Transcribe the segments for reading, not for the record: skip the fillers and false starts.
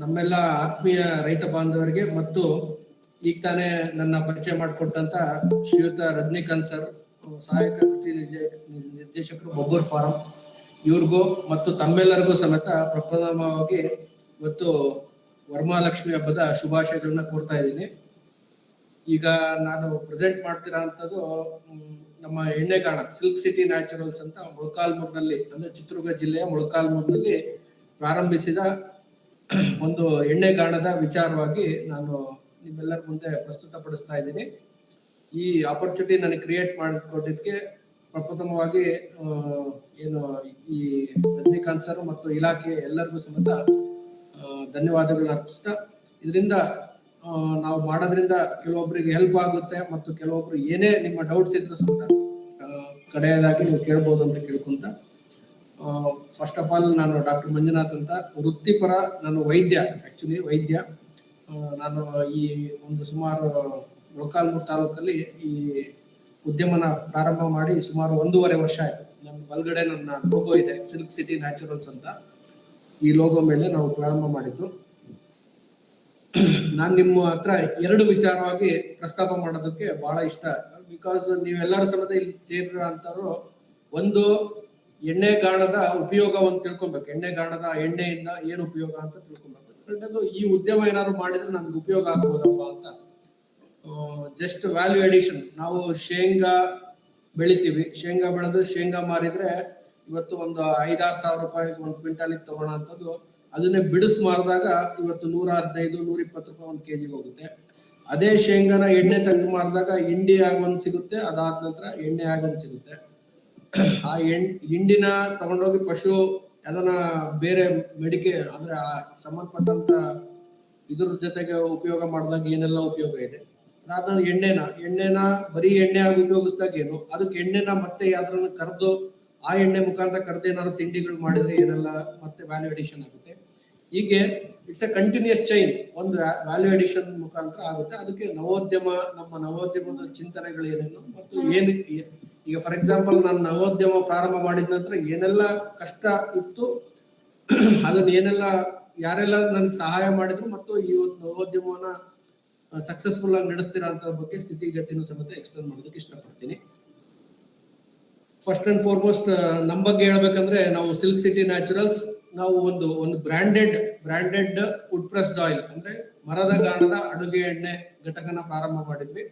ನಮ್ಮೆಲ್ಲ ಆತ್ಮೀಯ ರೈತ ಬಾಂಧವರಿಗೆ ಮತ್ತು ಈಗ ತಾನೇ ನನ್ನ ಪರಿಚಯ ಮಾಡಿಕೊಟ್ಟಂತ ಶ್ರೀಯುತ ರಜನಿಕಾಂತ್ ಸರ್, ಸಹಾಯಕ ಕೃಷಿ ನಿರ್ದೇಶಕರು ಬೊಬ್ಬರ್ ಫಾರಂ, ಇವ್ರಿಗೂ ಮತ್ತು ತಮ್ಮೆಲ್ಲರಿಗೂ ಸಮೇತ ಪ್ರಪ್ರಥಮವಾಗಿ ಇವತ್ತು ವರಮಹಾಲಕ್ಷ್ಮಿ ಹಬ್ಬದ ಶುಭಾಶಯಗಳನ್ನ ಕೋರ್ತಾ ಇದ್ದೀನಿ. ಈಗ ನಾನು ಪ್ರೆಸೆಂಟ್ ಮಾಡ್ತಿರೋ ಅಂಥದ್ದು ನಮ್ಮ ಎಣ್ಣೆಗಾಣ ಸಿಲ್ಕ್ ಸಿಟಿ ನ್ಯಾಚುರಲ್ಸ್ ಅಂತ ಮೊಳಕಾಲ್ಮೂರಿನಲ್ಲಿ, ಅಂದ್ರೆ ಚಿತ್ರದುರ್ಗ ಜಿಲ್ಲೆಯ ಮೊಳಕಾಲ್ಮೂರಿನಲ್ಲಿ ಪ್ರಾರಂಭಿಸಿದ ಒಂದು ಎಣ್ಣೆಗಾಣದ ವಿಚಾರವಾಗಿ ನಾನು ನಿಮ್ಮೆಲ್ಲರ ಮುಂದೆ ಪ್ರಸ್ತುತಪಡಿಸ್ತಾ ಇದ್ದೀನಿ. ಈ ಆಪರ್ಚುನಿಟಿ ನನಗೆ ಕ್ರಿಯೇಟ್ ಮಾಡಿಕೊಟ್ಟಿದ್ದಕ್ಕೆ ಪ್ರಪ್ರಥಮವಾಗಿ ಏನು ಈ ರಜನಿಕಾಂತ್ ಸರ್ ಮತ್ತು ಇಲಾಖೆ ಎಲ್ಲರಿಗೂ ಸಮೇತ ಧನ್ಯವಾದಗಳನ್ನ ಅರ್ಪಿಸ್ತಾ, ಇದರಿಂದ ನಾವು ಮಾಡೋದ್ರಿಂದ ಕೆಲವೊಬ್ಬರಿಗೆ ಹೆಲ್ಪ್ ಆಗುತ್ತೆ ಮತ್ತು ಕೆಲವೊಬ್ರು ಏನೇ ನಿಮ್ಮ ಡೌಟ್ಸ್ ಇದ್ರು ಸಮೇತ ಕಡೆಯದಾಗಿ ನೀವು ಕೇಳ್ಬೋದು ಅಂತ ಕೇಳ್ಕೊಂತ, ಫಸ್ಟ್ ಆಫ್ ಆಲ್ ನಾನು ಡಾಕ್ಟರ್ ಮಂಜುನಾಥ್ ಅಂತ, ವೃತ್ತಿಪರ ನಾನು ವೈದ್ಯ, ಆಕ್ಚುಲಿ ವೈದ್ಯ. ನಾನು ಈ ಒಂದು ಸುಮಾರು ಮೊಳಕಾಲ್ಮೂರು ತಾಲೂಕಲ್ಲಿ ಈ ಉದ್ಯಮನ ಪ್ರಾರಂಭ ಮಾಡಿ ಸುಮಾರು 1.5 ವರ್ಷ ಆಯ್ತು. ನನ್ನ ಬಲಗಡೆ ನನ್ನ ಲೋಗೋ ಇದೆ, ಸಿಲ್ಕ್ ಸಿಟಿ ನ್ಯಾಚುರಲ್ಸ್ ಅಂತ. ಈ ಲೋಗೋ ಮೇಲೆ ನಾವು ಪ್ರಾರಂಭ ಮಾಡಿದ್ದು. ನಾನು ನಿಮ್ಮ ಹತ್ರ 2 ವಿಚಾರವಾಗಿ ಪ್ರಸ್ತಾಪ ಮಾಡೋದಕ್ಕೆ ಬಹಳ ಇಷ್ಟ. ಬಿಕಾಸ್ ನೀವೆಲ್ಲರೂ ಸಮೇತ ಇಲ್ಲಿ ಸೇರಿರೋ ಅಂತವ್ರು, ಒಂದು ಎಣ್ಣೆಗಾಣದ ಉಪಯೋಗವನ್ನು ತಿಳ್ಕೊಬೇಕು, ಎಣ್ಣೆಗಾಣದ ಎಣ್ಣೆಯಿಂದ ಏನು ಉಪಯೋಗ ಅಂತ ತಿಳ್ಕೊಬೇಕು. ಎರಡನೇದು, ಈ ಉದ್ಯಮ ಏನಾದ್ರು ಮಾಡಿದ್ರೆ ನಮ್ಗೆ ಉಪಯೋಗ ಆಗ್ಬೋದಪ್ಪ ಅಂತ. ಜಸ್ಟ್ ವ್ಯಾಲ್ಯೂ ಅಡಿಷನ್, ನಾವು ಶೇಂಗಾ ಬೆಳಿತೀವಿ, ಶೇಂಗಾ ಬೆಳೆದು ಶೇಂಗಾ ಮಾರಿದ್ರೆ ಇವತ್ತು ಒಂದು 5-6 ಸಾವಿರ ರೂಪಾಯಿ ಒಂದು ಕ್ವಿಂಟಾಲಿಗೆ ತಗೋಣ ಅಂತದ್ದು, ಅದನ್ನೇ ಬಿಡಿಸ್ ಮಾರಿದಾಗ ಇವತ್ತು 115-120 ರೂಪಾಯಿ ಒಂದು ಕೆಜಿಗೆ ಹೋಗುತ್ತೆ. ಅದೇ ಶೇಂಗಾನ ಎಣ್ಣೆ ತೆಗೆದು ಮಾರಿದಾಗ ಹಿಂಡಿ ಆಗೊಂದು ಸಿಗುತ್ತೆ, ಅದಾದ ನಂತರ ಎಣ್ಣೆ ಆಗೊಂದು ಸಿಗುತ್ತೆ. ಆ ಹಿಂಡಿನ ತಗೊಂಡೋಗಿ ಪಶು ಅದನ್ನ ಬೇರೆ ಮೆಡಿಕೆ ಅಂದ್ರೆ ಸಂಬಂಧಪಟ್ಟಂತ ಇದ್ರ ಜೊತೆಗೆ ಉಪಯೋಗ ಮಾಡಿದಾಗ ಏನೆಲ್ಲ ಉಪಯೋಗ ಇದೆ. ಅದಾದ ಎಣ್ಣೆನ ಬರೀ ಎಣ್ಣೆ ಆಗಿ ಉಪಯೋಗಿಸಿದಾಗ ಏನು, ಅದಕ್ಕೆ ಎಣ್ಣೆನ ಮತ್ತೆ ಯಾವ್ದ್ರನ್ನ ಕರೆದು ಆ ಎಣ್ಣೆ ಮುಖಾಂತರ ಕರೆದು ಏನಾದ್ರು ತಿಂಡಿಗಳು ಮಾಡಿದ್ರೆ ಏನೆಲ್ಲ ಮತ್ತೆ ವ್ಯಾಲ್ಯೂ ಅಡಿಷನ್ ಆಗುತ್ತೆ. ಹೀಗೆ ಇಟ್ಸ್ ಎ ಕಂಟಿನ್ಯೂಸ್ ಚೈನ್, ಒಂದು ವ್ಯಾಲ್ಯೂ ಅಡಿಷನ್ ಮುಖಾಂತರ ಆಗುತ್ತೆ. ಅದಕ್ಕೆ ನಮ್ಮ ನವೋದ್ಯಮದ ಚಿಂತನೆಗಳು ಏನೇನು ಮತ್ತು ಏನು, ಈಗ ಫಾರ್ ಎಕ್ಸಾಂಪಲ್ ನಾನು ನವೋದ್ಯಮ ಪ್ರಾರಂಭ ಮಾಡಿದ ನಂತರ ಏನೆಲ್ಲ ಕಷ್ಟ ಇತ್ತು, ಅದನ್ನ ಯಾರೆಲ್ಲ ನನಗೆ ಸಹಾಯ ಮಾಡಿದ್ರು ಮತ್ತು ಇವತ್ತು ನವೋದ್ಯಮವನ್ನ ಸಕ್ಸಸ್ಫುಲ್ ಆಗಿ ನಡೆಸ್ತಿರೋ ಅಂತ ಬಗ್ಗೆ ಸ್ಥಿತಿಗತಿನೂ ಸಮೇತ ಎಕ್ಸ್ಪ್ಲೇನ್ ಮಾಡೋದಕ್ಕೆ ಇಷ್ಟಪಡ್ತೀನಿ. ಫಸ್ಟ್ ಅಂಡ್ ಫಾರ್ಮೋಸ್ಟ್ ನಮ್ಮ ಬಗ್ಗೆ ಹೇಳ್ಬೇಕಂದ್ರೆ, ನಾವು ಸಿಲ್ಕ್ ಸಿಟಿ ನ್ಯಾಚುರಲ್ಸ್ ನಾವು ಒಂದು ಬ್ರಾಂಡೆಡ್ ವುಡ್ ಪ್ರೆಸ್ಡ್ ಆಯಿಲ್ ಅಂದ್ರೆ ಮರದ ಗಾಣದ ಅಡುಗೆ ಎಣ್ಣೆ ಘಟಕನ ಪ್ರಾರಂಭ ಮಾಡಿದ್ವಿ.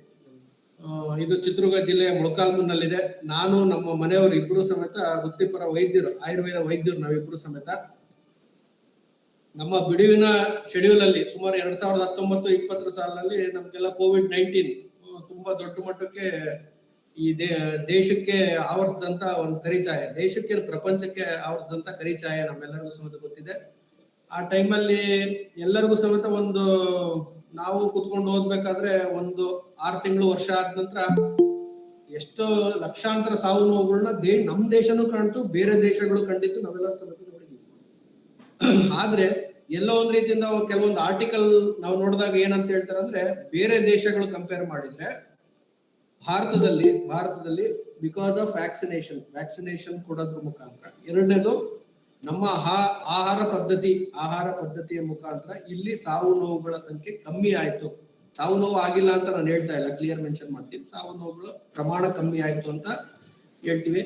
ಇದು ಚಿತ್ರದುರ್ಗ ಜಿಲ್ಲೆಯ ಮೊಳಕಾಲ್ಮೂರಿನಲ್ಲಿದೆ. ನಾನು ನಮ್ಮ ಮನೆಯವರು ಇಬ್ರು ಸಮೇತ ವೃತ್ತಿಪರ ವೈದ್ಯರು, ಆಯುರ್ವೇದ ವೈದ್ಯರು ನಾವಿಬ್ರು ಸಮೇತ. ನಮ್ಮ ಬಿಡುವಿನ ಶೆಡ್ಯೂಲ್ ಅಲ್ಲಿ ಸುಮಾರು 2019-20 ಸಾಲಿನಲ್ಲಿ ನಮ್ಗೆಲ್ಲ COVID-19 ತುಂಬಾ ದೊಡ್ಡ ಮಟ್ಟಕ್ಕೆ ಈ ದೇಶಕ್ಕೆ ಆವರಿಸಿದಂತ ಒಂದು ಕರಿಚಾಯ, ದೇಶಕ್ಕೆ ಪ್ರಪಂಚಕ್ಕೆ ಆವರಿಸಿದಂತ ಕರಿಚಾಯ ನಮ್ಮೆಲ್ಲರಿಗೂ ಸಮೇತ ಗೊತ್ತಿದೆ. ಆ ಟೈಮಲ್ಲಿ ಎಲ್ಲರಿಗೂ ಸಮೇತ ನಾವು ಕುತ್ಕೊಂಡು ಓದ್ಬೇಕಾದ್ರೆ 6 ತಿಂಗಳು ವರ್ಷ ಆದ ನಂತರ ಎಷ್ಟೋ ಲಕ್ಷಾಂತರ ಸಾವು ನೋವುಗಳನ್ನ ನಮ್ ದೇಶನೂ ಕಾಣ್ತು, ಬೇರೆ ದೇಶಗಳು ಕಂಡಿದ್ದು ನಾವೆಲ್ಲರೂ ಸಮೇತ ನೋಡಿದ್ವಿ. ಆದ್ರೆ ಎಲ್ಲೋ ಒಂದ್ ರೀತಿಯಿಂದ ಕೆಲವೊಂದು ಆರ್ಟಿಕಲ್ ನಾವು ನೋಡಿದಾಗ ಏನಂತ ಹೇಳ್ತಾರೆ ಅಂದ್ರೆ, ಬೇರೆ ದೇಶಗಳು ಕಂಪೇರ್ ಮಾಡಿದ್ರೆ ಭಾರತದಲ್ಲಿ ಬಿಕಾಸ್ ಆಫ್ ವ್ಯಾಕ್ಸಿನೇಷನ್ ಕೊಡೋದ್ರ ಮುಖಾಂತರ, ಎರಡನೇದು ನಮ್ಮ ಆಹಾರ ಪದ್ಧತಿಯ ಮುಖಾಂತರ ಇಲ್ಲಿ ಸಾವು ನೋವುಗಳ ಸಂಖ್ಯೆ ಕಮ್ಮಿ ಆಯ್ತು. ಸಾವು ನೋವು ಆಗಿಲ್ಲ ಅಂತ ನಾನು ಹೇಳ್ತಾ ಇಲ್ಲ, ಕ್ಲಿಯರ್ ಮೆನ್ಷನ್ ಮಾಡ್ತೀನಿ, ಸಾವು ನೋವುಗಳ ಪ್ರಮಾಣ ಕಮ್ಮಿ ಆಯ್ತು ಅಂತ ಹೇಳ್ತೀವಿ.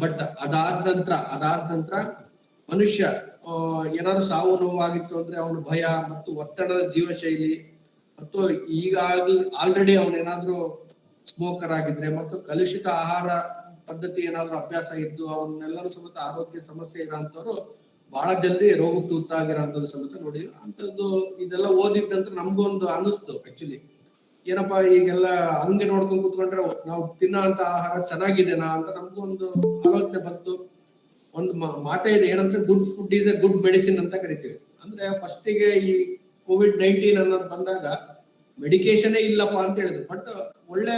ಬಟ್ ಅದಾದ ನಂತರ ಮನುಷ್ಯ ಏನಾದ್ರು ಸಾವು ನೋವು ಆಗಿತ್ತು ಅಂದ್ರೆ ಅವನು ಭಯ ಮತ್ತು ಒತ್ತಡದ ಜೀವ ಶೈಲಿ, ಮತ್ತು ಈಗ ಆಲ್ರೆಡಿ ಅವನೇನಾದ್ರೂ ಸ್ಮೋಕರ್ ಆಗಿದ್ರೆ ಮತ್ತು ಕಲುಷಿತ ಆಹಾರ ಪದ್ಧತಿ ಏನಾದ್ರು ಅಭ್ಯಾಸ ಇದ್ದು ಅವನ್ನೆಲ್ಲರೂ ಸಮೇತ ಆರೋಗ್ಯ ಸಮಸ್ಯೆ ಇರೋಂಥವ್ರು ಬಹಳ ಜಲ್ದಿ ರೋಗಕ್ಕೆ ತುತ್ತಾಗಿರೋಂಥದ್ದು ಸಮೇತ ನೋಡಿ. ಅಂತದ್ದು ಇದೆಲ್ಲ ಓದಿದ ನಂತರ ನಮ್ಗೂ ಒಂದು ಅನ್ನಿಸ್ತು, ಆಕ್ಚುಲಿ ಏನಪ್ಪಾ ಈಗೆಲ್ಲ ಹಂಗೆ ನೋಡ್ಕೊಂಡು ಕೂತ್ಕೊಂಡ್ರೆ ನಾವು ತಿನ್ನೋ ಅಂತ ಆಹಾರ ಚೆನ್ನಾಗಿದೆನಾ ಅಂತ ನಮ್ಗೂ ಒಂದು ಆಲೋಚನೆ ಬಂತು. ಒಂದು ಮಾತೇ ಇದೆ, ಏನಂದ್ರೆ good food is A good medicine ಅಂತ ಕರಿತೀವಿ. ಅಂದ್ರೆ ಫಸ್ಟಿಗೆ ಈ COVID-19 ಅನ್ನೋದು ಬಂದಾಗ ಮೆಡಿಕೇಶನ್ ಇಲ್ಲಪ್ಪ ಅಂತ ಹೇಳಿದ್ರು, ಬಟ್ ಒಳ್ಳೆ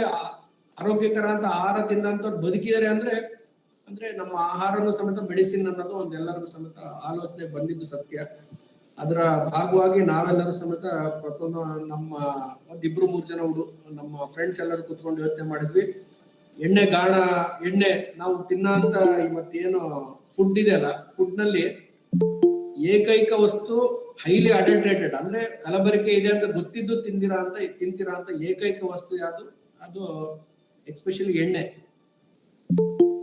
ಆರೋಗ್ಯಕರ ಅಂತ ಆಹಾರ ತಿನ್ನಂತವ್ರು ಬದುಕಿದ್ದಾರೆ ಅಂದ್ರೆ ನಮ್ಮ ಆಹಾರನು ಸಮೇತ ಮೆಡಿಸಿನ್ ಅನ್ನೋದು ಎಲ್ಲರಿಗೂ ಸಮೇತ ಆಲೋಚನೆ ಬಂದಿದ್ದು ಸತ್ಯ. ಅದರ ಭಾಗವಾಗಿ ನಾವೆಲ್ಲರೂ ಸಮೇತ ನಮ್ಮ 1-2-3 ಜನ ನಮ್ಮ ಫ್ರೆಂಡ್ಸ್ ಎಲ್ಲರೂ ಕುತ್ಕೊಂಡು ಯೋಚನೆ ಮಾಡಿದ್ವಿ, ಎಣ್ಣೆ ನಾವು ತಿನ್ನಂತ ಇವತ್ತೇನು ಫುಡ್ ಇದೆಯಲ್ಲ, ಫುಡ್ ನಲ್ಲಿ ಏಕೈಕ ವಸ್ತು ಹೈಲಿ ಅಡಲ್ಟ್ರೇಟೆಡ್ ಅಂದ್ರೆ ಕಲಬೆರಕೆ ಇದೆ ಅಂತ ಗೊತ್ತಿದ್ದು ತಿಂತೀರಾ ಅಂತ ಏಕೈಕ ವಸ್ತು ಯಾವುದು? ಅದು ಎಕ್ಸ್ಪೆಷಲಿ ಎಣ್ಣೆ.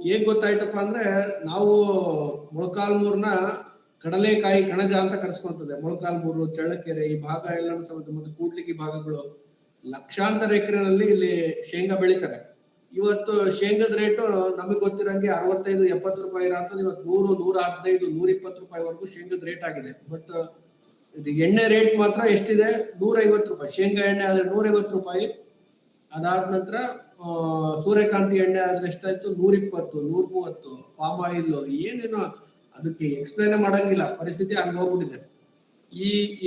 ಹೇಗ್ ಗೊತ್ತಾಯ್ತಪ್ಪ ಅಂದ್ರೆ, ನಾವು ಮೊಳಕಾಲ್ಮೂರ್ನ ಕಡಲೆಕಾಯಿ ಕಣಜ ಅಂತ ಕರೆಸ್ಕೊಂತದೆ. ಮೊಳಕಾಲ್ಮೂರು, ಚಳ್ಳಕೆರೆ ಈ ಭಾಗ ಎಲ್ಲ ಮತ್ತೆ ಕೂಡ್ಲಿಗಿ ಭಾಗಗಳು ಲಕ್ಷಾಂತರ ಎಕರೆನಲ್ಲಿ ಇಲ್ಲಿ ಶೇಂಗಾ ಬೆಳಿತಾರೆ. ಇವತ್ತು ಶೇಂಗದ ರೇಟು ನಮಗೆ ಗೊತ್ತಿರಂಗೆ 65-70 ರೂಪಾಯಿ ಇರೋಂಥದ್ದು ಇವತ್ತು 100, 115, 120 ರೂಪಾಯಿವರೆಗೂ ಶೇಂಗದ ರೇಟ್ ಆಗಿದೆ. ಬಟ್ ಎಣ್ಣೆ ರೇಟ್ ಮಾತ್ರ ಎಷ್ಟಿದೆ? 150 ರೂಪಾಯಿ. ಶೇಂಗಾ ಎಣ್ಣೆ ಆದ್ರೆ 150 ರೂಪಾಯಿ. ಅದಾದ ನಂತರ ಸೂರ್ಯಕಾಂತಿ ಎಣ್ಣೆ ಆದ್ರೆ ಎಷ್ಟಾಯ್ತು? 120, 130. ಪಾಮ್ ಆಯಿಲ್ ಏನೇನೋ ಅದಕ್ಕೆ ಎಕ್ಸ್ಪ್ಲೈನ್ ಮಾಡಂಗಿಲ್ಲ, ಪರಿಸ್ಥಿತಿ ಹಂಗ ಹೋಗ್ಬಿಟ್ಟಿದೆ.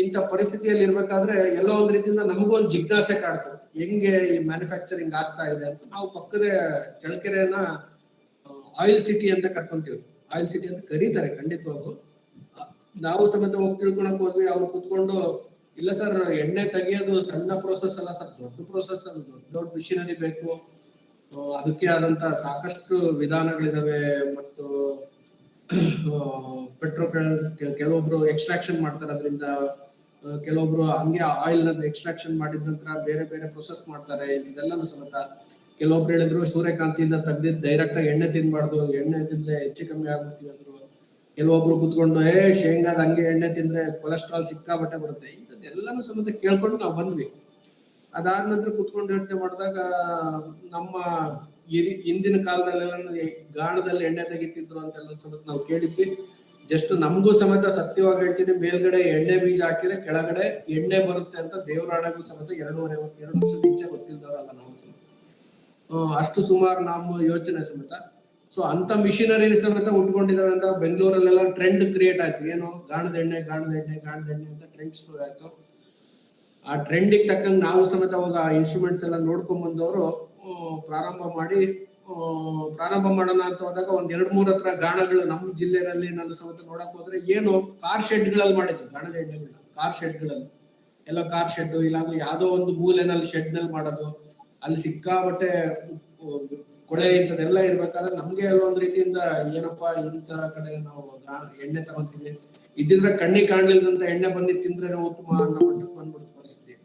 ಇಂಥ ಪರಿಸ್ಥಿತಿಯಲ್ಲಿ ಇರ್ಬೇಕಾದ್ರೆ ಎಲ್ಲೋ ಒಂದ್ ರೀತಿಯಿಂದ ನಮಗೂ ಒಂದು ಜಿಜ್ಞಾಸೆ ಕಾಡ್ತು, ಹೆಂಗೆ ಈ ಮ್ಯಾನುಫ್ಯಾಕ್ಚರಿಂಗ್ ಆಗ್ತಾ ಇದೆ ಅಂತ. ನಾವು ಪಕ್ಕದ ಚಳ್ಳಕೆರೆನ ಆಯಿಲ್ ಸಿಟಿ ಅಂತ ಕರ್ಕೊಂತೀವಿ. ಆಯಿಲ್ ಸಿಟಿ ಅಂತ ಕರೀತಾರೆ ಖಂಡಿತವಾಗೂ. ನಾವು ಸಮೇತ ಹೋಗಿ ತಿಳ್ಕೊಳಕ್ ಹೋದ್ವಿ. ಅವ್ರು ಕುತ್ಕೊಂಡು, ಇಲ್ಲ ಸರ್, ಎಣ್ಣೆ ತೆಗಿಯೋದು ಸಣ್ಣ ಪ್ರೋಸೆಸ್ ಅಲ್ಲ ಸರ್, ದೊಡ್ಡ ಪ್ರೋಸೆಸ್, ಅದು ದೊಡ್ಡ ಮಿಷಿನರಿ ಬೇಕು, ಅದಕ್ಕೆ ಆದಂತ ಸಾಕಷ್ಟು ವಿಧಾನಗಳಿದಾವೆ. ಮತ್ತು ಪೆಟ್ರೋ ಕೆಲವೊಬ್ರು ಎಕ್ಸ್ಟ್ರಾಕ್ಷನ್ ಮಾಡ್ತಾರೆ ಅದರಿಂದ, ಕೆಲವೊಬ್ರು ಹಂಗೆ ಆಯಿಲ್ ಎಕ್ಸ್ಟ್ರಾಕ್ಷನ್ ಮಾಡಿದ ನಂತರ ಬೇರೆ ಬೇರೆ ಪ್ರೊಸೆಸ್ ಮಾಡ್ತಾರೆ. ಇದೆಲ್ಲನೂ ಸಮೇತ ಕೆಲವೊಬ್ರು ಹೇಳಿದ್ರು ಸೂರ್ಯಕಾಂತಿಯಿಂದ ತೆಗ್ದಿದ್ದು ಡೈರೆಕ್ಟ್ ಆಗಿ ಎಣ್ಣೆ ತಿನ್ಬಾರ್ದು, ಎಣ್ಣೆ ತಿಂದ್ರೆ ಹೆಚ್ಚು ಕಮ್ಮಿ ಆಗ್ಬಿಡ್ತೀವಿ ಅಂದ್ರು. ಕೆಲವೊಬ್ರು ಕುತ್ಕೊಂಡು ಶೇಂಗಾದ ಹಂಗೆ ಎಣ್ಣೆ ತಿಂದ್ರೆ ಕೊಲೆಸ್ಟ್ರಾಲ್ ಸಿಕ್ಕಾಬಟ್ಟೆ ಬರುತ್ತೆ. ಇಂಥದ್ದೆಲ್ಲಾನು ಸಮೇತ ಕೇಳ್ಕೊಂಡು ನಾವು ಬಂದ್ವಿ. ಅದಾದ ನಂತರ ಕುತ್ಕೊಂಡು ಯೋಚನೆ ಮಾಡಿದಾಗ, ನಮ್ಮ ಹಿಂದಿನ ಕಾಲದಲ್ಲೆಲ್ಲ ಗಾಣದಲ್ಲಿ ಎಣ್ಣೆ ತೆಗಿತಿದ್ರು ಅಂತೆಲ್ಲ ಸಮೇತ ನಾವು ಕೇಳಿದ್ವಿ. ಜಸ್ಟ್ ನಮಗೂ ಸಮೇತ ಸತ್ಯವಾಗಿ ಹೇಳ್ತೀನಿ, ಮೇಲ್ಗಡೆ ಎಣ್ಣೆ ಬೀಜ ಹಾಕಿದ್ರೆ ಕೆಳಗಡೆ ಎಣ್ಣೆ ಬರುತ್ತೆ ಅಂತ ದೇವರಾಣಗೂ ಸಮೇತ 2 ವರ್ಷದ ಮುಂಚೆ ಗೊತ್ತಿಲ್ದವರಲ್ಲ ನಾವು ಸಮೇತ. ಅಷ್ಟು ಸುಮಾರು ನಮ್ಮ ಯೋಚನೆ ಸಮೇತ. ಸೊ ಅಂತ ಮಿಷಿನರಿ ಸಮೇತ ಉಟ್ಕೊಂಡಿದಾವೆ ಅಂತ ಬೆಂಗಳೂರಲ್ಲೆಲ್ಲ ಟ್ರೆಂಡ್ ಕ್ರಿಯೇಟ್ ಆಯ್ತು. ಏನು, ಗಾಣದ ಎಣ್ಣೆ ಅಂತ ಟ್ರೆಂಡ್ ಶುರು ಆಯ್ತು. ಆ ಟ್ರೆಂಡಿಗೆ ತಕ್ಕಂಗೆ ನಾವು ಸಮೇತ ಅವಾಗ ಇನ್ಸ್ಟ್ರೂಮೆಂಟ್ಸ್ ಎಲ್ಲ ನೋಡ್ಕೊಂಡ್ ಬಂದವರು ಪ್ರಾರಂಭ ಮಾಡೋಣ ಅಂತ ಹೋದಾಗ 1-2-3 ಹತ್ರ ಗಾಣಗಳು ನಮ್ಮ ಜಿಲ್ಲೆಯಲ್ಲಿ ನಾನು ಸಮೇತ ನೋಡಕ್ ಹೋದ್ರೆ, ಏನು ಕಾರ್ ಶೆಡ್ಗಳಲ್ಲಿ ಮಾಡಿದ್ರು ಗಾಣದ ಎಣ್ಣೆಗಳನ್ನ. ಕಾರ್ ಶೆಡ್ಗಳಲ್ಲಿ ಎಲ್ಲ ಕಾರ್ ಶೆಡ್, ಇಲ್ಲಾಂದ್ರೆ ಯಾವ್ದೋ ಒಂದು ಮೂಲೆನಲ್ಲಿ ಶೆಡ್ ನಲ್ಲಿ ಮಾಡೋದು. ಅಲ್ಲಿ ಸಿಕ್ಕಾಬಟ್ಟೆ ಕೊಳೆ ಇಂಥದೆಲ್ಲ ಇರ್ಬೇಕಾದ್ರೆ ನಮ್ಗೆ ಎಲ್ಲ ಒಂದ್ ರೀತಿಯಿಂದ ಏನಪ್ಪಾ ಇಂಥ ಕಡೆ ನಾವು ಎಣ್ಣೆ ತಗೊಂತೀವಿ, ಇದ್ದಿದ್ರೆ ಕಣ್ಣಿಗೆ ಕಾಣ್ಲಿಲ್ಲದಂತ ಎಣ್ಣೆ ಬಂದು ತಿಂದ್ರೆ ಉತ್ತಮ ಅನ್ನೋ ಮಟ್ಟಕ್ಕೆ ಬಂದ್ಬಿಡ್ತು ಪರಿಸ್ಥಿತಿ.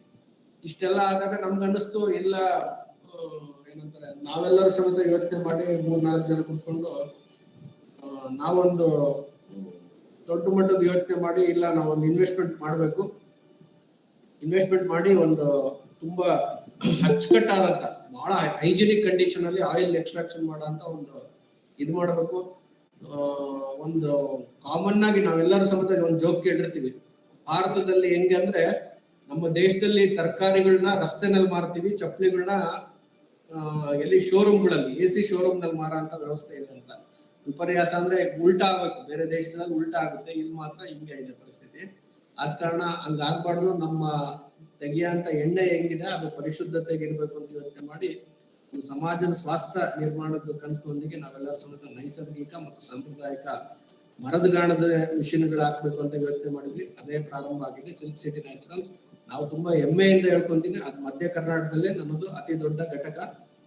ಇಷ್ಟೆಲ್ಲ ಆದಾಗ ನಮ್ಗೆ ಅನ್ನಿಸ್ತು, ಇಲ್ಲ ಏನಂತಾರೆ, ನಾವೆಲ್ಲರೂ ಸಮೇತ ಯೋಚನೆ ಮಾಡಿ 3-4 ಜನ ಕುತ್ಕೊಂಡು ನಾವೊಂದು ದೊಡ್ಡ ಮಟ್ಟದ ಯೋಚನೆ ಮಾಡಿ, ಇಲ್ಲ ನಾವೊಂದು ಇನ್ವೆಸ್ಟ್ಮೆಂಟ್ ಮಾಡಬೇಕು. ಇನ್ವೆಸ್ಟ್ಮೆಂಟ್ ಮಾಡಿ ಒಂದು ತುಂಬಾ ಅಚ್ಚುಕಟ್ಟಾದಂತ ಬಹಳ ಹೈಜಿನಿಕ್ ಕಂಡೀಷನ್ ಅಲ್ಲಿ ಆಯಿಲ್ ಎಕ್ಸ್ಟ್ರಾಕ್ಷನ್ ಮಾಡೋ ಒಂದು ಇದು ಮಾಡಬೇಕು. ಒಂದು ಕಾಮನ್ ಆಗಿ ನಾವೆಲ್ಲರೂ ಸಮೇತ ಒಂದು ಜೋಕ್ ಕೇಳಿರ್ತೀವಿ, ಭಾರತದಲ್ಲಿ ಹೆಂಗೆ ಅಂದ್ರೆ, ನಮ್ಮ ದೇಶದಲ್ಲಿ ತರಕಾರಿಗಳನ್ನ ರಸ್ತೆನಲ್ಲಿ ಮಾರ್ತೀವಿ, ಚಪ್ಪಲಿಗಳನ್ನ ಎಲ್ಲಿ ಶೋರೂಮ್ಗಳಲ್ಲಿ AC ಶೋರೂಮ್ ನಲ್ಲಿ ಮಾರೋ ಅಂತ ವ್ಯವಸ್ಥೆ ಇದೆ ಅಂತ. ವಿಪರ್ಯಾಸ ಅಂದ್ರೆ ಉಲ್ಟಾ ಆಗ್ಬೇಕು, ಬೇರೆ ದೇಶಗಳಲ್ಲಿ ಉಲ್ಟಾ ಆಗುತ್ತೆ, ಇಲ್ಲಿ ಮಾತ್ರ ಹಿಂಗೆ ಇದೆ ಪರಿಸ್ಥಿತಿ. ಆದ ಕಾರಣ ಹಂಗಾಗ್ಬಾರ್ದು. ನಮ್ಮ ತೆಗಿಯಂತ ಎಣ್ಣೆ ಹೆಂಗಿದೆ ಅದು ಪರಿಶುದ್ಧತೆಗೆ ಇರ್ಬೇಕು ಅಂತ ಯೋಚನೆ ಮಾಡಿ, ಸಮಾಜದ ಸ್ವಾಸ್ಥ್ಯ ನಿರ್ಮಾಣದ ಕನಸಿನೊಂದಿಗೆ ನಾವೆಲ್ಲರೂ ಸಮೇತ ನೈಸರ್ಗಿಕ ಮತ್ತು ಸಾಂಪ್ರದಾಯಿಕ ಮರದ ಗಾಣದ ಮಿಷಿನ್ಗಳು ಹಾಕ್ಬೇಕು ಅಂತ ಯೋಚನೆ ಮಾಡಿದ್ವಿ. ಅದೇ ಪ್ರಾರಂಭ ಆಗಿದೆ ಸಿಲ್ಕ್ ಸಿಟಿ ನ್ಯಾಚುರಲ್ಸ್. ನಾವು ತುಂಬಾ ಹೆಮ್ಮೆಯಿಂದ ಹೇಳ್ಕೊಂತೀನಿ, ಅದು ಮಧ್ಯ ಕರ್ನಾಟಕದಲ್ಲೇ ನನ್ನದು ಅತಿ ದೊಡ್ಡ ಘಟಕ.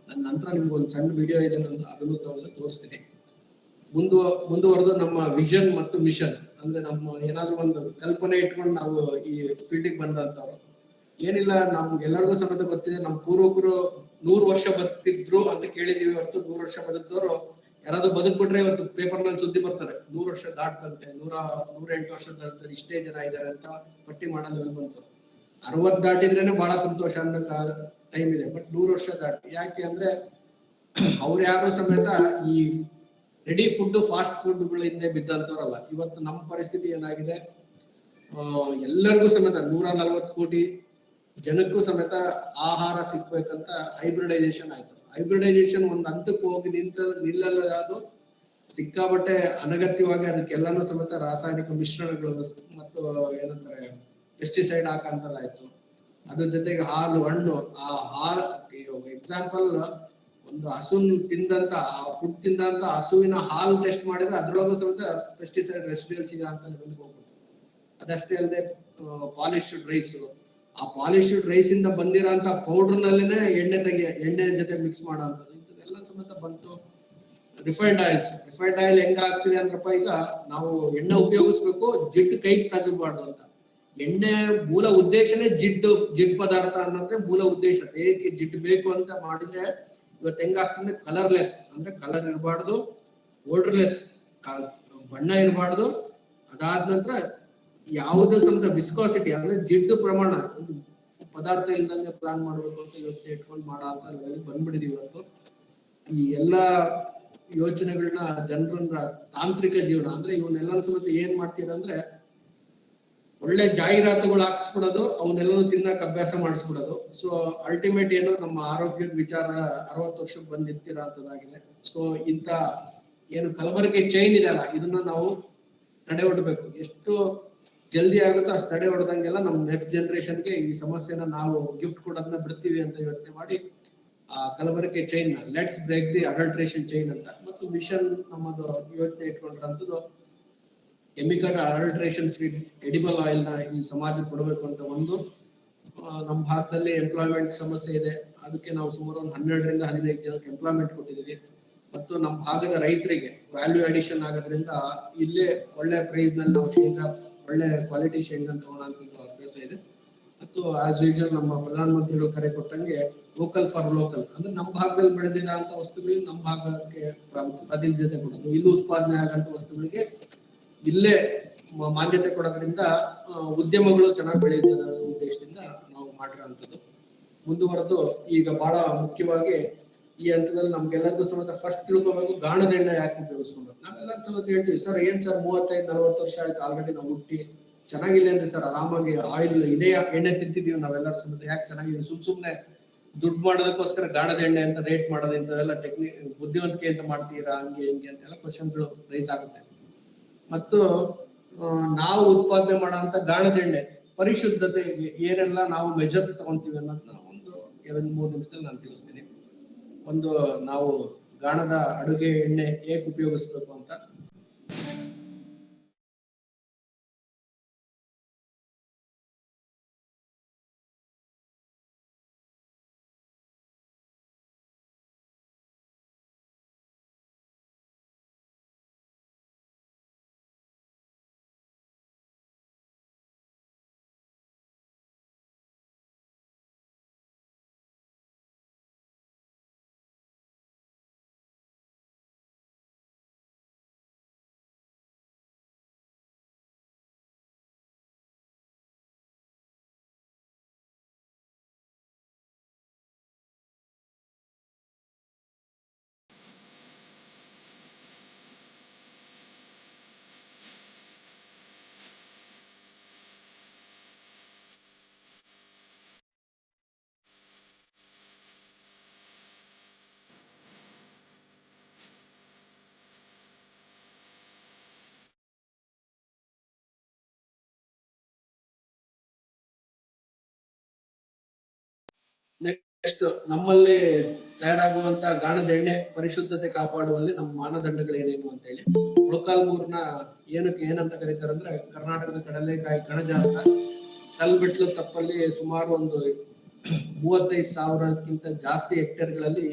ನನ್ನ ನಂತರ ನಿಮ್ಗೆ ಒಂದು ಸಣ್ಣ ವಿಡಿಯೋ ಇದೆ, ನಂದು ಅದನ್ನು ತೋರಿಸ್ತೀನಿ. ಮುಂದುವರೆದು ನಮ್ಮ ವಿಷನ್ ಮತ್ತು ಮಿಷನ್ ಅಂದ್ರೆ, ನಮ್ಮ ಏನಾದ್ರು ಒಂದು ಕಲ್ಪನೆ ಇಟ್ಕೊಂಡು ನಾವು ಈ ಫೀಲ್ಡಿಗೆ ಬಂದಂತವ್ರು ಏನಿಲ್ಲ. ನಮ್ಗೆಲ್ಲರಿಗೂ ಸಮೇತ ಗೊತ್ತಿದೆ, ನಮ್ಮ ಪೂರ್ವಕರು 100 ವರ್ಷ ಬದುಕ್ತಿದ್ರು ಅಂತ ಕೇಳಿದೀವಿ ಹೊರತು 100 ವರ್ಷ ಬದುಕಿದವರು ಯಾರಾದ್ರೂ ಬದುಕ್ಬಿಟ್ರೆ ಇವತ್ತು ಪೇಪರ್ ನಲ್ಲಿ ಸುದ್ದಿ ಬರ್ತಾರೆ, 100 ವರ್ಷ ದಾಟ್ತಂತೆ, 108 ವರ್ಷ ದಾಟ್ತಾರೆ, ಇಷ್ಟೇ ಜನ ಇದ್ದಾರೆ ಅಂತ ಪಟ್ಟಿ ಮಾಡೋದ್ರಲ್ಲಿ ಬಂತು. 60 ದಾಟಿದ್ರೇನೆ ಬಹಳ ಸಂತೋಷ ಅನ್ನೋ ಟೈಮ್ ಇದೆ. ಬಟ್ 100 ವರ್ಷ ದಾಟಿ ಯಾಕೆ ಅಂದ್ರೆ, ಅವ್ರು ಯಾರು ಸಮೇತ ಈ ರೆಡಿ ಫುಡ್, ಫಾಸ್ಟ್ ಫುಡ್ಗಳ ಹಿಂದೆ ಬಿದ್ದಂತವ್ರಲ್ಲ. ಇವತ್ತು ನಮ್ಮ ಪರಿಸ್ಥಿತಿ ಏನಾಗಿದೆ, ಎಲ್ಲರಿಗೂ ಸಮೇತ 140 ಕೋಟಿ ಜನಕ್ಕೂ ಸಮೇತ ಆಹಾರ ಸಿಗ್ಬೇಕಂತ ಹೈಬ್ರಿಡೈಸೇಷನ್ ಆಯ್ತು. ಹೈಬ್ರಿಡೈಸೇಷನ್ ಒಂದ್ ಹಂತಕ್ಕೆ ಹೋಗಿ ನಿಲ್ಲಲ್ಲ, ಅದು ಸಿಕ್ಕಾಬಟ್ಟೆ ಅನಗತ್ಯವಾಗಿ ಅದಕ್ಕೆಲ್ಲಾನು ಸಮೇತ ರಾಸಾಯನಿಕ ಮಿಶ್ರಣಗಳು ಮತ್ತು ಏನಂತಾರೆ ಪೆಸ್ಟಿಸೈಡ್ ಹಾಕಂತದಾಯ್ತು. ಅದ್ರ ಜೊತೆಗೆ ಹಾಲು, ಹಣ್ಣು, ಎಕ್ಸಾಂಪಲ್ ಒಂದು ಹಸುನ್ ತಿಂದಂತ ಫುಡ್ ತಿಂದಂತ ಹಸುವಿನ ಹಾಲು ಟೆಸ್ಟ್ ಮಾಡಿದ್ರೆ ಅದ್ರೊಳಗೂ ಸಮೇತ ಪೆಸ್ಟಿಸೈಡ್ ರೆಸಿಡ್ಯೂಲ್ಸ್ ಇದೆ ಅಂತ ಹೋಗ್ಬಿಟ್ಟು. ಅದಷ್ಟೇ ಅಲ್ಲದೆ ಪಾಲಿಶ್ಡ್ ರೈಸ್, ಆ ಪಾಲಿಶ್ಡ್ ರೈಸ್ ಇಂದ ಬಂದಿರೋಂತ ಪೌಡರ್ ನಲ್ಲೇನೆ ಎಣ್ಣೆ ಜೊತೆ ಮಿಕ್ಸ್ ಮಾಡೋಂಥದ್ದು, ಇಂಥದ್ದೆಲ್ಲ ಸಮೇತ ಬಂತು. ರಿಫೈನ್ಡ್ ಆಯಿಲ್ ಹೆಂಗ ಆಗ್ತಿದೆ ಅಂದ್ರಪ್ಪ, ಈಗ ನಾವು ಎಣ್ಣೆ ಉಪಯೋಗಿಸ್ಬೇಕು, ಜಿಡ್ಡು ಕೈ ತಗಬಾರ್ದು ಅಂತ. ಎಣ್ಣೆ ಮೂಲ ಉದ್ದೇಶನೇ ಜಿಡ್ ಪದಾರ್ಥ ಅನ್ನೋದ್ರೆ ಮೂಲ ಉದ್ದೇಶ. ದೇಹಕ್ಕೆ ಜಿಡ್ಡು ಬೇಕು ಅಂತ ಮಾಡಿದ್ರೆ ಇವತ್ತು ಹೆಂಗಾಗ್ತದೆ, ಕಲರ್ಲೆಸ್ ಅಂದ್ರೆ ಕಲರ್ ಇರಬಾರ್ದು, ಓಡರ್ಲೆಸ್ ಬಣ್ಣ ಇರಬಾರ್ದು. ಅದಾದ ನಂತರ ಯಾವುದೇ ಸಮೇತ ವಿಸ್ಕಾಸಿಟಿ ಅಂದ್ರೆ ಜಿಡ್ಡು ಪ್ರಮಾಣ, ಒಂದು ಪದಾರ್ಥ ಇಲ್ದಂಗೆ ಪ್ಲಾನ್ ಮಾಡ್ಬೇಕು ಅಂತ ಯೋಚನೆ ಇಟ್ಕೊಂಡು ಮಾಡೋ ಅಂತ ಬಂದ್ಬಿಟ್ಟಿದೀವಿ ಇವತ್ತು. ಈ ಎಲ್ಲಾ ಯೋಚನೆಗಳನ್ನ ಜನರನ್ನ ತಾಂತ್ರಿಕ ಜೀವನ ಅಂದ್ರೆ ಇವನ್ನೆಲ್ಲ ಸಮೇತ ಏನ್ ಮಾಡ್ತೀರಂದ್ರೆ ಒಳ್ಳೆ ಜಾಹೀರಾತುಗಳು ಹಾಕ್ಸ್ಬಿಡೋದು, ಅವನ್ನೆಲ್ಲನೂ ತಿನ್ನಕ್ ಅಭ್ಯಾಸ ಮಾಡಿಸ್ಬಿಡೋದು. ಸೊ ಅಲ್ಟಿಮೇಟ್ ಏನು, ನಮ್ಮ ಆರೋಗ್ಯದ ವಿಚಾರ 60 ವರ್ಷಕ್ಕೆ ಬಂದ್ ನಿಂತಿರೋ ಅಂತದಾಗಿದೆ. ಸೊ ಇಂತ ಏನು ಕಲಬೆರಕೆ ಚೈನ್ ಇದೆ ಅಲ್ಲ, ಇದನ್ನ ನಾವು ತಡೆ ಹೊಡ್ಬೇಕು. ಎಷ್ಟು ಜಲ್ದಿ ಆಗುತ್ತೋ ಅಷ್ಟು ತಡೆ ಹೊಡೆದಂಗೆಲ್ಲ ನಮ್ಮ ನೆಕ್ಸ್ಟ್ ಜನರೇಷನ್ಗೆ ಈ ಸಮಸ್ಯೆನ ನಾವು ಗಿಫ್ಟ್ ಕೊಡೋದನ್ನ ಬಿಡ್ತೀವಿ ಅಂತ ಯೋಚನೆ ಮಾಡಿ ಆ ಕಲಬೆರಕೆ chain, let's break the adulteration chain ಅಂತ ಮತ್ತು ಮಿಷನ್ ನಮ್ಮದು ಯೋಚನೆ ಇಟ್ಕೊಂಡಿರೋಂಥದ್ದು chemical adulteration free edible oil ನ ಈ ಸಮಾಜಕ್ಕೆ ಕೊಡಬೇಕು ಅಂತ ಒಂದು. ನಮ್ಮ ಭಾರತದಲ್ಲಿ ಎಂಪ್ಲಾಯ್ಮೆಂಟ್ ಸಮಸ್ಯೆ ಇದೆ, ಅದಕ್ಕೆ ನಾವು ಸುಮಾರು ಒಂದು 12 ರಿಂದ 15 ಜನಕ್ಕೆ ಎಂಪ್ಲಾಯ್ಮೆಂಟ್ ಕೊಟ್ಟಿದ್ದೀವಿ. ಮತ್ತು ನಮ್ಮ ಭಾಗದ ರೈತರಿಗೆ ವ್ಯಾಲ್ಯೂ ಅಡಿಷನ್ ಆಗೋದ್ರಿಂದ ಇಲ್ಲೇ ಒಳ್ಳೆ ಪ್ರೈಸ್ ನಲ್ಲಿ ನಾವು ಶೇಂಗಾ, ಒಳ್ಳೆ ಕ್ವಾಲಿಟಿ ಶೇಂಗಾ ತಗೊಳ್ಳೋಂಥದ್ದು ಅಭ್ಯಾಸ ಇದೆ. ಮತ್ತು ಆಸ್ ಯೂಶುವಲ್ ನಮ್ಮ ಪ್ರಧಾನಮಂತ್ರಿಗಳು ಕರೆ ಕೊಟ್ಟಂಗೆ ಲೋಕಲ್ ಫಾರ್ ಲೋಕಲ್ ಅಂದ್ರೆ ನಮ್ಮ ಭಾಗದಲ್ಲಿ ಬೆಳೆದಿರೋ ಅಂತ ವಸ್ತುಗಳಿಗೆ ನಮ್ಮ ಭಾಗಕ್ಕೆ ಪ್ರಾತಿನಿಧ್ಯತೆ ಕೊಡೋದು, ಇಲ್ಲೂ ಉತ್ಪಾದನೆ ಆಗಂತ ವಸ್ತುಗಳಿಗೆ ಇಲ್ಲೇ ಮಾನ್ಯತೆ ಕೊಡೋದ್ರಿಂದ ಉದ್ಯಮಗಳು ಚೆನ್ನಾಗಿ ಬೆಳೆಯುತ್ತದೆ ಅನ್ನೋ ಉದ್ದೇಶದಿಂದ ನಾವು ಮಾಡಿರೋಂಥದ್ದು. ಮುಂದುವರೆದು ಈಗ ಬಹಳ ಮುಖ್ಯವಾಗಿ ಈ ಹಂತದಲ್ಲಿ ನಮ್ಗೆಲ್ಲರಿಗೂ ಸಮೇತ ಫಸ್ಟ್ ತಿಳ್ಕೊಬೇಕು, ಗಾಣದ ಎಣ್ಣೆ ಯಾಕೆ ಉಪಯೋಗಿಸ್ಕೊಬೇಕು. ನಾವೆಲ್ಲರೂ ಸಮೇತ ಹೇಳ್ತೀವಿ, ಸರ್ ಏನ್ ಸರ್ 35-40 ವರ್ಷ ಆಯ್ತು ಆಲ್ರೆಡಿ ನಾವು ಹುಟ್ಟಿ, ಚೆನ್ನಾಗಿಲ್ಲೇನ್ರಿ ಸರ್, ಆರಾಮಾಗಿ ಆಯಿಲ್ ಇದೇ ಎಣ್ಣೆ ತಿಂತಿದೀವಿ ನಾವೆಲ್ಲರೂ ಸಮೇತ, ಯಾಕೆ ಚೆನ್ನಾಗಿದೆ, ಸುಮ್ನೆ ದುಡ್ಡು ಮಾಡೋದಕ್ಕೋಸ್ಕರ ಗಾಣದ ಎಣ್ಣೆ ಅಂತ ರೇಟ್ ಮಾಡೋದು, ಇಂಥವೆಲ್ಲ ಟೆಕ್ನಿಕ್ ಬುದ್ಧಿವಂತಿಕೆ ಅಂತ ಮಾಡ್ತೀರಾ, ಹಂಗೆ ಹಿಂಗೆ ಅಂತೆಲ್ಲ ಕ್ವಶನ್ಗಳು ರೈಸ್ ಆಗುತ್ತೆ. ಮತ್ತು ನಾವು ಉತ್ಪಾದನೆ ಮಾಡೋಂಥ ಗಾಣದ ಎಣ್ಣೆ ಪರಿಶುದ್ಧತೆ ಏನೆಲ್ಲ ನಾವು ಮೆಜರ್ಸ್ ತಗೊಂತೀವಿ ಅನ್ನೋದನ್ನ ಒಂದು 2-3 ನಿಮಿಷದಲ್ಲಿ ನಾನು ತಿಳಿಸ್ತೀನಿ. ಒಂದು, ನಾವು ಗಾಣದ ಅಡುಗೆ ಎಣ್ಣೆ ಹೇಗೆ ಉಪಯೋಗಿಸ್ಬೇಕು ಅಂತ. ನೆಕ್ಸ್ಟ್, ನಮ್ಮಲ್ಲಿ ತಯಾರಾಗುವಂತ ಗಾಣದ ಎಣ್ಣೆ ಪರಿಶುದ್ಧತೆ ಕಾಪಾಡುವಲ್ಲಿ ನಮ್ಮ ಮಾನದಂಡಗಳು ಏನೇನು ಅಂತ ಹೇಳಿ. ಮೊಳಕಾಲ್ಮೂರ್ನ ಏನಂತ ಕರೀತಾರೆ ಅಂದ್ರೆ ಕರ್ನಾಟಕದ ಕಡಲೆಕಾಯಿ ಕಣಜ ಅಂತ. ಕಲ್ಬೆಟ್ಲು ತಪ್ಪಲ್ಲಿ ಸುಮಾರು ಒಂದು 35,000ಕ್ಕಿಂತ ಜಾಸ್ತಿ ಹೆಕ್ಟೇರ್ಗಳಲ್ಲಿ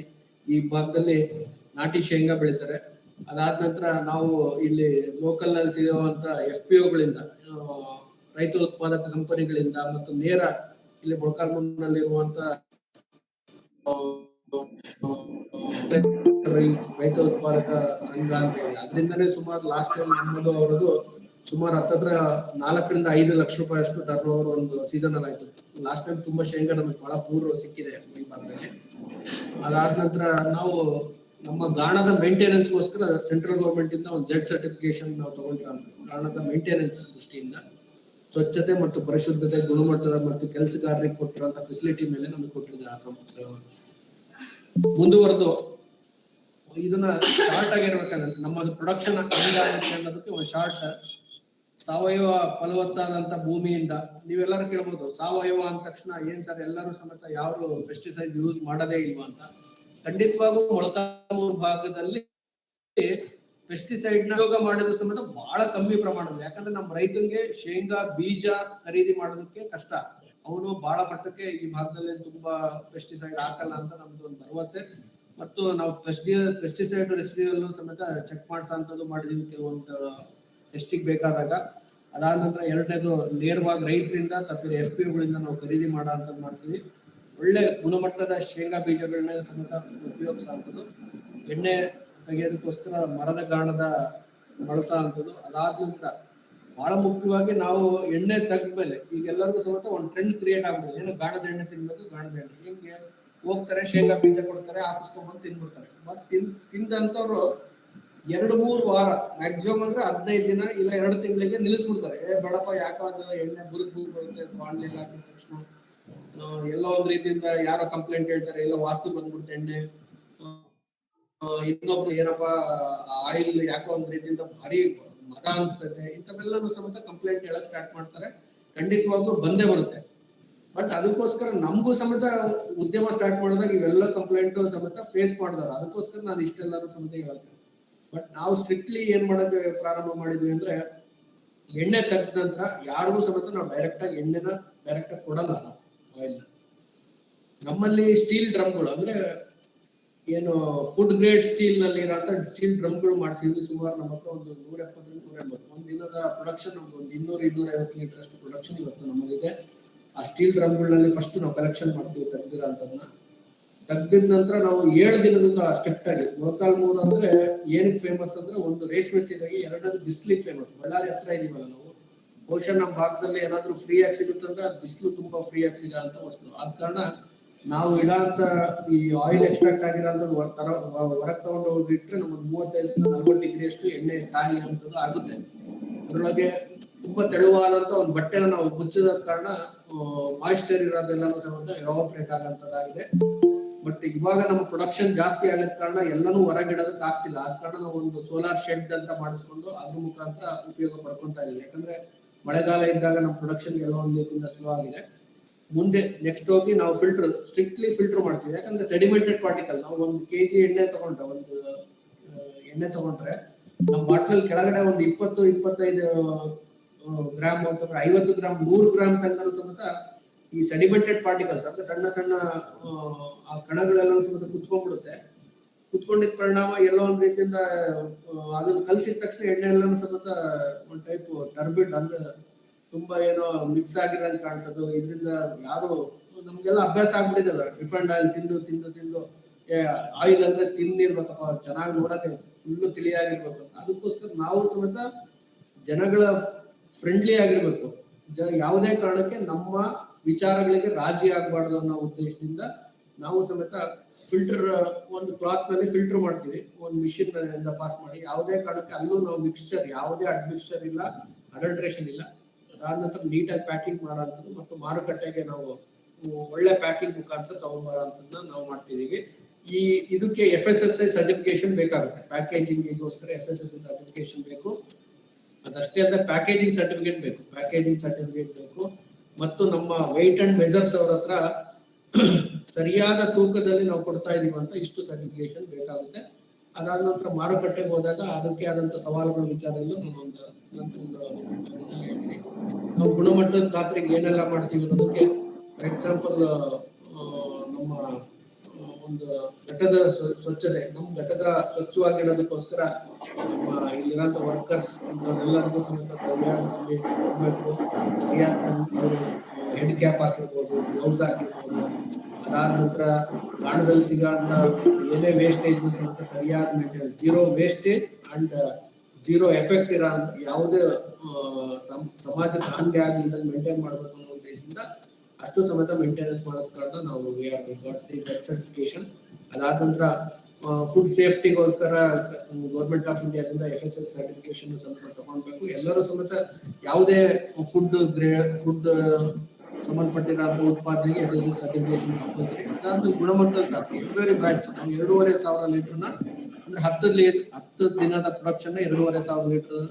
ಈ ಭಾಗದಲ್ಲಿ ನಾಟಿ ಶೇಂಗಾ ಬೆಳಿತಾರೆ. ಅದಾದ ನಂತರ ನಾವು ಇಲ್ಲಿ ಲೋಕಲ್ ನಲ್ಲಿ ಸಿಗುವಂತ FPOಗಳಿಂದ, ರೈತ ಉತ್ಪಾದಕ ಕಂಪನಿಗಳಿಂದ ಮತ್ತು ನೇರ ಇಲ್ಲಿ ಮೊಳಕಾಲ್ಮೂರಿನಲ್ಲಿರುವಂತ ರೈತ ಉತ್ಪಾದಕ ಸಂಘ ಅಂತ ಇದೆ, ಅದರಿಂದನೇ ಸುಮಾರು ಲಾಸ್ಟ್ ಟೈಮ್ ನಮ್ಮದು ಅವರದು ಸುಮಾರು ಹತ್ತತ್ರ 4 ರಿಂದ 5 ಲಕ್ಷ ರೂಪಾಯಿ ಅಷ್ಟು ಟರ್ನ್ ಓವರ್ ಒಂದು ಸೀಸನ್ ಅಲ್ಲಿ ಆಯ್ತು. ಲಾಸ್ಟ್ ಟೈಮ್ ತುಂಬಾ ಶೇಂಗಾ ನಮಗೆ ಬಹಳ ಪೂರ್ವ ಸಿಕ್ಕಿದೆ ಈ ಭಾಗದಲ್ಲಿ. ಅದಾದ ನಂತರ ನಾವು ನಮ್ಮ ಗಾಣದ ಮೇಂಟೆನೆನ್ಸ್ಗೋಸ್ಕರ ಸೆಂಟ್ರಲ್ ಗೌರ್ಮೆಂಟ್ ಇಂದ ಒಂದು Z ಸರ್ಟಿಫಿಕೇಶನ್ ನಾವು ತಗೊಂಡಿರೋ ಗಾಣದ ಮೇಂಟೆನೆನ್ಸ್ ದೃಷ್ಟಿಯಿಂದ ಸ್ವಚ್ಛತೆ ಮತ್ತು ಪರಿಶುದ್ಧತೆ, ಗುಣಮಟ್ಟದ ಮತ್ತು ಕೆಲಸಗಾರರಿಗೆ ಕೊಟ್ಟಿರುವಂತಹ ಫೆಸಿಲಿಟಿ ಮೇಲೆ ನಮಗೆ ಕೊಟ್ಟಿದೆ ಆ ಸಂಸ್ಥೆ. ಮುಂದುವರೆದು ಇದನ್ನ ಶಾರ್ಟ್ ಆಗಿರ್ಬೇಕಂದ್ರೆ ನಮ್ಮದು ಪ್ರೊಡಕ್ಷನ್ ಹೆಂಗಾಗುತ್ತೆ ಅನ್ನೋದಕ್ಕೆ ಒಂದು ಶಾರ್ಟ್. ಸಾವಯವ ಫಲವತ್ತಾದಂತ ಭೂಮಿಯಿಂದ ನೀವೆಲ್ಲರೂ ಕೇಳ್ಬೋದು, ಸಾವಯವ ಅಂದ ತಕ್ಷಣ ಏನ್ ಸರ್ ಎಲ್ಲರೂ ಸಮೇತ ಯಾರು ಪೆಸ್ಟಿಸೈಡ್ ಯೂಸ್ ಮಾಡದೇ ಇಲ್ವಾ ಅಂತ. ಖಂಡಿತವಾಗೂ ಮೊಳಕಾಲ್ಮೂರು ಭಾಗದಲ್ಲಿ ಪೆಸ್ಟಿಸೈಡ್ ನ ಉಪಯೋಗ ಮಾಡೋದು ಸಮೇತ ಬಹಳ ಕಮ್ಮಿ ಪ್ರಮಾಣದಲ್ಲಿ. ಯಾಕಂದ್ರೆ ನಮ್ಮ ರೈತನಿಗೆ ಶೇಂಗಾ ಬೀಜ ಖರೀದಿ ಮಾಡೋದಕ್ಕೆ ಕಷ್ಟ, ಅವನು ಬಹಳ ಮಟ್ಟಕ್ಕೆ ಈ ಭಾಗದಲ್ಲಿ ತುಂಬಾ ಪೆಸ್ಟಿಸೈಡ್ ಹಾಕಲ್ಲ ಅಂತ ನಮ್ದು ಒಂದು ಭರವಸೆ. ಮತ್ತು ನಾವು ಪೆಸ್ಟಿಸೈಡ್ ರೆಸಿಡ್ಯೂಲ್ ಸಮೇತ ಚೆಕ್ ಮಾಡಿಸೋಂಥದ್ದು ಮಾಡಿದೀವಿ ಕೆಲವೊಂದು ಟೆಸ್ಟಿಗೆ ಬೇಕಾದಾಗ. ಅದಾದ ನಂತರ ಎರಡನೇದು ನೇರವಾಗಿ ರೈತರಿಂದ ತಪ್ಪಿದ FPOಗಳಿಂದ ನಾವು ಖರೀದಿ ಮಾಡೋಂಥದ್ದು ಮಾಡ್ತೀವಿ. ಒಳ್ಳೆ ಗುಣಮಟ್ಟದ ಶೇಂಗಾ ಬೀಜಗಳನ್ನ ಸಮೇತ ಉಪಯೋಗಿಸೋಂಥದ್ದು. ಎಣ್ಣೆ ತೆಗೆಯೋದಕ್ಕೋಸ್ಕರ ಮರದ ಗಾಣದ ಬಳಸೋ ಅಂಥದ್ದು. ಅದಾದ ನಂತರ ಬಹಳ ಮುಖ್ಯವಾಗಿ ನಾವು ಎಣ್ಣೆ ತೆಗೆದ್ಮೇಲೆ ಈಗ ಎಲ್ಲರಿಗೂ ಸಮೇತ ಒಂದು ಟ್ರೆಂಡ್ ಕ್ರಿಯೇಟ್ ಆಗ್ಬೋದು. ಏನು ಗಾಣದ ಎಣ್ಣೆ ತಿನ್ಬೇಕು, ಗಾಣದ ಎಣ್ಣೆ ಹಿಂಗೆ ಹೋಗ್ತಾರೆ, ಶೇಂಗಾ ಬೀಜ ಕೊಡ್ತಾರೆ, ಹಾಕಿಸ್ಕೊಂಡ್ಬಂದು ತಿನ್ಬಿಡ್ತಾರೆ. ಬಟ್ ತಿಂದಂತವ್ರು 2-3 ವಾರ ಮ್ಯಾಕ್ಸಿಮಮ್ ಅಂದ್ರೆ 15 ದಿನ ಇಲ್ಲ 2 ತಿಂಗಳಿಗೆ ನಿಲ್ಲಿಸ್ಬಿಡ್ತಾರೆ. ಬೇಡಪ್ಪ, ಯಾಕಾದ್ರು ಎಣ್ಣೆ ಬರುತ್ತೆ, ಬಾಣ್ಲೆಲ್ಲ ಹಾಕಿದ ತಕ್ಷಣ ಎಲ್ಲೋ ಒಂದ್ ರೀತಿಯಿಂದ ಯಾರೋ ಕಂಪ್ಲೇಂಟ್ ಹೇಳ್ತಾರೆ, ಎಲ್ಲ ವಾಸ್ತು ಬಂದ್ಬಿಡುತ್ತೆ ಎಣ್ಣೆ. ಇನ್ನೊಬ್ರು ಏನಪ್ಪಾ ಆಯಿಲ್ ಯಾಕೋ ಒಂದ್ ರೀತಿಯಿಂದ ಭಾರಿ ಮದ ಅನ್ಸ್ತೈತೆ, ಇಂಥವೆಲ್ಲನೂ ಸಮೇತ ಕಂಪ್ಲೇಂಟ್ ಹೇಳಕ್ ಸ್ಟಾರ್ಟ್ ಮಾಡ್ತಾರೆ. ಖಂಡಿತವಾಗ್ಲೂ ಬಂದೇ ಬರುತ್ತೆ. ಬಟ್ ಅದಕ್ಕೋಸ್ಕರ ನಮಗೂ ಸಮೇತ ಉದ್ಯಮ ಸ್ಟಾರ್ಟ್ ಮಾಡಿದಾಗ ಇವೆಲ್ಲ ಕಂಪ್ಲೇಂಟ್ ಸಮೇತ ಫೇಸ್ ಮಾಡಿದಾರೆ. ಅದಕ್ಕೋಸ್ಕರ ನಾನು ಇಷ್ಟೆಲ್ಲರೂ ಸಮೇತ ಹೇಳ್ತೇನೆ. ಬಟ್ ನಾವು ಸ್ಟ್ರಿಕ್ಟ್ಲಿ ಏನ್ ಮಾಡೋಕೆ ಪ್ರಾರಂಭ ಮಾಡಿದ್ವಿ ಅಂದ್ರೆ, ಎಣ್ಣೆ ತೆಗೆದ ನಂತರ ಯಾರಿಗೂ ಸಮೇತ ನಾವು ಡೈರೆಕ್ಟ್ ಆಗಿ ಎಣ್ಣೆನ ಡೈರೆಕ್ಟ್ ಆಗಿ ಕೊಡಲ್ಲ. ನಾವು ಆಯಿಲ್ ನಮ್ಮಲ್ಲಿ ಸ್ಟೀಲ್ ಡ್ರಮ್ಗಳು, ಅಂದ್ರೆ ಏನು ಫುಡ್ ಗ್ರೇಡ್ ಸ್ಟೀಲ್ ನಲ್ಲಿ ಇರೋಂಥ ಸ್ಟೀಲ್ ಡ್ರಮ್ಗಳು ಮಾಡಿಸಿದ್ವಿ. ಸುಮಾರು ನಮ್ಮ ಹತ್ರ ಒಂದು 170-180 ಒಂದು ದಿನದ ಪ್ರೊಡಕ್ಷನ್, ಒಂದು 200-250 ಲೀಟರ್ ಅಷ್ಟು ಪ್ರೊಡಕ್ಷನ್ ಇವತ್ತು ನಮ್ಮಲ್ಲಿದೆ. ಆ ಸ್ಟೀಲ್ ಡ್ರಮ್ಗಳಲ್ಲಿ ಫಸ್ಟ್ ನಾವು ಕಲೆಕ್ಷನ್ ಮಾಡ್ತೀವಿ ತೆಗ್ದಿರೋಂಥದ್ದನ್ನ. ತೆಗ್ದಿದ ನಂತರ ನಾವು 7 ದಿನದಿಂದ ಸ್ಟ್ರಿಕ್ಟ್ ಆಗಿ ಮೊಳಕಾಲ್ಮೂರು ಅಂದ್ರೆ ಏನಕ್ಕೆ ಫೇಮಸ್ ಅಂದ್ರೆ, ಒಂದು ರೇಷ್ಮೆ ಸೀರೆಗೆ, ಎರಡನೇದು ಬಿಸಿಲಿಗೆ ಫೇಮಸ್. ಬಳ್ಳಾರಿ ಹತ್ರ ಇದೀವಲ್ಲ ನಾವು, ಬಹುಶಃ ನಮ್ಮ ಭಾಗದಲ್ಲಿ ಏನಾದ್ರು ಫ್ರೀ ಆಗಿ ಸಿಗುತ್ತಂದ್ರೆ ಬಿಸಿಲು ತುಂಬಾ ಫ್ರೀ ಆಗಿ ಸಿಗೋ ಅಂತ ವಸ್ತು. ಆದ ಕಾರಣ ನಾವು ಇಡೋಂತ ಈ ಆಯಿಲ್ ಎಕ್ಸ್ಟ್ರಾಕ್ಟ್ ಆಗಿರೋಂಥ ಹೊರಗೆ ತಗೊಂಡು ಹೋಗಿಟ್ರೆ ನಮಗೆ 35-40 ಡಿಗ್ರಿ ಅಷ್ಟು ಎಣ್ಣೆ ಕಾಯಿ ಅಂತದ್ದು ಆಗುತ್ತೆ. ಅದರೊಳಗೆ ತುಂಬಾ ತೆಳುವಾದಂತ ಒಂದು ಬಟ್ಟೆನ ನಾವು ಮುಚ್ಚಿದ ಕಾರಣ ಮಾಯಿಶ್ಚರ್ ಇರೋದೆಲ್ಲನೂ ಸಮೇತ ಎವಾಪರೇಟ್ ಆಗಂತದ್ದಾಗಿದೆ. ಬಟ್ ಇವಾಗ ನಮ್ಮ ಪ್ರೊಡಕ್ಷನ್ ಜಾಸ್ತಿ ಆಗದ ಕಾರಣ ಎಲ್ಲನೂ ಹೊರಗಿಡೋದಕ್ಕೆ ಆಗ್ತಿಲ್ಲ. ಆದ ಕಾರಣ ನಾವು ಒಂದು ಸೋಲಾರ್ ಶೆಡ್ ಅಂತ ಮಾಡಿಸ್ಕೊಂಡು ಅದ್ರ ಮುಖಾಂತರ ಉಪಯೋಗ ಪಡ್ಕೊಂತಾ ಇದೀವಿ. ಯಾಕಂದ್ರೆ ಮಳೆಗಾಲ ಇದ್ದಾಗ ನಮ್ಮ ಪ್ರೊಡಕ್ಷನ್ ಎಲ್ಲ ಒಂದು ರೀತಿಯಿಂದ ಸ್ಲೋ ಆಗಿದೆ. ಮುಂದೆ ನೆಕ್ಸ್ಟ್ ಹೋಗಿ ನಾವು ಸ್ಟ್ರಿಕ್ಟ್ಲಿ ಫಿಲ್ಟರ್ ಮಾಡ್ತೀವಿ. ಯಾಕಂದ್ರೆ ಸೆಡಿಮೆಂಟೆಡ್ ಪಾರ್ಟಿಕಲ್, ನಾವು 1 kg ಎಣ್ಣೆ ತಗೊಂಡ್ರೆ ನಮ್ಮ ಬಾಟ್ಲಲ್ಲಿ ಕೆಳಗಡೆ ಒಂದು 20-25 ಗ್ರಾಮ್ ಅಂತಂದ್ರೆ 50 ಗ್ರಾಮ್ 100 ಗ್ರಾಮ್ ತನಕ ಸಮೇತ ಈ ಸೆಡಿಮೆಂಟೆಡ್ ಪಾರ್ಟಿಕಲ್ಸ್ ಅಂದ್ರೆ ಸಣ್ಣ ಸಣ್ಣ ಆ ಕಣಗಳೆಲ್ಲ ಸಮೇತ ಕುತ್ಕೊಂಡಿದ್ದ ಪರಿಣಾಮ ಎಲ್ಲೋ ಒಂದ್ ರೀತಿಯಿಂದ ಅದನ್ನ ಕಲಸಿದ ತಕ್ಷಣ ಎಣ್ಣೆ ಎಲ್ಲಾನು ಸಮೇತ ಒಂದ್ ಟೈಪ್ ಟರ್ಬಿಡ್ ಅಂದ್ರೆ ತುಂಬಾ ಏನೋ ಮಿಕ್ಸ್ ಆಗಿರೋದು ಕಾಣಿಸೋದು. ಇದರಿಂದ ಯಾರು ನಮ್ಗೆಲ್ಲ ಅಭ್ಯಾಸ ಆಗ್ಬಿಟ್ಟಿದಲ್ಲ, ರಿಫೈಂಡ್ ಆಯಿಲ್ ತಿಂದು ಆಯಿಲ್ ಅಂದ್ರೆ ತಿಂದಿರ್ಬೇಕಪ್ಪ, ಚೆನ್ನಾಗಿ ನೋಡಕ್ಕೆ ಫುಲ್ಲು ತಿಳಿಯಾಗಿರ್ಬೇಕು. ಅದಕ್ಕೋಸ್ಕರ ನಾವು ಸಮೇತ ಜನಗಳ ಫ್ರೆಂಡ್ಲಿ ಆಗಿರ್ಬೇಕು. ಯಾವುದೇ ಕಾರಣಕ್ಕೆ ನಮ್ಮ ವಿಚಾರಗಳಿಗೆ ರಾಜಿ ಆಗ್ಬಾರ್ದು ಅನ್ನೋ ಉದ್ದೇಶದಿಂದ ನಾವು ಸಮೇತ ಫಿಲ್ಟರ್ ಒಂದು ಕ್ಲಾತ್ ನಲ್ಲಿ ಫಿಲ್ಟರ್ ಮಾಡ್ತೀವಿ, ಒಂದು ಮಿಷಿನ್ ಇಂದ ಪಾಸ್ ಮಾಡಿ. ಯಾವುದೇ ಕಾರಣಕ್ಕೆ ಅಲ್ಲೂ ನಾವು ಮಿಕ್ಸ್ಚರ್, ಯಾವುದೇ ಅಡ್ಮಿಕ್ಸ್ಚರ್ ಇಲ್ಲ, ಅಡಲ್ಟ್ರೇಷನ್ ಇಲ್ಲ. ಅದಾದ ನಂತರ ನೀಟಾಗಿ ಪ್ಯಾಕಿಂಗ್ ಮಾಡೋಂಥದ್ದು ಮತ್ತು ಮಾರುಕಟ್ಟೆಗೆ ನಾವು ಒಳ್ಳೆ ಪ್ಯಾಕಿಂಗ್ ಮುಖಾಂತರ ತಗೊಂಡ್ಬರೋಂಥದ್ದನ್ನ ನಾವು ಮಾಡ್ತಿದೀವಿ. ಇದಕ್ಕೆ FSSAI ಸರ್ಟಿಫಿಕೇಶನ್ ಬೇಕಾಗುತ್ತೆ. ಪ್ಯಾಕೇಜಿಂಗ್ಗೋಸ್ಕರ FSSAI ಸರ್ಟಿಫಿಕೇಶನ್ ಬೇಕು. ಅದಷ್ಟೇ ಅಲ್ಲದೆ ಪ್ಯಾಕೇಜಿಂಗ್ ಸರ್ಟಿಫಿಕೇಟ್ ಬೇಕು. ಮತ್ತು ನಮ್ಮ ವೆಯ್ಟ್ ಅಂಡ್ ಮೆಜರ್ಸ್ ಅವ್ರ ಹತ್ರ ಸರಿಯಾದ ತೂಕದಲ್ಲಿ ನಾವು ಕೊಡ್ತಾ ಇದೀವಿ ಅಂತ ಇಷ್ಟು ಸರ್ಟಿಫಿಕೇಶನ್ ಬೇಕಾಗುತ್ತೆ. ಅದಾದ ನಂತರ ಮಾರುಕಟ್ಟೆಗೆ ಹೋದಾಗ ಅದಕ್ಕೆ ಆದಂತ ಸವಾಲುಗಳ ವಿಚಾರದಲ್ಲೂ ಹೇಳ್ತೀನಿ. ನಾವು ಗುಣಮಟ್ಟದ ಖಾತ್ರಿಗೆ ಏನೆಲ್ಲ ಮಾಡ್ತೀವಿ ಅನ್ನೋದಕ್ಕೆ ಫಾರ್ ಎಕ್ಸಾಂಪಲ್ ನಮ್ಮ ಒಂದು ಘಟದ ಸ್ವಚ್ಛತೆ, ನಮ್ಮ ಘಟಕ ಸ್ವಚ್ಛವಾಗಿಡೋದಕ್ಕೋಸ್ಕರ ನಮ್ಮ ಇಲ್ಲಿರೋಂಥ ವರ್ಕರ್ಸ್ ಎಲ್ಲರಿಗೂ ಸಮೇತ ಸರಿಯಾದ ಸಮಯಕ್ಕೆ ಕೊಡಬೇಕು. ಸರಿಯಾದ ಅವರು ಹೆಡ್ ಕ್ಯಾಪ್ ಹಾಕಿರ್ಬೋದು, ಗ್ಲೌಸ್ ಹಾಕಿರ್ಬೋದು. ಅದಾದ ನಂತರ ಗಾಣದಲ್ಲಿ ಸಿಗೋಂಥ ಏನೇ ವೇಸ್ಟೇಜ್ ಸಮೇತ ಸರಿಯಾದ ಮೇಂಟೈನ್, 0 ವೇಸ್ಟೇಜ್ ಅಂಡ್ 0 ಎಫೆಕ್ಟ್ ಇರೋ ಯಾವುದೇ ಸಮಾಜಕ್ಕೆ ಹಾನಿ ಆಗಲಿಲ್ಲ ಮೇಂಟೈನ್ ಮಾಡಬೇಕು ಅನ್ನೋ ಉದ್ದೇಶದಿಂದ ಅಷ್ಟು ಸಮೇತ ಮೇಂಟೆನೆನ್ಸ್ ಮಾಡೋದ್ ಕಾರಣ ನಾವು ಸರ್ಟಿಫಿಕೇಶನ್. ಅದಾದ ನಂತರ ಫುಡ್ ಸೇಫ್ಟಿಗೋಸ್ಕರ ಗೌರ್ಮೆಂಟ್ ಆಫ್ ಇಂಡಿಯಾದಿಂದ FSSAI ಸರ್ಟಿಫಿಕೇಶನ್ ಸಮೇತ ತಗೊಳ್ಬೇಕು. ಎಲ್ಲರೂ ಸಮೇತ ಯಾವುದೇ ಫುಡ್ ಸಂಬಂಧಪಟ್ಟಿರೋ ಉತ್ಪಾದನೆಗೆ FSSAI ಸರ್ಟಿಫಿಕೇಶನ್ ಕಂಪಲ್ಸರಿ. ಅದಾದ್ಮೇಲೆ ಗುಣಮಟ್ಟದ ಖಾತ್ರಿ, ಎವ್ರಿ ಬ್ಯಾಚ್ ನಾವು 2500 ಲೀಟರ್ನ ಅಂದ್ರೆ 10 ದಿನದ ಪ್ರೊಡಕ್ಷನ್ 2500 ಲೀಟರ್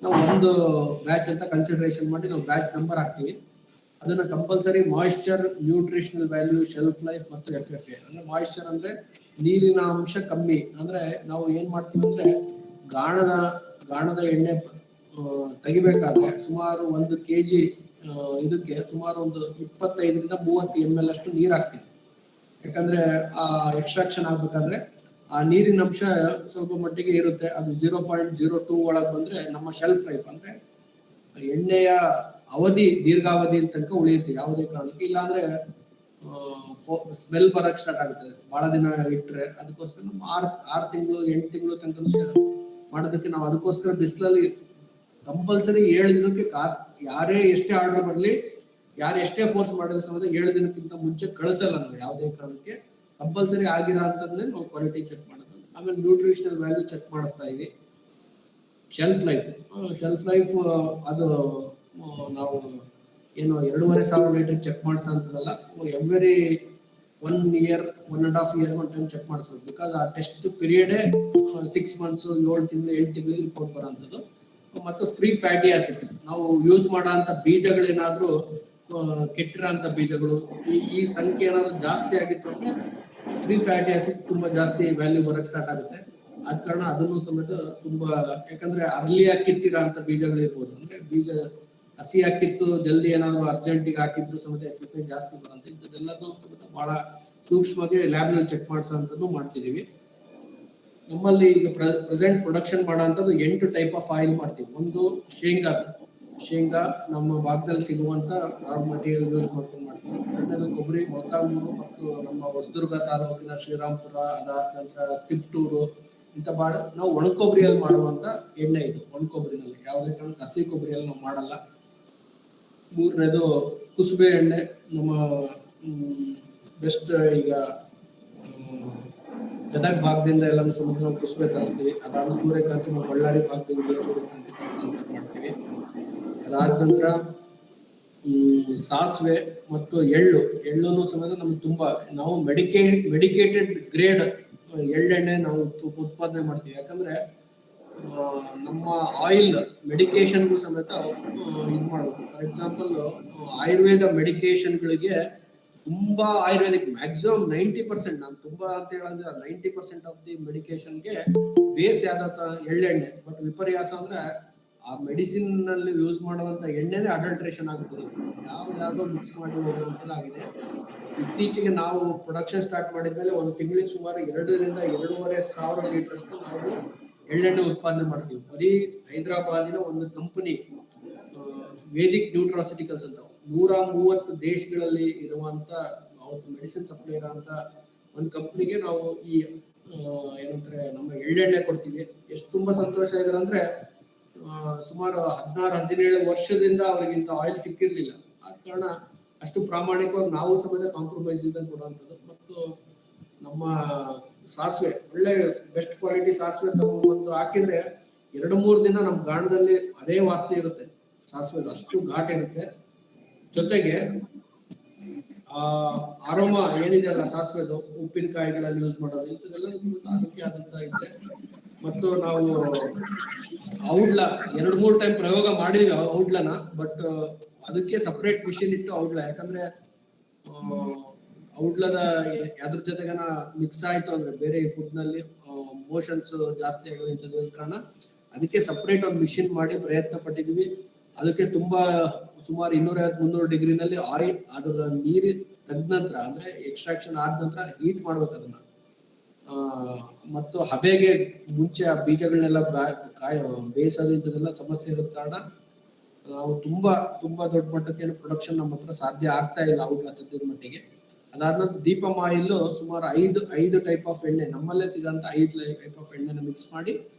ನಾವು ಒಂದು ಬ್ಯಾಚ್ ಅಂತ ಕನ್ಸಿಡರೇಷನ್ ಮಾಡಿ ನಾವು ಬ್ಯಾಚ್ ನಂಬರ್ ಹಾಕ್ತೀವಿ. ಅದನ್ನ compulsory moisture, nutritional value, shelf life ಮತ್ತು FFA. ಅಂದ್ರೆ ಮಾಯಿಶ್ಚರ್ ಅಂದ್ರೆ ನೀರಿನ ಅಂಶ ಕಮ್ಮಿ. ಅಂದ್ರೆ ನಾವು ಏನ್ ಮಾಡ್ತೀವಿ ಅಂದ್ರೆ ಗಾಣದ ಎಣ್ಣೆ ತೆಗಿಬೇಕಾದ್ರೆ ಸುಮಾರು 1 kg ಇದಕ್ಕೆ ಸುಮಾರು ಒಂದು 25-30 ml ಅಷ್ಟು ನೀರು ಹಾಕ್ತೀವಿ. ಯಾಕಂದ್ರೆ ಆ ಎಕ್ಸ್ಟ್ರಾಕ್ಷನ್ ಆಗ್ಬೇಕಾದ್ರೆ ಆ ನೀರಿನ ಅಂಶ ಸ್ವಲ್ಪ ಮಟ್ಟಿಗೆ ಇರುತ್ತೆ. ಅದು 0.02 ಒಳಗೆ ಬಂದ್ರೆ ನಮ್ಮ ಶೆಲ್ಫ್ ಲೈಫ್ ಅಂದ್ರೆ ಎಣ್ಣೆಯ ಅವಧಿ ದೀರ್ಘಾವಧಿ ತನಕ ಉಳಿಯುತ್ತೆ, ಯಾವುದೇ ಕಾರಣಕ್ಕೆ. ಇಲ್ಲಾಂದ್ರೆ ಸ್ಮೆಲ್ ಬರಕ್ ಸ್ಟಾರ್ಟ್ ಆಗುತ್ತೆ ಬಹಳ ದಿನ ಇಟ್ರೆ. ಅದಕ್ಕೋಸ್ಕರ ನಮ್ಮ 6 ತಿಂಗಳು 8 ತಿಂಗಳು ತನಕ ಮಾಡೋದಕ್ಕೆ ನಾವು ಅದಕ್ಕೋಸ್ಕರ ಬಿಸಿಲಲ್ಲಿ ಕಂಪಲ್ಸರಿ 7 ದಿನಕ್ಕೆ ಯಾರೇ ಎಷ್ಟೇ ಆರ್ಡರ್ ಬರಲಿ, ಯಾರು ಎಷ್ಟೇ ಫೋರ್ಸ್ ಮಾಡಿದ ಸಮಯ 7 ದಿನಕ್ಕಿಂತ ಮುಂಚೆ ಕಳಿಸಲ್ಲ ನಾವು ಯಾವುದೇ ಕಾರಣಕ್ಕೆ. ಕಂಪಲ್ಸರಿ ಆಗಿರೋ ಅಂತಂದ್ರೆ ನಾವು ಕ್ವಾಲಿಟಿ ಚೆಕ್ ಮಾಡೋದು. ಆಮೇಲೆ ನ್ಯೂಟ್ರಿಷನಲ್ ವ್ಯಾಲ್ಯೂ ಚೆಕ್ ಮಾಡಿಸ್ತಾ ಇವಿ. ಶೆಲ್ಫ್ ಲೈಫ್ ಅದು ನಾವು ಏನು 2,500 ಲೀಟರ್ ಚೆಕ್ ಮಾಡಿಸೋಂಥದ್ದಲ್ಲ. ಎವ್ರಿ 1 year 1.5 year ಒಂದು ಟೈಮ್ ಚೆಕ್ ಮಾಡಿಸ್ಬೇಕು. ಬಿಕಾಸ್ ಆ ಟೆಸ್ಟ್ ಪೀರಿಯಡೇ 6 months 7 ತಿಂಗಳು 8 ತಿಂಗಳು ರಿಪೋರ್ಟ್ ಬರೋಂಥದ್ದು. ಮತ್ತು ಫ್ರೀ ಫ್ಯಾಟಿ ಆಸಿಡ್ಸ್ ನಾವು ಯೂಸ್ ಮಾಡೋ ಅಂತ ಬೀಜಗಳೇನಾದ್ರೂ ಕೆಟ್ಟಿರೋ ಅಂತ ಬೀಜಗಳು, ಈ ಸಂಖ್ಯೆ ಏನಾದ್ರು ಜಾಸ್ತಿ ಆಗಿತ್ತು ಅಂದ್ರೆ ಫ್ರೀ ಫ್ಯಾಟಿ ಆಸಿಡ್ ತುಂಬಾ ಜಾಸ್ತಿ ವ್ಯಾಲ್ಯೂ ಬರಕ್ ಸ್ಟಾರ್ಟ್ ಆಗುತ್ತೆ. ಆದ ಕಾರಣ ಅದನ್ನು ಸಮೇತ ತುಂಬಾ, ಯಾಕಂದ್ರೆ ಅರ್ಲಿಯಾಗಿ ಕಿತ್ತಿರೋ ಅಂತ ಬೀಜಗಳಿರ್ಬೋದು. ಅಂದ್ರೆ ಬೀಜ ಹಸಿ ಹಾಕಿತ್ತು ಜಲ್ದಿ ಏನಾದ್ರು ಅರ್ಜೆಂಟಿಗೆ ಹಾಕಿದ್ರು ಸಮೇತ FFA ಜಾಸ್ತಿ ಬರುತ್ತೆ. ಇಂಥದ್ದೆಲ್ಲದೂ ಸಮೇತ ಬಹಳ ಸೂಕ್ಷ್ಮವಾಗಿ ಲ್ಯಾಬ್ ನಲ್ಲಿ ಚೆಕ್ ಮಾಡಿಸೋಂಥದ್ದು ಮಾಡ್ತಿದೀವಿ. ನಮ್ಮಲ್ಲಿ ಈಗ ಪ್ರೆಸೆಂಟ್ ಪ್ರೊಡಕ್ಷನ್ ಮಾಡೋಂಥದ್ದು 8 ಟೈಪ್ ಆಫ್ ಆಯಿಲ್ ಮಾಡ್ತೀವಿ. ಒಂದು ಶೇಂಗಾ ನಮ್ಮ ಭಾಗದಲ್ಲಿ ಸಿಗುವಂತ ರಾ ಮಟೀರಿಯಲ್ ಯೂಸ್ ಮಾಡ್ಕೊಂಡು ಮಾಡ್ತೀವಿ. ಎರಡನೇದು ಕೊಬ್ಬರಿ, ಮೊಳಕಾಲ್ಮೂರು ಮತ್ತು ನಮ್ಮ ಹೊಸದುರ್ಗ ತಾಲೂಕಿನ ಶ್ರೀರಾಮ್ಪುರ, ಅದಾದ ನಂತರ ತಿಪ್ಟೂರು, ಇಂಥ ನಾವು ಒಣಕೊಬ್ಬರಿಯಲ್ಲಿ ಮಾಡುವಂತ ಎಣ್ಣೆ ಇದು. ಒಣಕೊಬ್ಬರಿನಲ್ಲಿ ಯಾವುದೇ ಕಾರಣಕ್ಕೆ ಹಸಿ ಕೊಬ್ಬರಿಯಲ್ಲಿ ನಾವು ಮಾಡಲ್ಲ. ಮೂರನೇದು ಕುಸುಬೆ ಎಣ್ಣೆ, ನಮ್ಮ ಬೆಸ್ಟ್ ಈಗ ಗದಗ ಭಾಗದಿಂದ ಎಲ್ಲ ಸಮೇತ ನಾವು ಕುಸುಬೆ ತರಿಸ್ತೀವಿ. ಅದಾದ ಸೂರ್ಯಕಾಂತಿ ನಾವು ಬಳ್ಳಾರಿ ಭಾಗದಿಂದ ಸೂರ್ಯಕಾಂತಿ ತರಿಸಂತ ಮಾಡ್ತೀವಿ. ಅದಾದ ನಂತರ ಸಾಸಿವೆ ಮತ್ತು ಎಳ್ಳನ್ನು ಸಮೇತ ನಮ್ಗೆ ತುಂಬಾ, ನಾವು ಮೆಡಿಕೇಟೆಡ್ ಗ್ರೇಡ್ ಎಳ್ಳೆಣ್ಣೆ ನಾವು ಉತ್ಪಾದನೆ ಮಾಡ್ತೀವಿ. ಯಾಕಂದ್ರೆ ನಮ್ಮ ಆಯಿಲ್ ಮೆಡಿಕೇಶನ್ಗೂ ಸಮೇತ ಇದು ಮಾಡಬೇಕು. ಫಾರ್ ಎಕ್ಸಾಂಪಲ್ ಆಯುರ್ವೇದ ಮೆಡಿಕೇಶನ್ಗಳಿಗೆ ತುಂಬಾ ಆಯುರ್ವೇದಿಕ್ ಮ್ಯಾಕ್ಸಿಮಮ್ 90%, ನಾನು ತುಂಬಾ ಅಂತ ಹೇಳಿದ್ರೆ 90% ಆಫ್ ದಿ ಮೆಡಿಕೇಶನ್ಗೆ ಬೇಸ್ ಯಾವ್ದ ಎಳ್ಳೆಣ್ಣೆ. ಬಟ್ ವಿಪರ್ಯಾಸ ಅಂದ್ರೆ ಆ ಮೆಡಿಸಿನ್ ನಲ್ಲಿ ಯೂಸ್ ಮಾಡುವಂತ ಎಣ್ಣೆನೇ ಅಡಲ್ಟ್ರೇಷನ್ ಆಗ್ಬಿಟ್ಟಿದೆ, ಯಾವ್ದಾವ್ದೋ ಮಿಕ್ಸ್ ಮಾಡಿ ಹೋಗುವಂತದ್ದಾಗಿದೆ. ಇತ್ತೀಚೆಗೆ ನಾವು ಪ್ರೊಡಕ್ಷನ್ ಸ್ಟಾರ್ಟ್ ಮಾಡಿದ್ಮೇಲೆ ಒಂದು ತಿಂಗಳಿಗೆ ಸುಮಾರು 2 ರಿಂದ 2.5 ಸಾವಿರ ಲೀಟರ್ ಅಷ್ಟು ನಾವು ಎಳ್ಳೆಣ್ಣೆ ಉತ್ಪಾದನೆ ಮಾಡ್ತೀವಿ. ಬರೀ ಹೈದರಾಬಾದಿನ ಒಂದು ಕಂಪನಿ ವೇದಿಕ್ ನ್ಯೂಟ್ರಾಸಿಟಿಕಲ್ಸ್ ಅಂತ 130 ದೇಶಗಳಲ್ಲಿ ಇರುವಂತ ಮೆಡಿಸಿನ್ ಸಪ್ಲೈ ಇರೋಂತ ಒಂದು ಕಂಪನಿಗೆ ನಾವು ಈ ಏನಂತಾರೆ ನಮ್ಮ ಎಳ್ಳೆಣ್ಣೆ ಕೊಡ್ತೀವಿ. ಎಷ್ಟು ತುಂಬಾ ಸಂತೋಷ ಇದ್ದಾರೆ ಅಂದ್ರೆ ಸುಮಾರು 16-17 ವರ್ಷದಿಂದ ಅವ್ರಿಗಿಂತ ಆಯಿಲ್ ಸಿಕ್ಕಿರ್ಲಿಲ್ಲ. ಆದ ಕಾರಣ ಅಷ್ಟು ಪ್ರಾಮಾಣಿಕವಾಗಿ ನಾವು ಸಮೇತ ಕಾಂಪ್ರಮೈಸ್ ಇದ್ದಂಗೆ ಕೊಡುವಂಥದ್ದು. ಮತ್ತು ನಮ್ಮ ಸಾಸಿವೆ ಒಳ್ಳೆ ಬೆಸ್ಟ್ ಕ್ವಾಲಿಟಿ ಸಾಸಿವೆ ತಗೊಂಡು ಹಾಕಿದ್ರೆ 2-3 ದಿನ ನಮ್ಮ ಗಾಣದಲ್ಲಿ ಅದೇ ವಾಸನೆ ಇರುತ್ತೆ. ಸಾಸಿವೆ ಅಷ್ಟು ಘಾಟ್ ಇರುತ್ತೆ. ಜೊತೆಗೆ ಅರೋಮಾ ಏನಿದೆ ಅಲ್ಲ ಸಾಸಿವೆದು, ಉಪ್ಪಿನಕಾಯಿಗಳಲ್ಲಿ ಯೂಸ್ ಮಾಡೋದು, ಇಂಥದ್ದೆಲ್ಲ ಅದಕ್ಕೆ ಆದಂತ ಇದೆ. ಮತ್ತು ನಾವು ಔಡ್ಲ 2-3 ಟೈಮ್ ಪ್ರಯೋಗ ಮಾಡಿದ್ವಿ ಔಡ್ಲನ. ಬಟ್ ಅದಕ್ಕೆ ಸಪ್ರೇಟ್ ಮಿಷಿನ್ ಇಟ್ಟು ಔಡ್ಲ, ಯಾಕಂದ್ರೆ ಔಡ್ಲದ ಅದ್ರ ಜೊತೆಗನ ಮಿಕ್ಸ್ ಆಯ್ತು ಅಂದ್ರೆ ಬೇರೆ ಫುಡ್ ನಲ್ಲಿ ಮೋಷನ್ಸ್ ಜಾಸ್ತಿ ಆಗೋದು ಇಂಥದ್ದು ಕಾರಣ ಅದಕ್ಕೆ ಸಪ್ರೇಟ್ ಒಂದು ಮಿಷಿನ್ ಮಾಡಿ ಪ್ರಯತ್ನ ಪಟ್ಟಿದ್ವಿ. ಅದಕ್ಕೆ ತುಂಬಾ ಸುಮಾರು 250-300 ಡಿಗ್ರಿನಲ್ಲಿ ಆಯಿಲ್ ಅದರ ನೀರು ತೆಗ್ದ ನಂತರ ಅಂದ್ರೆ ಎಕ್ಸ್ಟ್ರಾಕ್ಷನ್ ಆದ ನಂತರ ಹೀಟ್ ಮಾಡ್ಬೇಕು ಅದನ್ನ. ಮತ್ತು ಹಬೆಗೆ ಮುಂಚೆ ಆ ಬೀಜಗಳನ್ನೆಲ್ಲ ಬೇಯಿಸೋದು ಇಂಥದ್ದೆಲ್ಲ ಸಮಸ್ಯೆ ಇರೋದ ಕಾರಣ ನಾವು ತುಂಬಾ ದೊಡ್ಡ ಮಟ್ಟಕ್ಕೆ ಪ್ರೊಡಕ್ಷನ್ ನಮ್ಮ ಹತ್ರ ಸಾಧ್ಯ ಆಗ್ತಾ ಇಲ್ಲ ಔಟ್ಲ ಸದ್ಯದ ಮಟ್ಟಿಗೆ. ಅದಾದ್ಮೇಲೆ ದೀಪಮ್ ಆಯಿಲ್ ಸುಮಾರು 5 ಟೈಪ್ ಆಫ್ ಎಣ್ಣೆ ನಮ್ಮಲ್ಲೇ ಸಿಗಂತ 5 ಟೈಪ್ ಆಫ್ ಎಣ್ಣೆನ ಮಿಕ್ಸ್ ಮಾಡಿ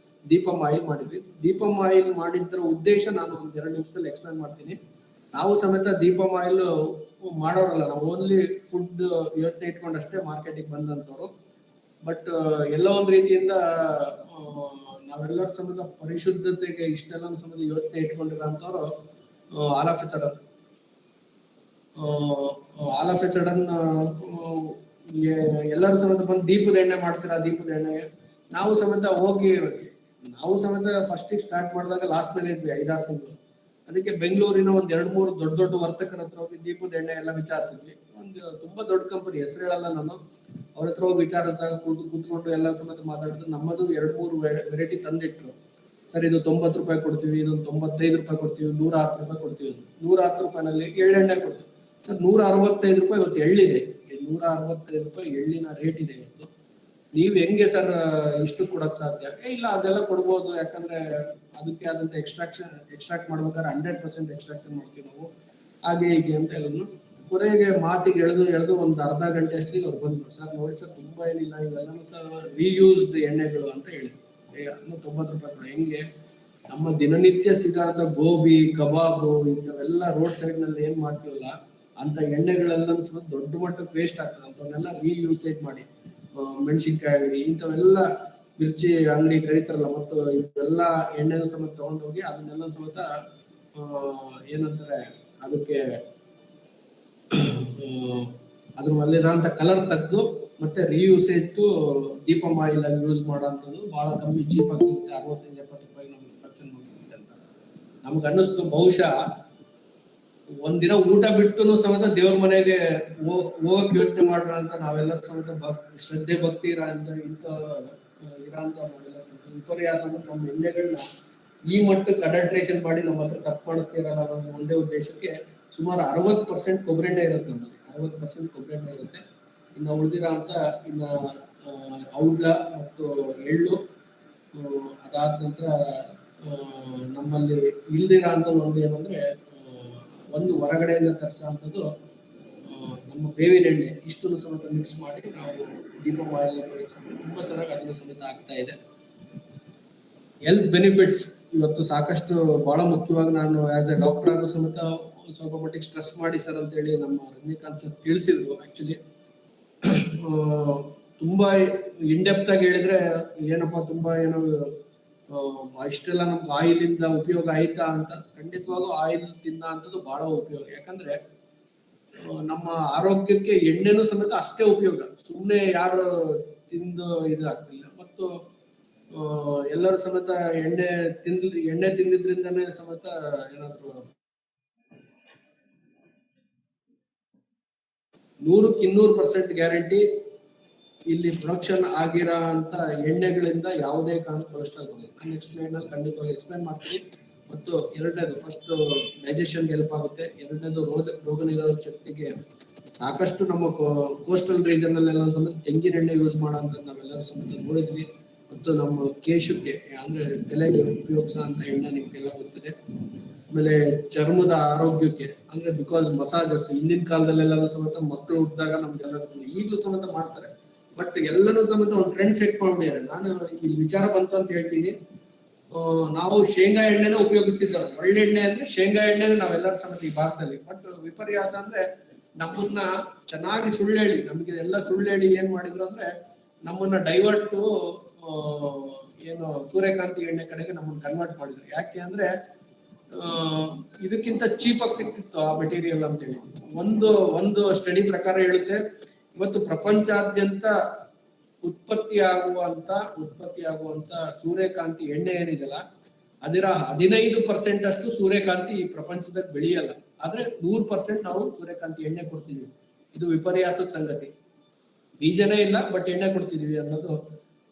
ದೀಪಮ್ ಆಯಿಲ್ ಮಾಡಿದ್ವಿ. ದೀಪಮ್ ಆಯಿಲ್ ಮಾಡಿದ್ರ ಉದ್ದೇಶ ನಾನು ಒಂದ್ 2 ನಿಮಿಷದಲ್ಲಿ ಎಕ್ಸ್ಪ್ಲೈನ್ ಮಾಡ್ತೀನಿ. ನಾವು ಸಮೇತ ದೀಪಮ್ ಆಯಿಲ್ ಮಾಡೋರಲ್ಲ, ನಾವು ಓನ್ಲಿ ಫುಡ್ ಯೋಚನೆ ಇಟ್ಕೊಂಡು ಅಷ್ಟೇ ಮಾರ್ಕೆಟಿಗೆ ಬಂದಂತವ್ರು. ಬಟ್ ಎಲ್ಲ ಒಂದ್ ರೀತಿಯಿಂದ ನಾವೆಲ್ಲರೂ ಸಮೇತ ಪರಿಶುದ್ಧತೆಗೆ ಇಷ್ಟೆಲ್ಲ ಸಮೇತ ಯೋಚನೆ ಇಟ್ಕೊಂಡಿರೋಂಥವ್ರು ಆಲ್ ಆಫ್ ಎ ಸಡನ್ ಎಲ್ಲರೂ ಸಮೇತ ಬಂದು ದೀಪದ ಎಣ್ಣೆ ಮಾಡ್ತೀರಾ, ದೀಪದ ಎಣ್ಣೆಗೆ ನಾವು ಸಮೇತ ಫಸ್ಟ್ ಸ್ಟಾರ್ಟ್ ಮಾಡಿದಾಗ ಲಾಸ್ಟ್ ಮೇಲೆ ಇದ್ವಿ 5-6 ತಿಂಗಳು. ಅದಕ್ಕೆ ಬೆಂಗಳೂರಿನ ಒಂದ್ 2-3 ದೊಡ್ಡ ವರ್ತಕರ ಹತ್ರ ಹೋಗಿ ದೀಪದ ಎಣ್ಣೆ ಎಲ್ಲ ವಿಚಾರಿಸಿದ್ವಿ. ಒಂದು ತುಂಬಾ ದೊಡ್ಡ ಕಂಪನಿ, ಹೆಸರು ಹೇಳಲ್ಲ ನಾನು, ಅವ್ರ ಹತ್ರ ಹೋಗಿ ವಿಚಾರಿಸಿದಾಗ ಕೂತ್ಕೊಂಡು ಎಲ್ಲ ಸಮೇತ ಮಾತಾಡಿದ್ರು. ನಮ್ಮದು 2-3 ವೆರೈಟಿ ತಂದಿಟ್ರು. ಸರ್ ಇದು 90 ರೂಪಾಯಿ ಕೊಡ್ತೀವಿ, ಇದೊಂದು 95 ರೂಪಾಯಿ ಕೊಡ್ತೀವಿ, 110 ರೂಪಾಯಿ ಕೊಡ್ತೀವಿ. 110 ರೂಪಾಯಿನಲ್ಲಿ ಎಳ್ಳೆಣ್ಣೆ ಕೊಡ್ತೀವಿ. ಸರ್ 165 ರೂಪಾಯಿ ಇವತ್ತು ಎಳ್ಳಿದೆ, 165 ರೂಪಾಯಿ ಎಳ್ಳಿನ ರೇಟ್ ಇದೆ ಇವತ್ತು. ನೀವ್ ಹೆಂಗೆ ಸರ್ ಇಷ್ಟು ಕೊಡಕ್ ಸಾಧ್ಯ? ಇಲ್ಲ ಅದೆಲ್ಲ ಕೊಡ್ಬೋದು, ಯಾಕಂದ್ರೆ ಅದಕ್ಕೆ ಆದಂತ ಎಕ್ಸ್ಟ್ರಾಕ್ಟ್ ಮಾಡ್ಬೇಕಾದ್ರೆ 100% ಎಕ್ಸ್ಟ್ರಾಕ್ಷನ್ ಮಾಡ್ತೀವಿ ನಾವು, ಹಾಗೆ ಹೀಗೆ ಅಂತ ಹೇಳಿದ್ರು. ಕೊನೆಗೆ ಮಾತಿಗೆ ಎಳೆದು ಒಂದು ಅರ್ಧ ಗಂಟೆ ಅಷ್ಟಿಗೆ ಅವ್ರು ಬಂದ್ರು. ಸರ್ ನೋಡಿ ಸರ್, ತುಂಬಾ ಏನಿಲ್ಲ, ಇವೆಲ್ಲ ಸರ್ ರೀಯೂಸ್ಡ್ ಎಣ್ಣೆಗಳು ಅಂತ ಹೇಳಿದ್ರು. 90 ರೂಪಾಯಿ ಕೂಡ ಹೆಂಗೆ? ನಮ್ಮ ದಿನನಿತ್ಯ ಸಿಗಾದ ಗೋಬಿ ಕಬಾಬು ಇಂಥವೆಲ್ಲ ರೋಡ್ ಸೈಡ್ ನಲ್ಲಿ ಏನ್ ಮಾಡ್ತೀವಲ್ಲ ಅಂತ ಎಣ್ಣೆಗಳೆಲ್ಲ ಸ್ವಲ್ಪ ದೊಡ್ಡ ಮಟ್ಟಕ್ಕೆ ವೇಸ್ಟ್ ಆಗ್ತದೆ. ಅಂತವನ್ನೆಲ್ಲ ರೀಯೂಸೇಜ್ ಮಾಡಿ, ಮೆಣಸಿನ್ಕಾಯಿ ಅಂಗಡಿ ಇಂಥವೆಲ್ಲ ಮಿರ್ಚಿ ಅಂಗಡಿ ಕರೀತಾರಲ್ಲ, ಮತ್ತು ಇವೆಲ್ಲ ಎಣ್ಣೆನ ಸಮೇತ ತಗೊಂಡೋಗಿ ಅದನ್ನೆಲ್ಲ ಸಮೇತ ಏನಂತಾರೆ ಅದಕ್ಕೆ ಅದ್ರ ಮಲ್ಲಿರಂತ ಕಲರ್ ತೆಗೆದು ಮತ್ತೆ ರೀಯೂಸೇಜ್ ದೀಪಂ ಆಯಿಲ್ ಆಗಿ ಯೂಸ್ ಮಾಡೋಂಥದ್ದು ಬಹಳ ಕಮ್ಮಿ, ಚೀಪ್ ಆಗಿ ಸಿಗುತ್ತೆ. 65-70 ರೂಪಾಯಿ ನಮ್ಗೆ ಪ್ರೊಡಕ್ಷನ್ ಮಾಡುತ್ತೆ ಅಂತ ನಮ್ಗೆ ಅನ್ನಿಸ್ತು. ಬಹುಶಃ ಒಂದಿನ ಊಟ ಬಿಟ್ಟು ಸಮೇತ ದೇವ್ರ ಮನೆಗೆ ಹೋಗಕ್ ಯೋಚನೆ ಮಾಡೋಣ ಅಂತ ನಾವೆಲ್ಲರೂ ಸಮೇತ ಶ್ರದ್ಧೆ ಭಕ್ತಿ ಇರೋಂತ ನಾವೆಲ್ಲ ವಿಪರ್ಯಾಸ ನಮ್ಮ ಎಣ್ಣೆಗಳನ್ನ ಈ ಮಟ್ಟಕ್ಕೆ ಅಡಲ್ಟ್ರೇಷನ್ ಮಾಡಿ ನಮ್ಮ ಹತ್ರ ತಪ್ಪು ಮಾಡಿಸ್ತಿರಲ್ಲ ಅನ್ನೋ ಒಂದೇ ಉದ್ದೇಶಕ್ಕೆ ಸುಮಾರು 60% ಕೊಬ್ಬರಿ ಎಣ್ಣೆ ಇರುತ್ತೆ. ನಮ್ಮಲ್ಲಿ 60% ಕೊಬ್ಬರಿ ಎಣ್ಣೆ ಇರುತ್ತೆ. ಇನ್ನು ಉಳಿದಿರೋ ಅಂತ ಇನ್ನ ಔಡ್ಲ ಮತ್ತು ಎಳ್ಳು, ಅದಾದ ನಂತರ ನಮ್ಮಲ್ಲಿ ಇಲ್ದಿರೋ ಅಂತ ಒಂದು ಏನಂದ್ರೆ ಒಂದು ಹೊರಗಡೆಯಿಂದ ತರಿಸೋಂಥದ್ದು ನಮ್ಮ ಬೇವಿನ ಎಣ್ಣೆ. ಇಷ್ಟನ್ನು ಸಮೇತ ಮಿಕ್ಸ್ ಮಾಡಿ ನಾವು ದೀಪಂ ಆಯಿಲ್ ತುಂಬಾ ಚೆನ್ನಾಗಿ ಅದನ್ನು ಸಮೇತ ಆಗ್ತಾ ಇದೆ. ಹೆಲ್ತ್ ಬೆನಿಫಿಟ್ಸ್ ಇವತ್ತು ಸಾಕಷ್ಟು ಬಹಳ ಮುಖ್ಯವಾಗಿ ನಾನು ಆಸ್ ಎ ಡಾಕ್ಟರ್ ಆಗೂ ಸಮೇತ ಸ್ವಲ್ಪ ಮಟ್ಟಿಗೆ ಸ್ಟ್ರೆಸ್ ಮಾಡಿ ಸರ್ ಅಂತ ಹೇಳಿ ನಮ್ಮ ರಜನಿಕಾಂತ್ ಸರ್ ತಿಳಿಸಿದ್ರು. ಆಕ್ಚುಲಿ ತುಂಬಾ ಇನ್ಡೆಪ್ತ್ ಆಗಿ ಹೇಳಿದ್ರೆ ಏನಪ್ಪಾ ತುಂಬಾ ಏನೋ ಇಷ್ಟೆಲ್ಲ ನಮ್ಗೆ ಆಯಿಲ್ ಇಂದ ಉಪಯೋಗ ಆಯ್ತಾ ಅಂತ, ಖಂಡಿತವಾಗೂ ಆಯಿಲ್ ತಿನ್ನ ಅಂತದ್ದು ಬಹಳ ಉಪಯೋಗ. ಯಾಕಂದ್ರೆ ನಮ್ಮ ಆರೋಗ್ಯಕ್ಕೆ ಎಣ್ಣೆನೂ ಸಮೇತ ಅಷ್ಟೇ ಉಪಯೋಗ. ಸುಮ್ಮನೆ ಯಾರು ತಿಂದು ಇದಾಗ್ತಿಲ್ಲ. ಮತ್ತು ಎಲ್ಲರೂ ಸಮೇತ ಎಣ್ಣೆ ತಿಂದಿದ್ರಿಂದನೇ ಸಮೇತ ಏನಾದ್ರು 100% ಗ್ಯಾರಂಟಿ ಇಲ್ಲಿ ಪ್ರೊಡಕ್ಷನ್ ಆಗಿರೋ ಅಂತ ಎಣ್ಣೆಗಳಿಂದ ಯಾವುದೇ ಕಾರಣ ಕೊಲೆಸ್ಟ್ರಾಲ್ ಬರೋದು. ನಾನು ನೆಕ್ಸ್ಟ್ ಸ್ಲೈಡ್ ನಲ್ಲಿ ಖಂಡಿತವಾಗಿ ಎಕ್ಸ್ಪ್ಲೈನ್ ಮಾಡ್ತೀನಿ. ಮತ್ತು ಎರಡನೇದು, ಫಸ್ಟ್ ಡೈಜೆಷನ್ ಹೆಲ್ಪ್ ಆಗುತ್ತೆ. ಎರಡನೇದು ರೋಗ ನಿರೋಧಕ ಶಕ್ತಿಗೆ ಸಾಕಷ್ಟು ನಮ್ಮ ಕೋಸ್ಟಲ್ ರೀಜನ್ ಅಲ್ಲೆಲ್ಲ ತೆಂಗಿನ ಎಣ್ಣೆ ಯೂಸ್ ಮಾಡೋಂಥ ನಾವೆಲ್ಲರೂ ಸಮೇತ ನೋಡಿದ್ವಿ. ಮತ್ತು ನಮ್ಮ ಕೇಶಕ್ಕೆ ಅಂದ್ರೆ ತಲೆಗೆ ಉಪಯೋಗಿಸೋ ಅಂತ ಎಣ್ಣೆ ನಿಮ್ಗೆಲ್ಲ ಗೊತ್ತಿದೆ. ಆಮೇಲೆ ಚರ್ಮದ ಆರೋಗ್ಯಕ್ಕೆ ಅಂದ್ರೆ ಬಿಕಾಸ್ ಮಸಾಜಸ್ ಹಿಂದಿನ ಕಾಲದಲ್ಲೆಲ್ಲ ಸಮೇತ ಮಕ್ಕಳು ಹುಟ್ಟಿದಾಗ ನಮ್ಗೆಲ್ಲ ಈಗಲೂ ಸಮೇತ ಮಾಡ್ತಾರೆ. ಬಟ್ ಎಲ್ಲರೂ ಸಮೇತ ಒಂದು ಟ್ರೆಂಡ್ ಸೆಟ್ ಮಾಡ್ಬಿಟ್ಟಿದ್ದಾರೆ. ನಾನು ಇಲ್ಲಿ ವಿಚಾರ ಬಂತು ಅಂತ ಹೇಳ್ತೀನಿ. ನಾವು ಶೇಂಗಾ ಎಣ್ಣೆನ ಉಪಯೋಗಿಸ್ತಿದ್ದೇವೆ. ಒಳ್ಳೆ ಎಣ್ಣೆ ಅಂದ್ರೆ ಶೇಂಗಾ ಎಣ್ಣೆ ನಾವೆಲ್ಲರೂ ಸಮೇತ ಈ ಭಾಗದಲ್ಲಿ. ಬಟ್ ವಿಪರ್ಯಾಸ ಅಂದ್ರೆ ನಮ್ಮನ್ನ ಚೆನ್ನಾಗಿ ಸುಳ್ಳು ಹೇಳಿ, ನಮ್ಗೆ ಎಲ್ಲ ಸುಳ್ಳು ಹೇಳಿ ಏನ್ ಮಾಡಿದ್ರು ಅಂದ್ರೆ ನಮ್ಮನ್ನ ಡೈವರ್ಟ್ ಏನು ಸೂರ್ಯಕಾಂತಿ ಎಣ್ಣೆ ಕಡೆಗೆ ನಮ್ಮನ್ನ ಕನ್ವರ್ಟ್ ಮಾಡಿದ್ರು. ಯಾಕೆ ಅಂದ್ರೆ ಇದಕ್ಕಿಂತ ಚೀಪ್ ಆಗಿ ಸಿಕ್ತಿತ್ತು ಆ ಮೆಟೀರಿಯಲ್ ಅಂತೇಳಿ. ಒಂದು ಸ್ಟಡಿ ಪ್ರಕಾರ ಹೇಳುತ್ತೆ, ಇವತ್ತು ಪ್ರಪಂಚಾದ್ಯಂತ ಉತ್ಪತ್ತಿ ಆಗುವಂತ ಸೂರ್ಯಕಾಂತಿ ಎಣ್ಣೆ ಏನಿದೆಯಲ್ಲ ಅದರ 15% ಅಷ್ಟು ಸೂರ್ಯಕಾಂತಿ ಈ ಪ್ರಪಂಚದಲ್ಲಿ ಬೆಳೆಯಲ್ಲ. ಆದ್ರೆ 100% ನಾವು ಸೂರ್ಯಕಾಂತಿ ಎಣ್ಣೆ ಕೊಡ್ತಿದೀವಿ. ಇದು ವಿಪರ್ಯಾಸ ಸಂಗತಿ. ಬೀಜನೇ ಇಲ್ಲ ಬಟ್ ಎಣ್ಣೆ ಕೊಡ್ತಿದೀವಿ ಅನ್ನೋದು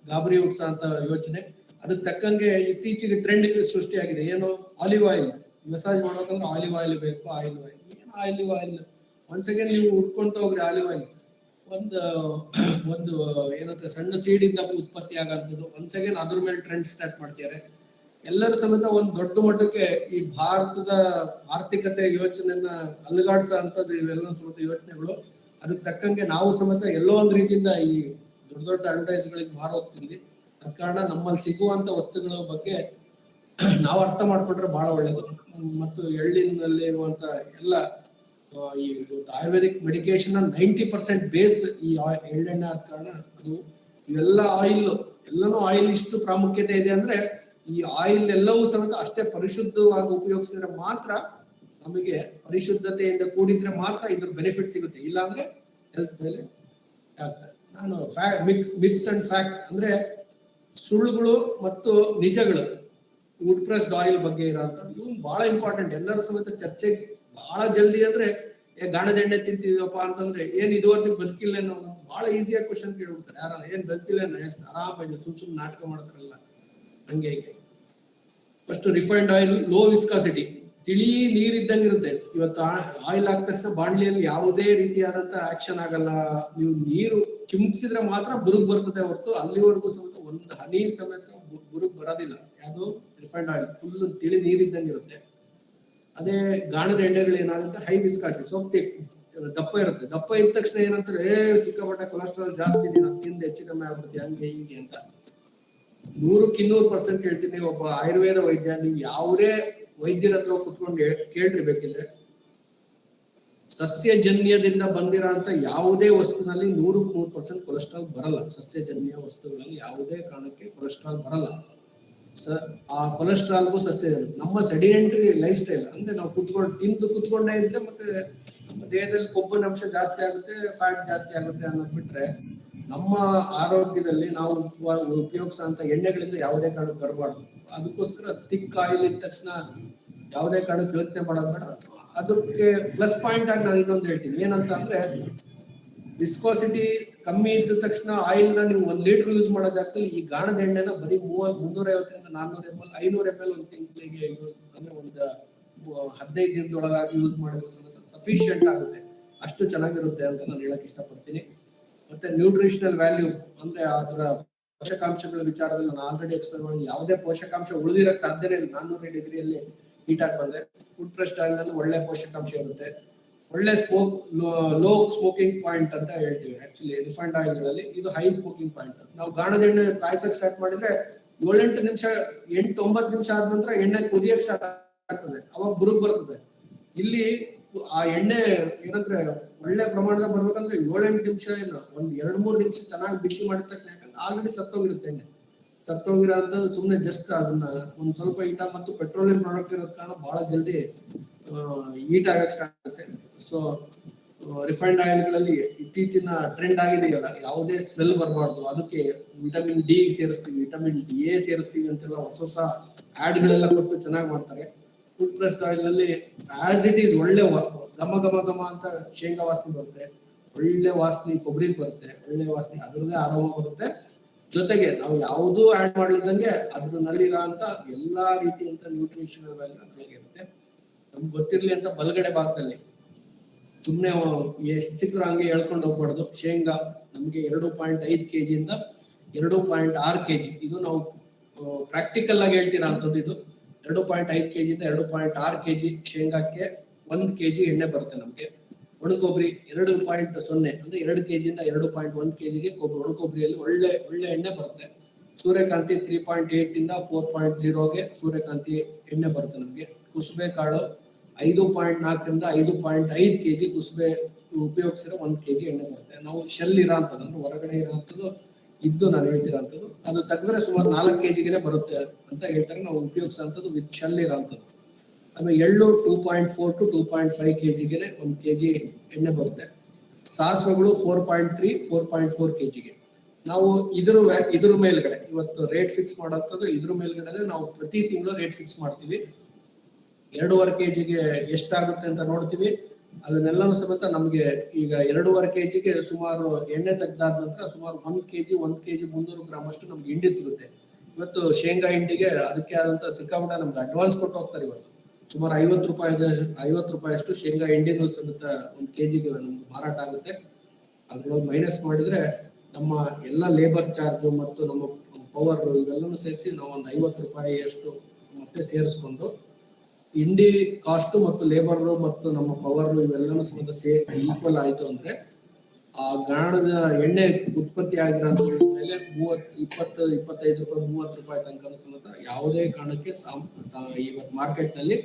ಗಾಬರಿ ಹುಡ್ಸ ಅಂತ ಯೋಚನೆ. ಅದಕ್ಕೆ ತಕ್ಕಂಗೆ ಇತ್ತೀಚೆಗೆ ಟ್ರೆಂಡ್ ಸೃಷ್ಟಿಯಾಗಿದೆ. ಏನು? Olive oil. ಮಸಾಜ್ ಮಾಡ್ಬೇಕಂದ್ರೆ ಆಲಿವ್ ಆಯಿಲ್ ಬೇಕು. ಆಲಿವ್ ಆಯಿಲ್ ಒನ್ಸ್ ಅಗೇನ್ ನೀವು ಉಟ್ಕೊಂತ ಹೋಗ್ರಿ. ಆಲಿವ್ ಆಯಿಲ್ ಒಂದು ಏನಂತ ಸಣ್ಣ ಸೀಡಿಂದ ಉತ್ಪತ್ತಿ ಆಗಂತದ್ದು. ಒನ್ಸ್ ಅಗೇನ್ ಅದ್ರ ಮೇಲೆ ಟ್ರೆಂಡ್ ಸ್ಟಾರ್ಟ್ ಮಾಡ್ತಿದ್ದಾರೆ. ಎಲ್ಲರೂ ಸಮೇತ ಒಂದು ದೊಡ್ಡ ಮಟ್ಟಕ್ಕೆ ಈ ಭಾರತದ ಆರ್ಥಿಕತೆ ಯೋಚನೆಯನ್ನ ಅಲುಗಾಡ್ಸೋ ಅಂತದ್ದು ಇವೆಲ್ಲ ಸಮೇತ ಯೋಚನೆಗಳು. ಅದಕ್ಕೆ ತಕ್ಕಂಗೆ ನಾವು ಸಮೇತ ಎಲ್ಲೋ ಒಂದ್ ರೀತಿಯಿಂದ ಈ ದೊಡ್ಡ ಅಡ್ವರ್ಟೈಸ್ ಗಳಿಗೆ ಮಾರ ಹೋಗ್ತಿದ್ವಿ. ಅದ ಕಾರಣ ನಮ್ಮಲ್ಲಿ ಸಿಗುವಂತ ವಸ್ತುಗಳ ಬಗ್ಗೆ ನಾವು ಅರ್ಥ ಮಾಡ್ಕೊಂಡ್ರೆ ಬಹಳ ಒಳ್ಳೇದು. ಮತ್ತು ಎಳ್ಳಿನಲ್ಲಿ ಇರುವಂತ ಎಲ್ಲ ಈ ಆಯುರ್ವೇದಿಕ್ ಮೆಡಿಕೇಶನ್ 90% ಬೇಸ್ ಈ ಎಳ್ಳೆಣ್ಣೆ ಆದ ಕಾರಣ ಅದು ಇವೆಲ್ಲ ಎಲ್ಲನೂ ಆಯಿಲ್ ಇಷ್ಟು ಪ್ರಾಮುಖ್ಯತೆ ಇದೆ ಅಂದ್ರೆ ಈ ಆಯಿಲ್ ಎಲ್ಲವೂ ಸಮೇತ ಅಷ್ಟೇ ಪರಿಶುದ್ಧವಾಗಿ ಉಪಯೋಗಿಸಿದ್ರೆ ಮಾತ್ರ, ನಮಗೆ ಪರಿಶುದ್ಧತೆಯಿಂದ ಕೂಡಿದ್ರೆ ಮಾತ್ರ ಇದ್ರ ಬೆನಿಫಿಟ್ ಸಿಗುತ್ತೆ. ಇಲ್ಲಾಂದ್ರೆ ಹೆಲ್ತ್ ಮೇಲೆ ಆಗ್ತದೆ. ನಾನು ಮಿಕ್ಸ್ ಅಂಡ್ ಫ್ಯಾಕ್ಟ್ ಅಂದ್ರೆ ಸುಳ್ಳುಗಳು ಮತ್ತು ನಿಜಗಳು ವುಡ್ ಪ್ರೆಸ್ಡ್ ಆಯಿಲ್ ಬಗ್ಗೆ ಇರೋಂಥದ್ದು ಇವು ಬಹಳ ಇಂಪಾರ್ಟೆಂಟ್. ಎಲ್ಲರೂ ಸಮೇತ ಚರ್ಚೆ ಬಹಳ ಜಲ್ದಿ ಅಂದ್ರೆ ಗಾಣದ ಎಣ್ಣೆ ತಿಂತಿದ್ವಪ್ಪ ಅಂತಂದ್ರೆ ಏನ್ ಇದುವರೆಗೂ ಬದುಕಿಲ್ಲ ನಾವು ಬಹಳ ಈಸಿಯಾಗಿ ಕ್ವಶನ್ ಕೇಳ್ಬಿಡ್ತಾರೆ. ಯಾರ ಏನ್ ಬದುಕಿಲ್ಲ ಎಷ್ಟು ಆರಾಮಾಗಿ ಸುಮ್ ನಾಟಕ ಮಾಡ್ತಾರಲ್ಲ ಹಂಗೆ. First refined oil low viscosity. ತಿಳಿ ನೀರಿದ್ದಂಗಿರುತ್ತೆ. ಇವತ್ತು ಆಯಿಲ್ ಹಾಕಿದ ತಕ್ಷಣ ಬಾಣ್ಲಿಯಲ್ಲಿ ಯಾವುದೇ ರೀತಿಯಾದಂತ ಆಕ್ಷನ್ ಆಗಲ್ಲ. ನೀವು ನೀರು ಚಿಮ್ಕಿಸಿದ್ರೆ ಮಾತ್ರ ಬುರುಗ್ ಬರ್ತದೆ ಹೊರತು ಅಲ್ಲಿವರೆಗೂ ಸಮೇತ ಒಂದು ಹನಿ ಸಮೇತ ಬುರುಗ್ ಬರೋದಿಲ್ಲ. ಯಾವುದು ರಿಫೈಂಡ್ ಆಯಿಲ್ ಫುಲ್ ತಿಳಿ ನೀರಿದ್ದಂಗಿರುತ್ತೆ. ಅದೇ ಗಾಣದ ಎಣ್ಣೆಗಳು ಏನಾಗುತ್ತೆ, ಹೈ ವಿಸ್ಕಾಸಿಟಿ, ಸ್ವಲ್ಪ ದಪ್ಪ ಇರುತ್ತೆ. ದಪ್ಪ ಇದ್ದ ತಕ್ಷಣ ಏನಂತಾರೆ, ಸಿಕ್ಕಾಪಟ್ಟೆ ಕೊಲೆಸ್ಟ್ರಾಲ್ ಜಾಸ್ತಿ, ನೀನು ತಿಂದು ಹೆಚ್ಚು ಕಮ್ಮಿ ಆಗ್ಬಿಡ್ತೀವಿ ಹಂಗೆ ಹಿಂಗೆ ಅಂತ. 100% ಹೇಳ್ತೀನಿ, ಒಬ್ಬ ಆಯುರ್ವೇದ ವೈದ್ಯ ನೀವು ಯಾವುದೇ ವೈದ್ಯರ ಹತ್ರ ಕುತ್ಕೊಂಡು ಕೇಳ್ರಿ ಬೇಕಿದ್ರೆ, ಸಸ್ಯಜನ್ಯದಿಂದ ಬಂದಿರೋಂತ ಯಾವುದೇ ವಸ್ತುನಲ್ಲಿ 100% ಕೊಲೆಸ್ಟ್ರಾಲ್ ಬರಲ್ಲ. ಸಸ್ಯಜನ್ಯ ವಸ್ತುಗಳಲ್ಲಿ ಯಾವುದೇ ಕಾರಣಕ್ಕೆ ಕೊಲೆಸ್ಟ್ರಾಲ್ ಬರಲ್ಲ. ಆ ಕೊಲೆಸ್ಟ್ರಾಲ್ಗೂ ಸಸ್ಯ, ನಮ್ಮ ಸೆಡಿಯೆಂಟರಿ ಲೈಫ್ ಸ್ಟೈಲ್ ಅಂದ್ರೆ ನಾವು ಕುತ್ಕೊಂಡೇ ಇದ್ರೆ ಮತ್ತೆ ನಮ್ಮ ದೇಹದಲ್ಲಿ ಕೊಬ್ಬಿನ ಅಂಶ ಜಾಸ್ತಿ ಆಗುತ್ತೆ, ಫ್ಯಾಟ್ ಜಾಸ್ತಿ ಆಗುತ್ತೆ ಅನ್ನೋದು ಬಿಟ್ರೆ, ನಮ್ಮ ಆರೋಗ್ಯದಲ್ಲಿ ನಾವು ಉಪಯೋಗಿಸುವಂತ ಎಣ್ಣೆಗಳಿಂದ ಯಾವುದೇ ಕಾರಣಕ್ಕೆ ಬರಬಾರ್ದು. ಅದಕ್ಕೋಸ್ಕರ ತಿಕ್ ಆಯಿಲ್ ಇದ್ದ ತಕ್ಷಣ ಯಾವುದೇ ಕಾರಣಕ್ಕೆ ಯೋಚನೆ ಮಾಡೋದು ಬೇಡ. ಅದಕ್ಕೆ ಪ್ಲಸ್ ಪಾಯಿಂಟ್ ಆಗಿ ನಾನು ಇನ್ನೊಂದು ಹೇಳ್ತೀನಿ, ಏನಂತ ಅಂದ್ರೆ ವಿಸ್ಕೋಸಿಟಿ ಕಮ್ಮಿ ಇದ್ದ ತಕ್ಷಣ ಆಯಿಲ್ ನ ನೀವು 1 ಲೀಟರ್ ಯೂಸ್ ಮಾಡೋ ಜಾಗದಲ್ಲಿ ಈ ಗಾಣದ ಎಣ್ಣೆನ ಬರೀ 350 400 ml 500 ml ಒಂದು ತಿಂಗಳಿಗೆ ಅಂದ್ರೆ ಒಂದು 15 ದಿನದೊಳಗಾಗಿ ಯೂಸ್ ಮಾಡಿದ್ರೆ ಸಮೇತ ಸಫಿಶಿಯಂಟ್ ಆಗುತ್ತೆ. ಅಷ್ಟು ಚೆನ್ನಾಗಿರುತ್ತೆ ಅಂತ ನಾನು ಹೇಳಕ್ ಇಷ್ಟಪಡ್ತೀನಿ. ಮತ್ತೆ ನ್ಯೂಟ್ರಿಷನಲ್ ವ್ಯಾಲ್ಯೂ ಅಂದ್ರೆ ಅದರ ಪೋಷಕಾಂಶಗಳ ವಿಚಾರದಲ್ಲಿ ನಾನು ಆಲ್ರೆಡಿ ಎಕ್ಸ್ಪ್ಲೇನ್ ಮಾಡಿದ್ದೀನಿ. ಯಾವುದೇ ಪೋಷಕಾಂಶ ಉಳಿದಿರಕ್ ಸಾಧ್ಯನೇ ಇಲ್ಲ. 400 ಡಿಗ್ರಿಯಲ್ಲಿ ಹೀಟ್ ಆಗಿ ಬಂದ್ರೆ ಫುಡ್ ಪ್ರೆಸ್ಡ್ ಆಯಿಲ್ ನಲ್ಲಿ ಒಳ್ಳೆ ಪೋಷಕಾಂಶ ಇರುತ್ತೆ. ಒಳ್ಳೆ ಲೋ ಸ್ಮೋಕಿಂಗ್ ಪಾಯಿಂಟ್ ಅಂತ ಹೇಳ್ತೀವಿ. ಆಕ್ಚುಲಿ ರಿಫೈಂಡ್ ಆಯಿಲ್ ಗಳಲ್ಲಿ ಇದು ಹೈ ಸ್ಮೋಕಿಂಗ್ ಪಾಯಿಂಟ್. ನಾವು ಗಾಣದ ಎಣ್ಣೆ ಕಾಯಿಸಕ್ ಸ್ಟಾರ್ಟ್ ಮಾಡಿದ್ರೆ 7-8 ನಿಮಿಷ 8-9 ನಿಮಿಷ ಆದ ನಂತರ ಎಣ್ಣೆ ಕುದಿಯಕ್ ಸ್ಟಾರ್ಟ್ ಆಗ್ತದೆ, ಅವಾಗ ಬುರುಗ್ ಬರ್ತದೆ. ಇಲ್ಲಿ ಆ ಎಣ್ಣೆ ಏನಂದ್ರೆ ಒಳ್ಳೆ ಪ್ರಮಾಣದ ಬರ್ಬೇಕಂದ್ರೆ 7-8 ನಿಮಿಷ ಏನು, ಒಂದ್ 2-3 ನಿಮಿಷ ಚೆನ್ನಾಗಿ ಬಿಸಿ ಮಾಡಿದ ತಕ್ಷಣ, ಯಾಕಂದ್ರೆ ಆಲ್ರೆಡಿ ಸತ್ತೋಗಿರುತ್ತೆ ಎಣ್ಣೆ. ಸತ್ತೋಗಿರೋ ಅಂತ ಸುಮ್ನೆ ಜಸ್ಟ್ ಅದನ್ನ ಒಂದ್ ಸ್ವಲ್ಪ ಈಟ ಮತ್ತು ಪೆಟ್ರೋಲಿಯಂ ಪ್ರಾಡಕ್ಟ್ ಇರೋದ್ ಕಾರಣ ಬಹಳ ಜಲ್ದಿ ಹೀಟ್ ಆಗಕ್ ಸ್ಟಾರ್ಟ್ ಆಗುತ್ತೆ. ಸೊ ರಿಫೈಂಡ್ ಆಯಿಲ್ಗಳಲ್ಲಿ ಇತ್ತೀಚಿನ ಟ್ರೆಂಡ್ ಆಗಿದೆಯಲ್ಲ, ಯಾವುದೇ ಸ್ಮೆಲ್ ಬರಬಾರ್ದು, ಅದಕ್ಕೆ ವಿಟಮಿನ್ ಡಿ ಸೇರಿಸ್ತೀವಿ, ವಿಟಮಿನ್ ಎ ಸೇರಿಸ್ತೀವಿ ಅಂತೆಲ್ಲ ಹೊಸ ಆಡ್ ಗಳೆಲ್ಲ ಕೊಟ್ಟು ಚೆನ್ನಾಗಿ ಮಾಡ್ತಾರೆ. ಫುಡ್ ಪ್ರೆಸ್ಡ್ ಆಯಿಲ್ ನಲ್ಲಿ ಆಸ್ ಇಟ್ ಈಸ್ ಒಳ್ಳೆ ಘಮ ಘಮ ಘಮ ಅಂತ ಶೇಂಗಾ ವಾಸನೆ ಬರುತ್ತೆ, ಒಳ್ಳೆ ವಾಸನೆ ಕೊಬ್ಬರಿ ಬರುತ್ತೆ, ಒಳ್ಳೆ ವಾಸನೆ, ಅದರದೇ ಆರಾಮ ಬರುತ್ತೆ. ಜೊತೆಗೆ ನಾವು ಯಾವುದೂ ಆಡ್ ಮಾಡ್ಲಿದ್ದಂಗೆ ಅದ್ರಲ್ಲಿರೋ ಅಂತ ಎಲ್ಲಾ ರೀತಿಯಂತ ನ್ಯೂಟ್ರಿಷನಲ್ ವ್ಯಾಲ್ಯೂ ಅದ್ರೊಳಗೆ ಇರುತ್ತೆ. ನಮ್ಗೆ ಗೊತ್ತಿರ್ಲಿ ಅಂತ ಬಲಗಡೆ ಭಾಗದಲ್ಲಿ ಸುಮ್ನೆ ಎಷ್ಟು ಸಿಕ್ಕರು ಹಂಗೆ ಹೇಳ್ಕೊಂಡು ಹೋಗ್ಬಾರ್ದು. ಶೇಂಗಾ ನಮ್ಗೆ 2.5 kg ಇಂದ 2.6 kg, ಇದು ನಾವು ಪ್ರಾಕ್ಟಿಕಲ್ ಆಗಿ ಹೇಳ್ತೀರಾ ಅಂತದ್ದು. ಇದು 2.5 kg ಇಂದ 2.6 kg ಶೇಂಗಾಕ್ಕೆ 1 kg ಎಣ್ಣೆ ಬರುತ್ತೆ ನಮ್ಗೆ. ಒಣ ಕೊಬ್ಬರಿ 2.0 ಅಂದ್ರೆ 2 kg ಇಂದ 2.1 kgಗೆ ಒಣ ಕೊಬ್ಬರಿಯಲ್ಲಿ ಒಳ್ಳೆ ಎಣ್ಣೆ ಬರುತ್ತೆ. ಸೂರ್ಯಕಾಂತಿ 3.8 ಇಂದ 4.0ಗೆ ಸೂರ್ಯಕಾಂತಿ ಎಣ್ಣೆ ಬರುತ್ತೆ ನಮ್ಗೆ. ಕುಸುಬೆ ಕಾಳು 5.4 ಇಂದ 5.5 kg ಕುಸುಬೆ ಉಪಯೋಗಿಸಿರೋ 1 kg ಎಣ್ಣೆ ಬರುತ್ತೆ. ನಾವು ಶೆಲ್ ಇರೋಂಥದ್ದು ಅಂದ್ರೆ ಹೊರಗಡೆ ಇರೋಂಥದ್ದು ಇದ್ದು ನಾನು ಹೇಳ್ತಿರೋಂಥದ್ದು, ಅದು ತೆಗೆದ್ರೆ ಸುಮಾರು 4 kgಗೆ ಬರುತ್ತೆ ಅಂತ ಹೇಳ್ತಾರೆ. ನಾವು ಉಪಯೋಗಿಸೋಂಥದ್ದು ವಿತ್ ಶೆಲ್ ಇರೋಂಥದ್ದು. ಆಮೇಲೆ ಎಳ್ಳು 2.4 to 2.5 kgಗೆ 1 kg ಎಣ್ಣೆ ಬರುತ್ತೆ. ಸಾಸಿವೆಗಳು 4.3 4.4 kgಗೆ. ನಾವು ಇದ್ರ ಮೇಲ್ಗಡೆ ಇವತ್ತು ರೇಟ್ ಫಿಕ್ಸ್ ಮಾಡೋಂಥದ್ದು ಇದ್ರ ಮೇಲ್ಗಡೆ ನಾವು ಪ್ರತಿ ತಿಂಗಳು ರೇಟ್ ಫಿಕ್ಸ್ ಮಾಡ್ತೀವಿ. 2.5 kgಗೆ ಎಷ್ಟಾಗುತ್ತೆ ಅಂತ ನೋಡ್ತೀವಿ. ಅದನ್ನೆಲ್ಲನೂ ಸಮೇತ ನಮ್ಗೆ ಈಗ 2.5 kgಗೆ ಸುಮಾರು ಎಣ್ಣೆ ತೆಗ್ದಾದ ನಂತರ ಸುಮಾರು 1 kg 300 ಗ್ರಾಮ್ ಅಷ್ಟು ನಮ್ಗೆ ಹಿಂಡಿ ಸಿಗುತ್ತೆ. ಇವತ್ತು ಶೇಂಗಾ ಹಿಂಡಿಗೆ ಅದಕ್ಕೆ ಆದಂತ ಸಿಕ್ಕಾಪಟ್ಟೆ ನಮ್ಗೆ ಅಡ್ವಾನ್ಸ್ ಕೊಟ್ಟು ಹೋಗ್ತಾರೆ. ಇವತ್ತು ಸುಮಾರು 50 ರೂಪಾಯಿ ಅಷ್ಟು ಶೇಂಗಾ ಹಿಂಡಿನೂ ಸಮೇತ 1 kgಗೆ ನಮ್ಗೆ ಮಾರಾಟ ಆಗುತ್ತೆ. ಅದ್ರೊಳಗೆ ಮೈನಸ್ ಮಾಡಿದ್ರೆ ನಮ್ಮ ಎಲ್ಲ ಲೇಬರ್ ಚಾರ್ಜು ಮತ್ತು ನಮ್ಮ ಪವರ್ ಇವೆಲ್ಲನೂ ಸೇರಿಸಿ ನಾವು ಒಂದು 50 ರೂಪಾಯಿ ಅಷ್ಟು ಮತ್ತೆ ಸೇರಿಸ್ಕೊಂಡು ಹಿಂಡಿ ಕಾಸ್ಟ್ ಮತ್ತು ಲೇಬರ್ ಮತ್ತು ನಮ್ಮ ಪವರ್ ಇವೆಲ್ಲನೂ ಸಮೇತ ಈಕ್ವಲ್ ಆಯ್ತು ಅಂದ್ರೆ ಆ ಗಾಣದ ಎಣ್ಣೆ ಉತ್ಪತ್ತಿ ಆಗಿರೋ ಮೇಲೆ 20, 25 ರೂಪಾಯಿ 30 ರೂಪಾಯಿ ತನಕ ಸಮೇತ ಯಾವುದೇ ಕಾರಣಕ್ಕೆ ಇವತ್ತು ಮಾರ್ಕೆಟ್ ನಲ್ಲಿ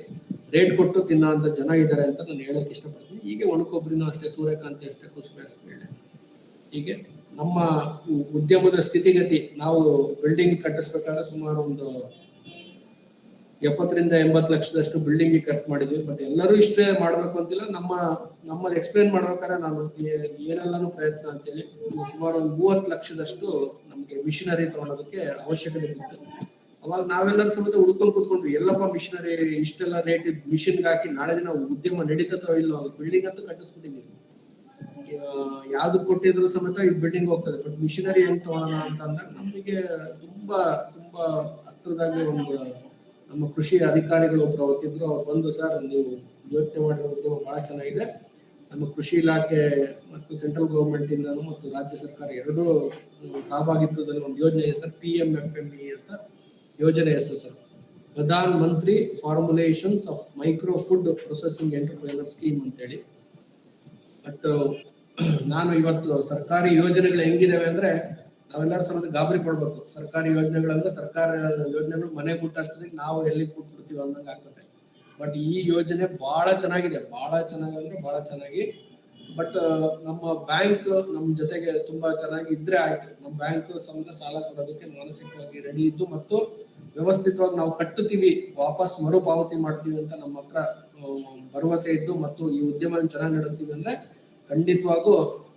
ರೇಟ್ ಕೊಟ್ಟು ತಿನ್ನೋಂತ ಜನ ಇದ್ದಾರೆ ಅಂತ ನಾನು ಹೇಳಕ್ ಇಷ್ಟಪಡ್ತೀನಿ. ಹೀಗೆ ಒಣಕೊಬ್ಬರಿನೂ ಅಷ್ಟೇ, ಸೂರ್ಯಕಾಂತಿ ಅಷ್ಟೇ, ಕುಸುಬೆ ಅಷ್ಟೇ ಹೇಳಿ. ಹೀಗೆ ನಮ್ಮ ಉದ್ಯಮದ ಸ್ಥಿತಿಗತಿ, ನಾವು ಬಿಲ್ಡಿಂಗ್ ಕಟ್ಟಿಸ್ಬೇಕಾದ್ರೆ ಸುಮಾರು ಒಂದು 70 ರಿಂದ 80 ಲಕ್ಷದಷ್ಟು ಬಿಲ್ಡಿಂಗ್ ಖರ್ಚು ಮಾಡಿದ್ವಿ. ಬಟ್ ಎಲ್ಲರೂ ಇಷ್ಟೇ ಮಾಡ್ಬೇಕು ಅಂತಿಲ್ಲ. ನಮ್ಮದು ಎಕ್ಸ್ಪ್ಲೇನ್ ಮಾಡ್ಬೇಕಾದ್ರೆ ನಾನು ಏನೆಲ್ಲಾನು ಪ್ರಯತ್ನ ಅಂತೇಳಿ ಸುಮಾರು 30 ಲಕ್ಷದಷ್ಟು ನಮ್ಗೆ ಮಿಷನರಿ ತಗೊಳೋದಕ್ಕೆ ಅವಶ್ಯಕತೆ ಇತ್ತು. ಅವಾಗ ನಾವೆಲ್ಲರೂ ಸಮೇತ ಹುಡ್ಕೊಂಡು ಕೂತ್ಕೊಂಡ್ವಿ, ಎಲ್ಲಪ್ಪ ಮಿಷನರಿ ಇಷ್ಟೆಲ್ಲ ರೇಟ್ ಮಿಷಿನ್ಗೆ ಹಾಕಿ ನಾಳೆ ದಿನ ಉದ್ಯಮ ನಡೀತೋ ಇಲ್ಲೋ, ಬಿಲ್ಡಿಂಗ್ ಅಂತೂ ಕಟ್ಟಿಸ್ಬಿಟ್ಟಿದ್ದೀವಿ. ಯಾವ್ದು ಕೊಟ್ಟಿದ್ರು ಸಮೇತ ಈ ಬಿಲ್ಡಿಂಗ್ ಹೋಗ್ತದೆ. ಬಟ್ ಮಿಷನರಿ ಹೆಂಗ್ ತಗೊಳ್ಳೋಣ ಅಂತ ಅಂದಾಗ ನಮಗೆ ತುಂಬಾ ಹತ್ರದಾಗಿ ಒಂದು ನಮ್ಮ ಕೃಷಿ ಅಧಿಕಾರಿಗಳು ಒಬ್ರು ಅವತ್ತಿದ್ರು. ಅವ್ರು ಬಂದು, ಸರ್ ನೀವು ಯೋಚನೆ ಮಾಡಿರೋದು ಬಹಳ ಚೆನ್ನಾಗಿದೆ, ನಮ್ಮ ಕೃಷಿ ಇಲಾಖೆ ಮತ್ತು ಸೆಂಟ್ರಲ್ ಗೌರ್ಮೆಂಟ್ ಇಂದನೂ ಮತ್ತು ರಾಜ್ಯ ಸರ್ಕಾರ ಎರಡೂ ಸಹಭಾಗಿತ್ವದಲ್ಲಿ ಒಂದು ಯೋಜನೆ ಇದೆ ಸರ್, PMFME ಅಂತ ಯೋಜನೆ ಹೆಸರು sir, Pradhan Mantri formulations of micro food processing entrepreneur scheme ಅಂತೇಳಿ. ಬಟ್ ನಾನು ಇವತ್ತು ಸರ್ಕಾರಿ ಯೋಜನೆಗಳು ಹೆಂಗಿದಾವೆ ಅಂದ್ರೆ ನಾವೆಲ್ಲರೂ ಸಮೇತ ಗಾಬರಿ ಪಡ್ಬೇಕು. ಸರ್ಕಾರಿ ಯೋಜನೆಗಳಂದ್ರೆ ಸರ್ಕಾರ ಯೋಜನೆಗಳು ಮನೆ ಗುಟ್ಟಷ್ಟೊತ್ತಿಗೆ ನಾವು ಎಲ್ಲಿ ಕೂತ್ಬಿಡ್ತೀವಿ ಅನ್ನಂಗೆ ಆಗ್ತದೆ. ಬಟ್ ಈ ಯೋಜನೆ ಬಹಳ ಚೆನ್ನಾಗಿದೆ, ಬಹಳ ಚೆನ್ನಾಗಿ ಅಂದ್ರೆ ಬಹಳ ಚೆನ್ನಾಗಿ. ಬಟ್ ನಮ್ಮ ಬ್ಯಾಂಕ್ ನಮ್ಮ ಜೊತೆಗೆ ತುಂಬಾ ಚೆನ್ನಾಗಿ ಇದ್ರೆ ಆಯ್ತು. ನಮ್ಮ ಬ್ಯಾಂಕ್ ಸಮೇತ ಸಾಲ ಕೊಡೋದಕ್ಕೆ ಮಾನಸಿಕವಾಗಿ ರೆಡಿ ಇದ್ದು ಮತ್ತು ವ್ಯವಸ್ಥಿತವಾಗಿ ನಾವು ಕಟ್ಟುತ್ತೀವಿ, ವಾಪಸ್ ಮರುಪಾವತಿ ಮಾಡ್ತೀವಿ ಅಂತ ನಮ್ಮ ಹತ್ರ ಭರವಸೆ ಇದ್ದು ಮತ್ತು ಈ ಉದ್ಯಮ ಚೆನ್ನಾಗಿ ನಡೆಸ್ತೀವಿ ಅಂದ್ರೆ ಖಂಡಿತವಾಗೂ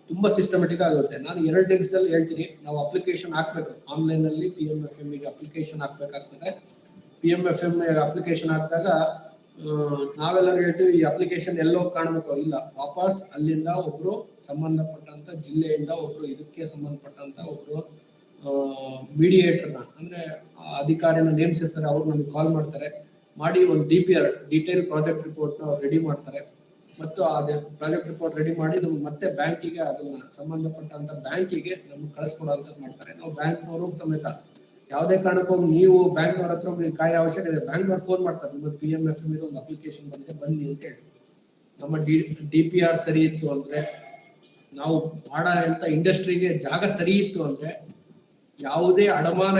ತುಂಬಾ ಸಿಸ್ಟಮೆಟಿಕ್ ಆಗುತ್ತೆ. ನಾನು 2 ನಿಮಿಷದಲ್ಲಿ ಹೇಳ್ತೀನಿ. ನಾವು ಅಪ್ಲಿಕೇಶನ್ ಹಾಕ್ಬೇಕು ಆನ್ಲೈನ್ ಅಲ್ಲಿ, PMFME ಗೆ ಅಪ್ಲಿಕೇಶನ್ ಹಾಕ್ಬೇಕಾಗ್ತದೆ. PMFME ಅಪ್ಲಿಕೇಶನ್ ಹಾಕಿದಾಗ ನಾವೆಲ್ಲರೂ ಹೇಳ್ತೀವಿ ಈ ಅಪ್ಲಿಕೇಶನ್ ಎಲ್ಲೋ ಕಾಣ್ಬೇಕು, ಇಲ್ಲ, ವಾಪಸ್ ಅಲ್ಲಿಂದ ಒಬ್ರು ಸಂಬಂಧಪಟ್ಟಂತ ಜಿಲ್ಲೆಯಿಂದ ಒಬ್ರು ಇದಕ್ಕೆ ಸಂಬಂಧಪಟ್ಟಂತ ಒಬ್ರು ಮೀಡಿಯೇಟರ್ನ ಅಂದ್ರೆ ಅಧಿಕಾರಿನ ನೇಮಿಸಿರ್ತಾರೆ. ಅವ್ರು ನಮ್ಗೆ ಕಾಲ್ ಮಾಡ್ತಾರೆ, ಮಾಡಿ ಒಂದು DPR detail project report ready ಮಾಡ್ತಾರೆ. ಮತ್ತು ಅದೇ ಪ್ರಾಜೆಕ್ಟ್ ರಿಪೋರ್ಟ್ ರೆಡಿ ಮಾಡಿ ನಮ್ಗೆ ಮತ್ತೆ ಬ್ಯಾಂಕಿಗೆ ಅದನ್ನ ಸಂಬಂಧಪಟ್ಟಂತ ಬ್ಯಾಂಕಿಗೆ ನಮ್ಗೆ ಕಳಿಸ್ಕೊಡುವಂತ ಮಾಡ್ತಾರೆ. ನಾವು ಬ್ಯಾಂಕ್ನವರು ಸಮೇತ ಯಾವುದೇ ಕಾರಣಕ್ಕೂ ನೀವು ಬ್ಯಾಂಕ್ನವ್ರ ಹತ್ರ ಕಾಯೋ ಅವಶ್ಯಕತೆ ಇದೆ. ಬ್ಯಾಂಕ್ನವ್ರು ಫೋನ್ ಮಾಡ್ತಾರೆ, ನಿಮ್ಮ PMFME ಒಂದು ಅಪ್ಲಿಕೇಶನ್ ಬಂದಿದೆ, ಬನ್ನಿ ಅಂತ ಹೇಳಿ. ನಮ್ಮ DPR ಸರಿ ಇತ್ತು ಅಂದ್ರೆ, ನಾವು ಮಾಡೋ ಇಂಡಸ್ಟ್ರಿಗೆ ಜಾಗ ಸರಿ ಇತ್ತು ಅಂದ್ರೆ ಯಾವುದೇ ಅಡಮಾನ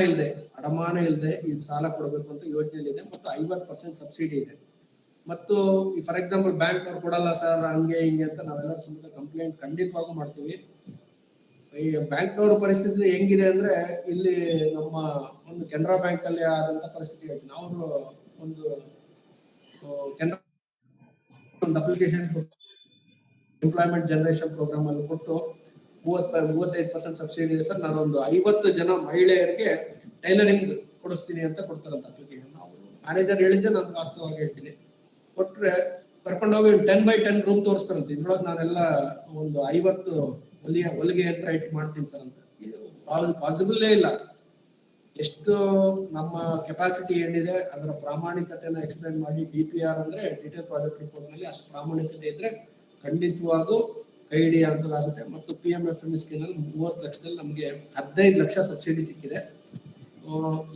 ಇಲ್ಲದೆ ಈ ಸಾಲ ಕೊಡಬೇಕು ಅಂತ ಯೋಜನೆ ಇದೆ. ಮತ್ತು 50% ಸಬ್ಸಿಡಿ ಇದೆ. ಮತ್ತು ಫಾರ್ ಎಕ್ಸಾಂಪಲ್ ಬ್ಯಾಂಕ್ ಅವ್ರು ಕೊಡಲ್ಲ ಸರ್ ಹಂಗೆ ಹಿಂಗೆ ಅಂತ ನಾವೆಲ್ಲರೂ ಸಮೇತ ಕಂಪ್ಲೇಂಟ್ ಖಂಡಿತವಾಗೂ ಮಾಡ್ತೀವಿ. ಈ ಬ್ಯಾಂಕ್ನವ್ರ ಪರಿಸ್ಥಿತಿ ಹೆಂಗಿದೆ ಅಂದ್ರೆ, ಇಲ್ಲಿ ನಮ್ಮ ಒಂದು ಕೆನರಾ ಬ್ಯಾಂಕ್ ಅಲ್ಲಿ ಆದಂತ ಪರಿಸ್ಥಿತಿ ಐತಿ. ನಾವು ಒಂದು ಕೆನರಾ ಒಂದು ಅಪ್ಲಿಕೇಶನ್ ಎಂಪ್ಲಾಯ್ಮೆಂಟ್ ಜನರೇಷನ್ ಪ್ರೋಗ್ರಾಮ್ ಅಲ್ಲಿ ಕೊಟ್ಟು 35% ಸಬ್ಸಿಡಿ ಇದೆ ಸರ್, ನಾನೊಂದು 50 ಜನ ಮಹಿಳೆಯರಿಗೆ ಟೈಲರಿಂಗ್ ಕೊಡಿಸ್ತೀನಿ ಅಂತ ಕೊಡ್ತಾರಂತ ಅಪ್ಲಿಕೇಶನ್. ನಾವು ಮ್ಯಾನೇಜರ್ ಹೇಳಿದ್ದೆ ನಾನು ವಾಸ್ತವವಾಗಿ ಹೇಳ್ತೀನಿ. ಕೊಟ್ರೆ ಕರ್ಕೊಂಡೋಗಿ 10x10 ರೂಮ್ ತೋರಿಸ್ತಾರಂತೆ. ಇದ್ರೊಳಗೆ ನಾನೆಲ್ಲ ಒಂದು 50 ಹೊಲಿಗೆ ಯಂತ್ರ ಇಟ್ಟು ಮಾಡ್ತೀನಿ ಸರ್ ಅಂತ. ಪಾಸಿಬಲ್ ಇಲ್ಲ. ಎಷ್ಟು ನಮ್ಮ ಕೆಪಾಸಿಟಿ ಏನಿದೆ ಅದರ ಪ್ರಾಮಾಣಿಕತೆಯನ್ನ ಎಕ್ಸ್ಪ್ಲೈನ್ ಮಾಡಿ, DPR ಅಂದ್ರೆ ಡೀಟೇಲ್ ಪ್ರಾಜೆಕ್ಟ್ ರಿಪೋರ್ಟ್ ನಲ್ಲಿ ಅಷ್ಟು ಪ್ರಾಮಾಣಿಕತೆ ಇದ್ರೆ ಖಂಡಿತವಾಗೂ ಕೈ ಹಿಡಿಯುವಂತದ್ದಾಗುತ್ತೆ. ಮತ್ತು PMFME ಸ್ಕೀಮ್ ಅಲ್ಲಿ 30 ಲಕ್ಷದಲ್ಲಿ ನಮಗೆ 15 ಲಕ್ಷ ಸಬ್ಸಿಡಿ ಸಿಕ್ಕಿದೆ.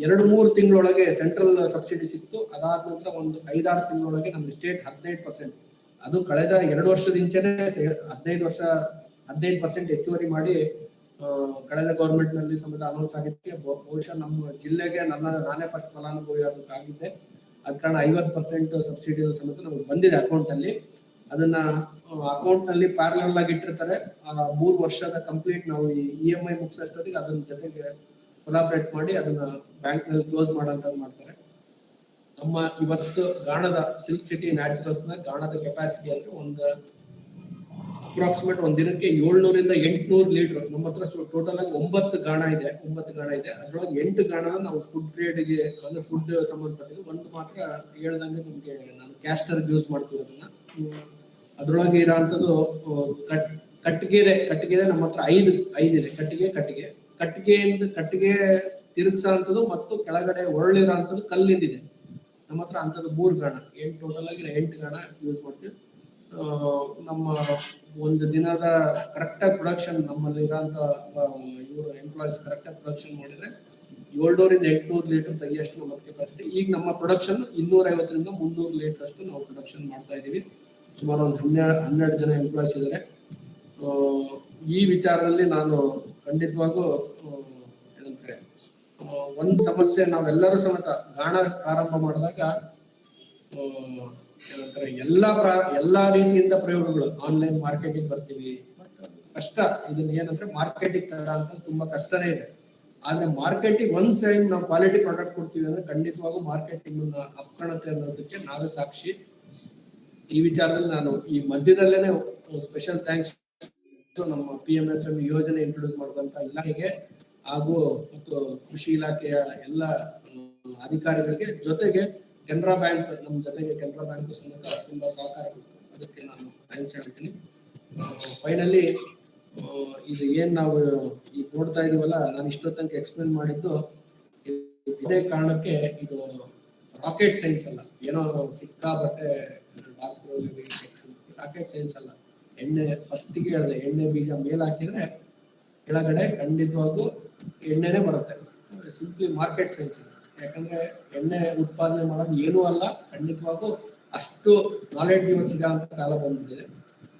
2-3 ತಿಂಗಳೊಳಗೆ ಸೆಂಟ್ರಲ್ ಸಬ್ಸಿಡಿ ಸಿಕ್ತು. ಅದಾದ ನಂತರ ಒಂದು 5-6 ತಿಂಗಳೊಳಗೆ ನಮ್ಗೆ ಸ್ಟೇಟ್ 15%, ಅದು ಕಳೆದ 2 ವರ್ಷದ ಇಂಚೆನೆ 15% ಹೆಚ್ಚುವರಿ ಮಾಡಿ ಕಳೆದ ಗೌರ್ಮೆಂಟ್ ನಲ್ಲಿ ಸಮೇತ ಅನೌನ್ಸ್ ಆಗಿದ್ದಕ್ಕೆ ಬಹುಶಃ ನಮ್ಮ ಜಿಲ್ಲೆಗೆ ನಾನೇ ಫಸ್ಟ್ ಫಲಾನುಭವಿ ಆಗಿದ್ದೆ. ಅದ ಕಾರಣ 50% ಸಬ್ಸಿಡಿ ಸಮೇತ ನಮಗೆ ಬಂದಿದೆ ಅಕೌಂಟ್ ಅಲ್ಲಿ. ಅದನ್ನ ಅಕೌಂಟ್ ನಲ್ಲಿ ಪ್ಯಾರಲಲ್ ಆಗಿ ಇಟ್ಟಿರ್ತಾರೆ. 3 ವರ್ಷದ ಕಂಪ್ಲೀಟ್ ನಾವು ಈ EMI ಮುಗಿಸೋಷ್ಟೊತ್ತಿಗೆ ಅದನ್ನ ಜೊತೆಗೆ ಕೊಲಾಬ್ರೇಟ್ ಮಾಡಿ ಅದನ್ನ ಬ್ಯಾಂಕ್ ನಲ್ಲಿ ಕ್ಲೋಸ್ ಮಾಡೋಂತ ಮಾಡ್ತಾರೆ. ನಮ್ಮ ಇವತ್ತು ಗಾಣದ ಸಿಲ್ಕ್ ಸಿಟಿ ನ್ಯಾಚುರಲ್ಸ್ ನ ಗಾಣದ ಕೆಪಾಸಿಟಿ ಅಂದ್ರೆ ಒಂದು ಅಪ್ರಾಕ್ಸಿಮೇಟ್ ಒಂದ್ ದಿನಕ್ಕೆ 700 ಇಂದ 800 ಲೀಟರ್. ನಮ್ಮ ಹತ್ರ ಟೋಟಲ್ ಆಗಿ 9 ಗಾಣ ಇದೆ. ಅದ್ರೊಳಗೆ 8 ಗಾಣ ನಾವು ಫುಡ್ ಗ್ರೇಡ್ ಗೆ ಅಂದ್ರೆ ಫುಡ್ ಸಂಬಂಧಪಟ್ಟಿದ್ದು. ಒಂದು ಮಾತ್ರ ಹೇಳ್ದಂಗೆ ನಿಮ್ಗೆ ನಾನು ಕ್ಯಾಸ್ಟರ್ ಯೂಸ್ ಮಾಡ್ತೀವಿ ಅದನ್ನ. ಅದ್ರೊಳಗೆ ಇರೋಂಥದ್ದು ಕಟ್ಟಿಗೆ ನಮ್ಮ ಹತ್ರ 5 ಇದೆ. ಕಟ್ಟಿಗೆ ತಿರುಗಿಸೋಂಥದ್ದು ಮತ್ತು ಕೆಳಗಡೆ ಒರಳಿರೋಂಥದ್ದು ಕಲ್ಲಿಂದಿದೆ. ನಮ್ಮ ಹತ್ರ ಅಂಥದ್ದು 3 ಗಾಣ, ಟೋಟಲ್ ಆಗಿ 8 ಗಾಣ ಯೂಸ್ ಮಾಡ್ತೀವಿ. ನಮ್ಮ ಒಂದು ದಿನದ ಕರೆಕ್ಟ್ ಆಗಿ ಪ್ರೊಡಕ್ಷನ್ ನಮ್ಮಲ್ಲಿ ಇರೋಂಥ ಇವರು ಎಂಪ್ಲಾಯೀಸ್ ಕರೆಕ್ಟ್ ಆಗಿ ಪ್ರೊಡಕ್ಷನ್ ಮಾಡಿದ್ರೆ 700 ಇಂದ 800 ಲೀಟರ್ ತೆಗಿಯಷ್ಟು ನಮ್ಮ ಕೆಪಾಸಿಟಿ. ಈಗ ನಮ್ಮ ಪ್ರೊಡಕ್ಷನ್ 250 ರಿಂದ 300 ಲೀಟರ್ ಅಷ್ಟು ನಾವು ಪ್ರೊಡಕ್ಷನ್ ಮಾಡ್ತಾ ಇದೀವಿ. ಸುಮಾರು ಒಂದು 12 ಜನ ಎಂಪ್ಲಾಯೀಸ್ ಇದ್ದಾರೆ. ಈ ವಿಚಾರದಲ್ಲಿ ನಾನು ಖಂಡಿತವಾಗೂ ಏನಂದ್ರೆ ಒಂದ್ ಸಮಸ್ಯೆ, ನಾವೆಲ್ಲರೂ ಸಮೇತ ಗಾಣ ಪ್ರಾರಂಭ ಮಾಡಿದಾಗ ಏನಂತಾರೆ ಎಲ್ಲಾ ರೀತಿಯಿಂದ ಪ್ರಯೋಗಗಳು ಆನ್ಲೈನ್ ಮಾರ್ಕೆಟಿಂಗ್ ಬರ್ತೀವಿ. ಕಷ್ಟ ಇದನ್ನ ಏನಂದ್ರೆ ಮಾರ್ಕೆಟಿಂಗ್ ತರ ಅಂತ ತುಂಬಾ ಕಷ್ಟನೇ ಇದೆ. ಆದ್ರೆ ಮಾರ್ಕೆಟಿಂಗ್ ಒಂದ್ ಸೈಡ್ ನಾವು ಕ್ವಾಲಿಟಿ ಪ್ರಾಡಕ್ಟ್ ಕೊಡ್ತೀವಿ ಅಂದ್ರೆ ಖಂಡಿತವಾಗೂ ಮಾರ್ಕೆಟಿಂಗ್ ಅಪ್ಕಣತೆ ಅನ್ನೋದಕ್ಕೆ ನಾವೇ ಸಾಕ್ಷಿ. ಈ ವಿಚಾರದಲ್ಲಿ ನಾನು ಈ ಮಧ್ಯದಲ್ಲೇನೆ ಸ್ಪೆಷಲ್ ಥ್ಯಾಂಕ್ಸ್ ನಮ್ಮ PMFME ಯೋಜನೆ ಇಂಟ್ರೊಡ್ಯೂಸ್ ಮಾಡುವಂತ ಇಲಾಖೆಗೆ ಹಾಗೂ ಮತ್ತು ಕೃಷಿ ಇಲಾಖೆಯ ಎಲ್ಲ ಅಧಿಕಾರಿಗಳಿಗೆ, ಜೊತೆಗೆ ಕೆನರಾ ಬ್ಯಾಂಕ್ ನಮ್ಮ ಜೊತೆಗೆ ಕೆನರಾ ಬ್ಯಾಂಕ್ ಸಮೇತ ತುಂಬಾ ಸಹಕಾರ ಕೊಟ್ಟು ಅದಕ್ಕೆ ನಾನು ಥ್ಯಾಂಕ್ಸ್ ಹೇಳ್ತೀನಿ. ಫೈನಲಿ ಇದು ಏನ್ ನಾವು ಈಗ ನೋಡ್ತಾ ಇದೀವಲ್ಲ, ನಾನು ಇಷ್ಟೊತ್ತಂಕ ಎಕ್ಸ್ಪ್ಲೇನ್ ಮಾಡಿದ್ದು ಇದೇ ಕಾರಣಕ್ಕೆ. ಇದು ರಾಕೆಟ್ ಸೈನ್ಸ್ ಅಲ್ಲ, ಏನೋ ಸಿಕ್ಕಾಬಟ್ಟೆ ಡಾಕ್ಟರ್ ರಾಕೆಟ್ ಸೈನ್ಸ್ ಅಲ್ಲ. ಎಣ್ಣೆ ಫಸ್ಟಿಗೆ ಹೇಳಿದೆ, ಎಣ್ಣೆ ಬೀಜ ಮೇಲ್ ಹಾಕಿದ್ರೆ ಕೆಳಗಡೆ ಖಂಡಿತವಾಗೂ ಎಣ್ಣೆನೆ ಬರುತ್ತೆ. Simply market science. ಯಾಕಂದ್ರೆ ಎಣ್ಣೆ ಉತ್ಪಾದನೆ ಮಾಡೋದು ಏನೂ ಅಲ್ಲ, ಖಂಡಿತವಾಗೂ ಅಷ್ಟು ನಾಲೆಡ್ಜ್ ಇವತ್ತು ಸಿಗೋಂತ ಕಾಲ ಬಂದಿದೆ.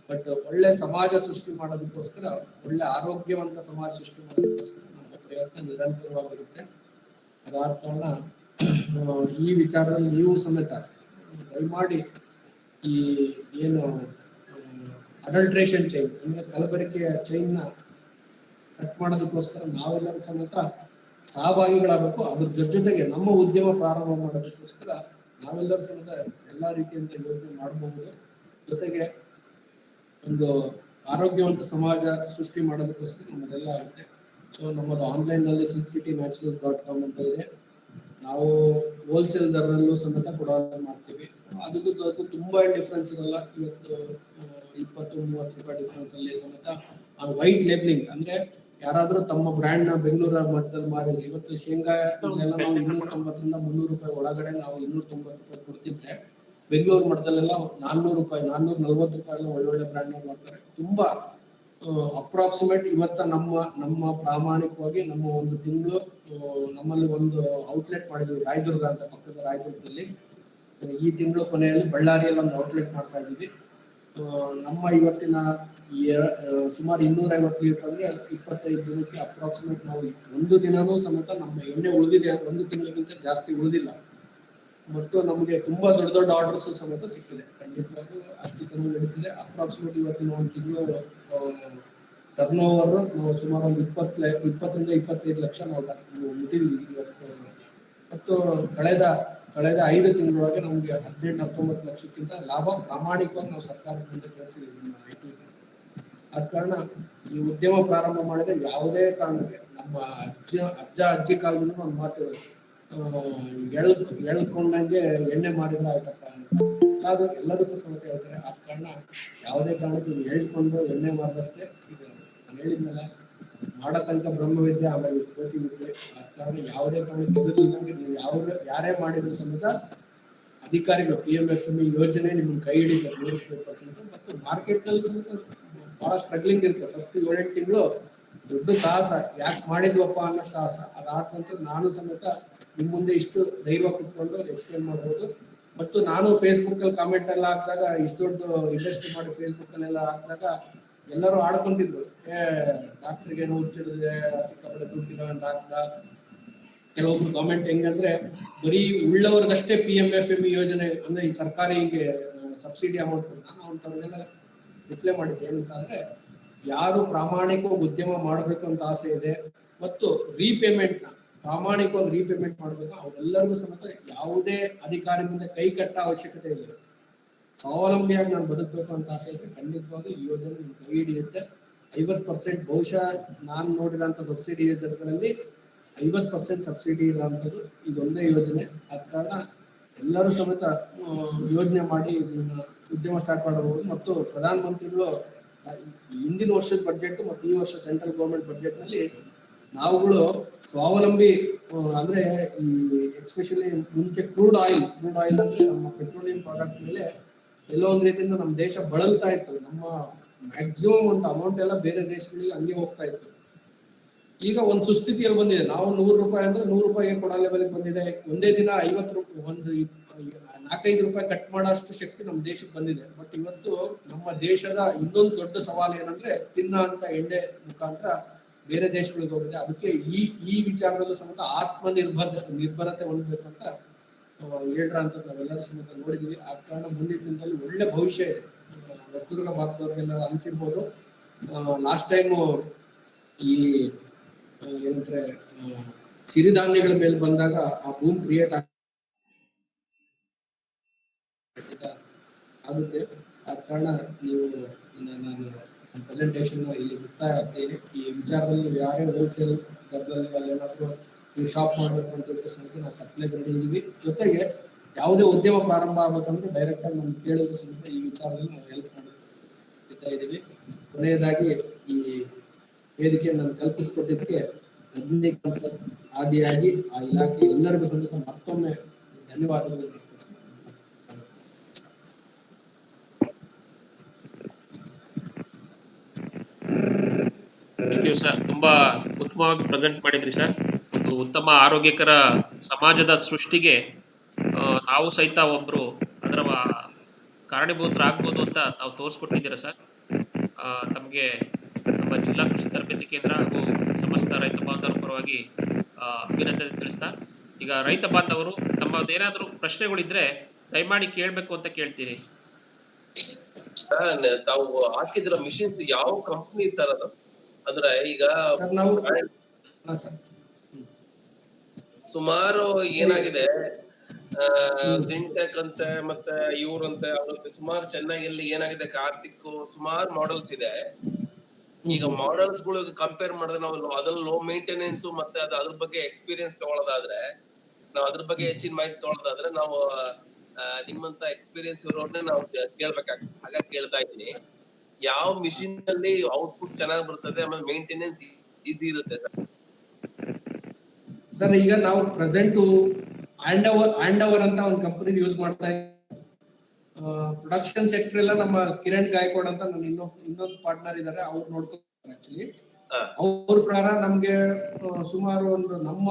ಬಟ್ ಒಳ್ಳೆ ಸಮಾಜ ಸೃಷ್ಟಿ ಮಾಡೋದಕ್ಕೋಸ್ಕರ, ಒಳ್ಳೆ ಆರೋಗ್ಯವಂತ ಸಮಾಜ ಸೃಷ್ಟಿ ಮಾಡೋದಕ್ಕೋಸ್ಕರ ನಮ್ಮ ಪ್ರಯತ್ನ ನಿರಂತರವಾಗಿರುತ್ತೆ. ಅದಾದ ಕಾರಣ ಈ ವಿಚಾರದಲ್ಲಿ ನೀವು ಸಮೇತ ದಯಮಾಡಿ ಈ ಏನು ಅಡಲ್ಟ್ರೇಷನ್ ಚೈನ್ ಅಂದ್ರೆ ಕಲಬೆರಕೆಯ ಚೈನ್ ನ ಕಟ್ ಮಾಡೋದಕ್ಕೋಸ್ಕರ ನಾವೆಲ್ಲರೂ ಸಮೇತ ಸಹಭಾಗಿಗಳಾಗಬೇಕು. ಅದ್ರ ಜೊತೆಗೆ ನಮ್ಮ ಉದ್ಯಮ ಪ್ರಾರಂಭ ಮಾಡೋದಕ್ಕೋಸ್ಕರ ನಾವೆಲ್ಲರೂ ಸಮೇತ ಎಲ್ಲಾ ರೀತಿಯಿಂದ ಯೋಚನೆ ಮಾಡಬಹುದು. ಜೊತೆಗೆ ಒಂದು ಆರೋಗ್ಯವಂತ ಸಮಾಜ ಸೃಷ್ಟಿ ಮಾಡೋದಕ್ಕೋಸ್ಕರ ನಮ್ಮದೆಲ್ಲ ಆಗುತ್ತೆ. ಸೊ ನಮ್ಮದು ಆನ್ಲೈನ್ ನಲ್ಲಿ silkcitynaturals.com ಅಂತ ಇದೆ. ನಾವು ಹೋಲ್ಸೇಲ್ ದರದಲ್ಲೂ ಸಮೇತ ಕೂಡ ಮಾಡ್ತೀವಿ. ಅದಕ್ಕೂ ತುಂಬಾ ಡಿಫ್ರೆನ್ಸ್ ಇರಲ್ಲ. ಇವತ್ತು 20-30 ರೂಪಾಯಿ ಡಿಫ್ರೆನ್ಸ್ ಅಲ್ಲಿ ಸಮೇತ ವೈಟ್ ಲೇಬಲಿಂಗ್ ಅಂದ್ರೆ ಯಾರಾದ್ರೂ ತಮ್ಮ ಬ್ರ್ಯಾಂಡ್ ನ ಬೆಂಗಳೂರ ಮಟ್ಟದಲ್ಲಿ ಮಾರಿದ್ರೆ, ಇವತ್ತು ಶೇಂಗಾ ಇದೆಲ್ಲ ನಾವು 290 ರಿಂದ 300 ರೂಪಾಯಿ ಒಳಗಡೆ ನಾವು 290 ರೂಪಾಯಿ ಕೊಡ್ತಿದ್ರೆ, ಬೆಂಗಳೂರು ಮಟ್ಟದಲ್ಲೆಲ್ಲ 400 ರೂಪಾಯಿ 440 ರೂಪಾಯಿ ಒಳ್ಳೊಳ್ಳೆ ಬ್ರ್ಯಾಂಡ್ ನ ಮಾಡ್ತಾರೆ. ತುಂಬಾ ಅಪ್ರಾಕ್ಸಿಮೇಟ್ ಇವತ್ತ ನಮ್ಮ ಪ್ರಾಮಾಣಿಕವಾಗಿ ನಮ್ಮ ಒಂದು ತಿಂಗಳು ನಮ್ಮಲ್ಲಿ ಒಂದು ಔಟ್ಲೆಟ್ ಮಾಡಿದ್ವಿ ರಾಯದುರ್ಗ ಅಂತ, ಪಕ್ಕದ ರಾಯದುರ್ಗದಲ್ಲಿ. ಈ ತಿಂಗಳು ಕೊನೆಯಲ್ಲಿ ಬಳ್ಳಾರಿಯಲ್ಲಿ ಒಂದು ಔಟ್ಲೆಟ್ ಮಾಡ್ತಾ ಇದ್ದೀವಿ. ನಮ್ಮ ಇವತ್ತಿನ ಸುಮಾರು 250 ಲೀಟರ್ ಅಂದ್ರೆ 25 ದಿನಕ್ಕೆ ಅಪ್ರಾಕ್ಸಿಮೇಟ್ ನಾವು ಒಂದು ದಿನನೂ ಸಮೇತ ನಮ್ಮ ಎಣ್ಣೆ ಉಳಿದಿದೆ. ಒಂದು ತಿಂಗಳಿಗಿಂತ ಜಾಸ್ತಿ ಉಳಿದಿಲ್ಲ. ಮತ್ತು ನಮಗೆ ತುಂಬಾ ದೊಡ್ಡ ದೊಡ್ಡ ಆರ್ಡರ್ಸ್ ಸಮೇತ ಸಿಕ್ಕಿದೆ. ಖಂಡಿತವಾಗೂ ಅಷ್ಟು ಚೆನ್ನಾಗಿ ನಡೀತಿದೆ. ಅಪ್ರಾಕ್ಸಿಮೇಟ್ ಇವತ್ತಿನ ಒಂದು ತಿಂಗಳು ಟರ್ನ್ ಓವರ್ ನಾವು ಸುಮಾರು ಒಂದು 20 ರಿಂದ 25 ಲಕ್ಷ ನಾವು ಮುಟ್ಟಿದ್ದೀವಿ ಇವತ್ತು. ಮತ್ತು ಕಳೆದ 5 ತಿಂಗಳೊಳಗೆ ನಮಗೆ 18-19 ಲಕ್ಷಕ್ಕಿಂತ ಲಾಭ ಪ್ರಾಮಾಣಿಕವಾಗಿ ನಾವು ಸರ್ಕಾರದ ಮುಂದೆ ತೋರಿಸಿದ್ದೀವಿ ನಮ್ಮ ರೈತರಿಗೆ. ಆದ ಕಾರಣ ಈ ಉದ್ಯಮ ಪ್ರಾರಂಭ ಮಾಡಿದ್ರೆ ಯಾವುದೇ ಕಾರಣಕ್ಕೆ ನಮ್ಮ ಅಜ್ಜಿ ಕಾಲದಿಂದ ಒಂದು ಮಾತು, ಎಳ್ಕೊಂಡಂಗೆ ಎಣ್ಣೆ ಮಾರಿದ್ರೆ ಆಯ್ತಪ್ಪ ಅಂತ ಎಲ್ಲದಕ್ಕೂ ಸಮೇತ ಹೇಳ್ತಾರೆ. ಆದ ಕಾರಣ ಯಾವುದೇ ಕಾರಣಕ್ಕೆ ಎಳ್ಕೊಂಡು ಎಣ್ಣೆ ಮಾರಿದಷ್ಟೇ. ಇದು ನಾನು ಹೇಳಿದ್ನಲ್ಲ, ಮಾಡೋ ತನಕ ಬ್ರಹ್ಮವಿದ್ಯೆ, ಆಮೇಲೆ ಕೋತಿ ವಿದ್ಯೆ. ಆದ ಕಾರಣ ಯಾವುದೇ ಕಾರಣಕ್ಕೆ ಎದುರಿಲ್ಲದಂಗೆ ನೀವು ಯಾರೇ ಮಾಡಿದ್ರು ಸಮೇತ ಅಧಿಕಾರಿಗಳು PMFME ಯೋಜನೆ ನಿಮ್ಗೆ ಕೈ ಹಿಡಿತಾರೆ 100%. ಮತ್ತು ಮಾರ್ಕೆಟ್ ನಲ್ಲಿ ಸಮೇತ ಬಹಳ ಸ್ಟ್ರಗ್ಲಿಂಗ್ ಇರುತ್ತೆ. ಫಸ್ಟ್ 7-8 ತಿಂಗಳು ದೊಡ್ಡ ಸಾಹಸ, ಯಾಕೆ ಮಾಡಿದ್ವಪ್ಪ ಅನ್ನೋ ಸಾಹಸ. ಅದಾದ ನಂತರ ನಾನು ಸಮೇತ ನಿಮ್ ಮುಂದೆ ಇಷ್ಟು ಧೈರ್ಯ ಕುತ್ಕೊಂಡು ಎಕ್ಸ್ಪ್ಲೇನ್ ಮಾಡ್ಬೋದು. ಮತ್ತು ನಾನು ಫೇಸ್ಬುಕ್ ಅಲ್ಲಿ ಕಾಮೆಂಟ್ ಎಲ್ಲ ಹಾಕಿದಾಗ, ಇಷ್ಟು ದೊಡ್ಡ ಇಂಡಸ್ಟ್ರಿ ಮಾಡಿ ಫೇಸ್ಬುಕ್ ಅಲ್ಲೆಲ್ಲ ಹಾಕಿದಾಗ ಎಲ್ಲರೂ ಆಡ್ಕೊಂತಿದ್ರು, ಡಾಕ್ಟರ್ಗೆ ಏನೋ ಹುಚ್ಚಿಡಿದೆ, ಸಿಕ್ಕಾಪಟ್ಟೆ ದುಡ್ಡಿನ ಅಂತ ಹಾಕ್ದ. ಕೆಲವೊಬ್ರು ಕಾಮೆಂಟ್ ಹೆಂಗಂದ್ರೆ, ಬರೀ ಉಳ್ಳವ್ರಿಗಷ್ಟೇ PMFME ಯೋಜನೆ ಅಂದ್ರೆ ಈ ಸರ್ಕಾರಿ ಹೀಗೆ ಸಬ್ಸಿಡಿ ಅಮೌಂಟ್. ನಾನು ಅಂತವ್ರಿಗೆಲ್ಲ ರಿಪ್ಲೈ ಮಾಡಿದ್ದೆ ಏನಂತ ಅಂದ್ರೆ, ಯಾರು ಪ್ರಾಮಾಣಿಕವಾಗಿ ಉದ್ಯಮ ಮಾಡಬೇಕು ಅಂತ ಆಸೆ ಇದೆ ಮತ್ತು ರೀಪೇಮೆಂಟ್ ನ ಪ್ರಾಮಾಣಿಕವಾಗಿ ರೀಪೇಮೆಂಟ್ ಮಾಡಬೇಕು, ಅವರೆಲ್ಲರಿಗೂ ಸಮೇತ ಯಾವುದೇ ಅಧಿಕಾರಿ ಮುಂದೆ ಕೈ ಕಟ್ಟ ಅವಶ್ಯಕತೆ ಇಲ್ಲ. ಸ್ವಾವಲಂಬಿಯಾಗಿ ನಾನು ಬದುಕಬೇಕು ಅಂತ ಆಸೆ ಇದ್ರೆ ಖಂಡಿತವಾಗಿ ಈ ಯೋಜನೆ ನಿಮ್ಗೆ ಕೈ ಹಿಡಿಯುತ್ತೆ. 50% ಬಹುಶಃ ನಾನು ನೋಡಿರೋಂಥ ಸಬ್ಸಿಡಿ ಯೋಜನೆಗಳಲ್ಲಿ 50% ಸಬ್ಸಿಡಿ ಇರುವಂಥದ್ದು ಇದೊಂದೇ ಯೋಜನೆ. ಆದ ಕಾರಣ ಎಲ್ಲರೂ ಸಮೇತ ಯೋಜನೆ ಮಾಡಿ ಇದನ್ನ ಉದ್ಯಮ ಸ್ಟಾರ್ಟ್ ಮಾಡಬಹುದು. ಮತ್ತು ಪ್ರಧಾನ ಮಂತ್ರಿಗಳು ಹಿಂದಿನ ವರ್ಷದ ಬಜೆಟ್ ಮತ್ತು ಈ ವರ್ಷ ಸೆಂಟ್ರಲ್ ಗೌರ್ಮೆಂಟ್ ಬಜೆಟ್ ನಲ್ಲಿ ನಾವುಗಳು ಸ್ವಾವಲಂಬಿ ಅಂದ್ರೆ ಈ ಎಸ್ಪೆಷಲಿ ಮುಂಚೆ ಕ್ರೂಡ್ ಆಯಿಲ್ ಅಂದ್ರೆ ನಮ್ಮ ಪೆಟ್ರೋಲಿಯಂ ಪ್ರಾಡಕ್ಟ್ ಮೇಲೆ ಎಲ್ಲೋ ಒಂದ್ ರೀತಿಯಿಂದ ನಮ್ಮ ದೇಶ ಬಳಲ್ತಾ ಇತ್ತು. ನಮ್ಮ ಮ್ಯಾಕ್ಸಿಮಮ್ ಒಂದು ಅಮೌಂಟ್ ಎಲ್ಲ ಬೇರೆ ದೇಶಗಳಿಗೆ ಹಂಗೆ ಹೋಗ್ತಾ ಇತ್ತು. ಈಗ ಒಂದು ಸುಸ್ಥಿತಿಯಲ್ಲಿ ಬಂದಿದೆ. ನಾವು 100 ರೂಪಾಯಿ ಅಂದ್ರೆ 100 ರೂಪಾಯಿಗೆ ಕೊಡೋ ಲೆವೆಲ್ಗೆ ಬಂದಿದೆ. ಒಂದೇ ದಿನ 50 ರೂಪಾಯಿ, ಒಂದು 4-5 ರೂಪಾಯಿ ಕಟ್ ಮಾಡೋಷ್ಟು ಶಕ್ತಿ ನಮ್ಮ ದೇಶಕ್ಕೆ ಬಂದಿದೆ. ಬಟ್ ಇವತ್ತು ನಮ್ಮ ದೇಶದ ಇನ್ನೊಂದು ದೊಡ್ಡ ಸವಾಲು ಏನಂದ್ರೆ, ತಿನ್ನೋ ಅಂತ ಎಣ್ಣೆ ಮುಖಾಂತರ ಬೇರೆ ದೇಶಗಳಿಗೆ ಹೋಗಿದೆ. ಅದಕ್ಕೆ ಈ ವಿಚಾರದಲ್ಲೂ ಸಮೇತ ನಿರ್ಭರತೆ ಹೊಂದಬೇಕಂತ ಹೇಳ್ರಂತ ನಾವೆಲ್ಲರೂ ಸಮೇತ ನೋಡಿದೀವಿ. ಆ ಕಾರಣ ಮುಂದಿನ ದಿನದಲ್ಲಿ ಒಳ್ಳೆ ಭವಿಷ್ಯ ಇದೆ. ಹೊಸದುರ್ಗ ಭಾಗದವ್ರಿಗೆಲ್ಲ ಅನ್ಸಿರ್ಬೋದು, ಲಾಸ್ಟ್ ಟೈಮ್ ಈ ಏನಂದ್ರೆ ಸಿರಿಧಾನ್ಯಗಳ ಮೇಲೆ ಬಂದಾಗ ಆ ಬೂಮ್ ಕ್ರಿಯೇಟ್ ಆಗುತ್ತೆ. ಆದ ಕಾರಣ ನಾನು ಪ್ರೆಸೆಂಟೇಷನ್ ಇಲ್ಲಿ ಮುಕ್ತಾಯ ಆಗ್ತೀನಿ. ಈ ವಿಚಾರದಲ್ಲಿ ಯಾರೇ ಹೋಲ್ಸೇಲ್ ದರದಲ್ಲಿ ಏನಾದರೂ ನೀವು ಶಾಪ್ ಮಾಡಬೇಕು ಅಂತ ಸಮೇತ ನಾವು ಸಪ್ಲೈ ಮಾಡಿದ್ದೀವಿ. ಜೊತೆಗೆ ಯಾವುದೇ ಉದ್ಯಮ ಪ್ರಾರಂಭ ಆಗ್ಬೇಕಂದ್ರೆ ಡೈರೆಕ್ಟ್ ಆಗಿ ನಮ್ಗೆ ಕೇಳಿದ್ರು ಸಮೇತ ಈ ವಿಚಾರದಲ್ಲಿ ನಾವು ಹೆಲ್ಪ್ ಮಾಡ್ತಾ ಇದ್ದೀವಿ. ಕೊನೆಯದಾಗಿ ಈ ವೇದಿಕೆಯನ್ನು ನಾನು ಕಲ್ಪಿಸಿಕೊಟ್ಟಿದ್ದಕ್ಕೆ ಆದಿಯಾಗಿ ಆ ಇಲಾಖೆ ಎಲ್ಲರಿಗೂ ಸಮೇತ ಮತ್ತೊಮ್ಮೆ ಧನ್ಯವಾದಗಳು. ಥ್ಯಾಂಕ್ ಯು ಸರ್, ತುಂಬಾ ಉತ್ತಮವಾಗಿ ಪ್ರೆಸೆಂಟ್ ಮಾಡಿದ್ರಿ ಸರ್. ಒಂದು ಉತ್ತಮ ಆರೋಗ್ಯಕರ ಸಮಾಜದ ಸೃಷ್ಟಿಗೆ ನಾವು ಸಹಿತ ಒಬ್ರು ಅದರ ಕಾರಣೀಭೂತರಾಗ್ಬೋದು ಅಂತ ತಾವು ತೋರಿಸ್ಕೊಟ್ಟಿದ್ದೀರಾ ಸರ್. ತಮಗೆ ನಮ್ಮ ಜಿಲ್ಲಾ ಕೃಷಿ ತರಬೇತಿ ಕೇಂದ್ರ ಹಾಗೂ ಸಮಸ್ತ ರೈತ ಬಾಂಧವರ ಪರವಾಗಿ ಅಭಿನಂದನೆ ತಿಳಿಸ್ತಾ, ಈಗ ರೈತ ಬಾಂಧವರು ತಮ್ಮದೇನಾದರೂ ಪ್ರಶ್ನೆಗಳಿದ್ರೆ ದಯಮಾಡಿ ಕೇಳಬೇಕು ಅಂತ ಕೇಳ್ತೀರಿ. ತಾವು ಹಾಕಿದ್ರ ಮಿಷಿನ್ಸ್ ಯಾವ ಕಂಪನಿ ಸರ್ ಅದು? ಅಂದ್ರೆ ಈಗ ನಾವು ಸುಮಾರು ಏನಾಗಿದೆ, ಸಿಂಟೆಕ್ ಅಂತೆ ಮತ್ತೆ ಇವ್ರಂತೆ ಅವ್ರಂತೆ ಸುಮಾರು ಚೆನ್ನಾಗಿ ಏನಾಗಿದೆ, ಕಾರ್ತಿಕ್ ಸುಮಾರು ಮಾಡೆಲ್ಸ್ ಇದೆ. ಈಗ ಮಾಡೆಲ್ಸ್ ಗಳು ಕಂಪೇರ್ ಮಾಡಿದ್ರೆ ನಾವು ಅದ್ರಲ್ಲಿ ಲೋ ಮೇಂಟೆನೆನ್ಸ್ ಮತ್ತೆ ಅದ್ರ ಬಗ್ಗೆ ಎಕ್ಸ್ಪೀರಿಯನ್ಸ್ ತಗೊಳ್ಳೋದಾದ್ರೆ, ನಾವು ಅದ್ರ ಬಗ್ಗೆ ಹೆಚ್ಚಿನ ಮಾಹಿತಿ ತಗೊಳ್ಳೋದಾದ್ರೆ ನಾವು ನಿಮ್ಮಂತ ಎಕ್ಸ್ಪೀರಿಯನ್ಸ್ ಇರೋರ್ನೇ ನಾವು ಕೇಳ್ಬೇಕಾಗ್ತದೆ. ಹಾಗಾಗಿ ಕೇಳ್ತಾ ಇದ್ದೀನಿ, ಯಾವ ಮಿಷಿನ್ ಅಲ್ಲಿ ಔಟ್ಪುಟ್ ಚೆನ್ನಾಗಿ ಬರ್ತದೆ ಆಮೇಲೆ ಮೇಂಟೆನೆನ್ಸ್ ಈಸಿ ಇರುತ್ತೆ ಸರ್? ಸರ್ ಈಗ ನಾವು ಪ್ರೆಸೆಂಟ್ ಆಂಡ್ ಓವರ್ ಅಂತ ಒಂದು ಕಂಪನಿ ಯೂಸ್ ಮಾಡ್ತಾ ಇದ್ದೀವಿ. ಪ್ರೊಡಕ್ಷನ್ ಸೆಕ್ಟರ್ ಎಲ್ಲ ನಮ್ಮ ಕಿರಣ್ ಗಾಯಕ್ವಾಡ್ ಅಂತ ನನ್ನ ಇನ್ನೊಂದು ಪಾರ್ಟ್ನರ್ ಇದ್ದಾರೆ, ಅವ್ರು ನೋಡ್ತಾರೆ. ಆಕ್ಚುಲಿ ಅವ್ರ ಪ್ರಕಾರ ನಮ್ಗೆ ಸುಮಾರು ಒಂದು ನಮ್ಮ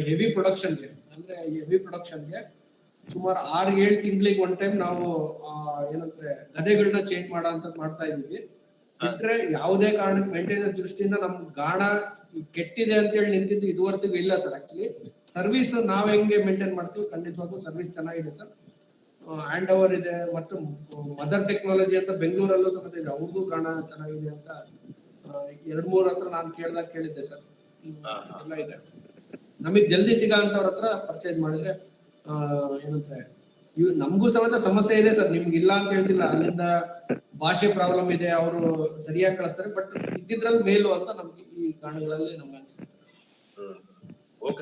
ಹೆವಿ ಪ್ರೊಡಕ್ಷನ್ಗೆ ಸುಮಾರು 6-7 ತಿಂಗಳಿಗೆ ಒನ್ ಟೈಮ್ ನಾವು ಏನಂದ್ರೆ ಗದೆಗಳನ್ನ ಚೇಂಜ್ ಮಾಡ್ತಾ ಇದೀವಿ. ಬಿಟ್ರೆ ಯಾವುದೇ ಕಾರಣಕ್ಕೆ ಮೇಂಟೆನೆನ್ಸ್ ದೃಷ್ಟಿಯಿಂದ ನಮ್ ಗಾಣ ಕೆಟ್ಟಿದೆ ಅಂತ ಹೇಳಿ ನಿಂತಿದ್ದು ಇದುವರೆಗೂ ಇಲ್ಲ ಸರ್. ಆಕ್ಚುಲಿ ಸರ್ವಿಸ್ ನಾವ್ ಹೆಂಗೆ ಮೇಂಟೈನ್ ಮಾಡ್ತೀವಿ ಖಂಡಿತವಾಗೂ ಸರ್ವಿಸ್ ಚೆನ್ನಾಗಿದೆ ಸರ್. ಹ್ಯಾಂಡ್ ಓವರ್ ಇದೆ, ಮತ್ತು ಮದರ್ ಟೆಕ್ನಾಲಜಿ ಅಂತ ಬೆಂಗಳೂರಲ್ಲೂ ಸಮೇತ ಇದೆ, ಅವ್ರದ್ದು ಗಾಣ ಚೆನ್ನಾಗಿದೆ ಅಂತ 2-3 ಹತ್ರ ನಾನು ಕೇಳಿದ್ದೆ ಸರ್. ಎಲ್ಲ ಇದೆ, ನಮಗ್ ಜಲ್ದಿ ಸಿಗೋ ಅಂತವ್ರ ಹತ್ರ ಪರ್ಚೇಸ್ ಮಾಡಿದ್ರೆ ಏನಂದ್ರೆ ನಮಗೂ ಸಮೇತ ಸಮಸ್ಯೆ ಇದೆ ಸರ್. ನಿಮ್ಗೆ ಇಲ್ಲ ಅಂತ ಹೇಳ್ತಿಲ್ಲ, ಅಲ್ಲಿಂದ ಭಾಷೆ ಪ್ರಾಬ್ಲಮ್ ಇದೆ, ಅವರು ಸರಿಯಾಗಿ ಕಳಿಸ್ತಾರೆ. ಬಟ್ ಇದ್ದಿದ್ರಲ್ಲಿ ಮೇಲು ಅಂತ ನಮ್ಗೆ ಈ ಕಾರಣಗಳಲ್ಲಿ ನಮ್ಗೆ ಅನ್ಸುತ್ತೆ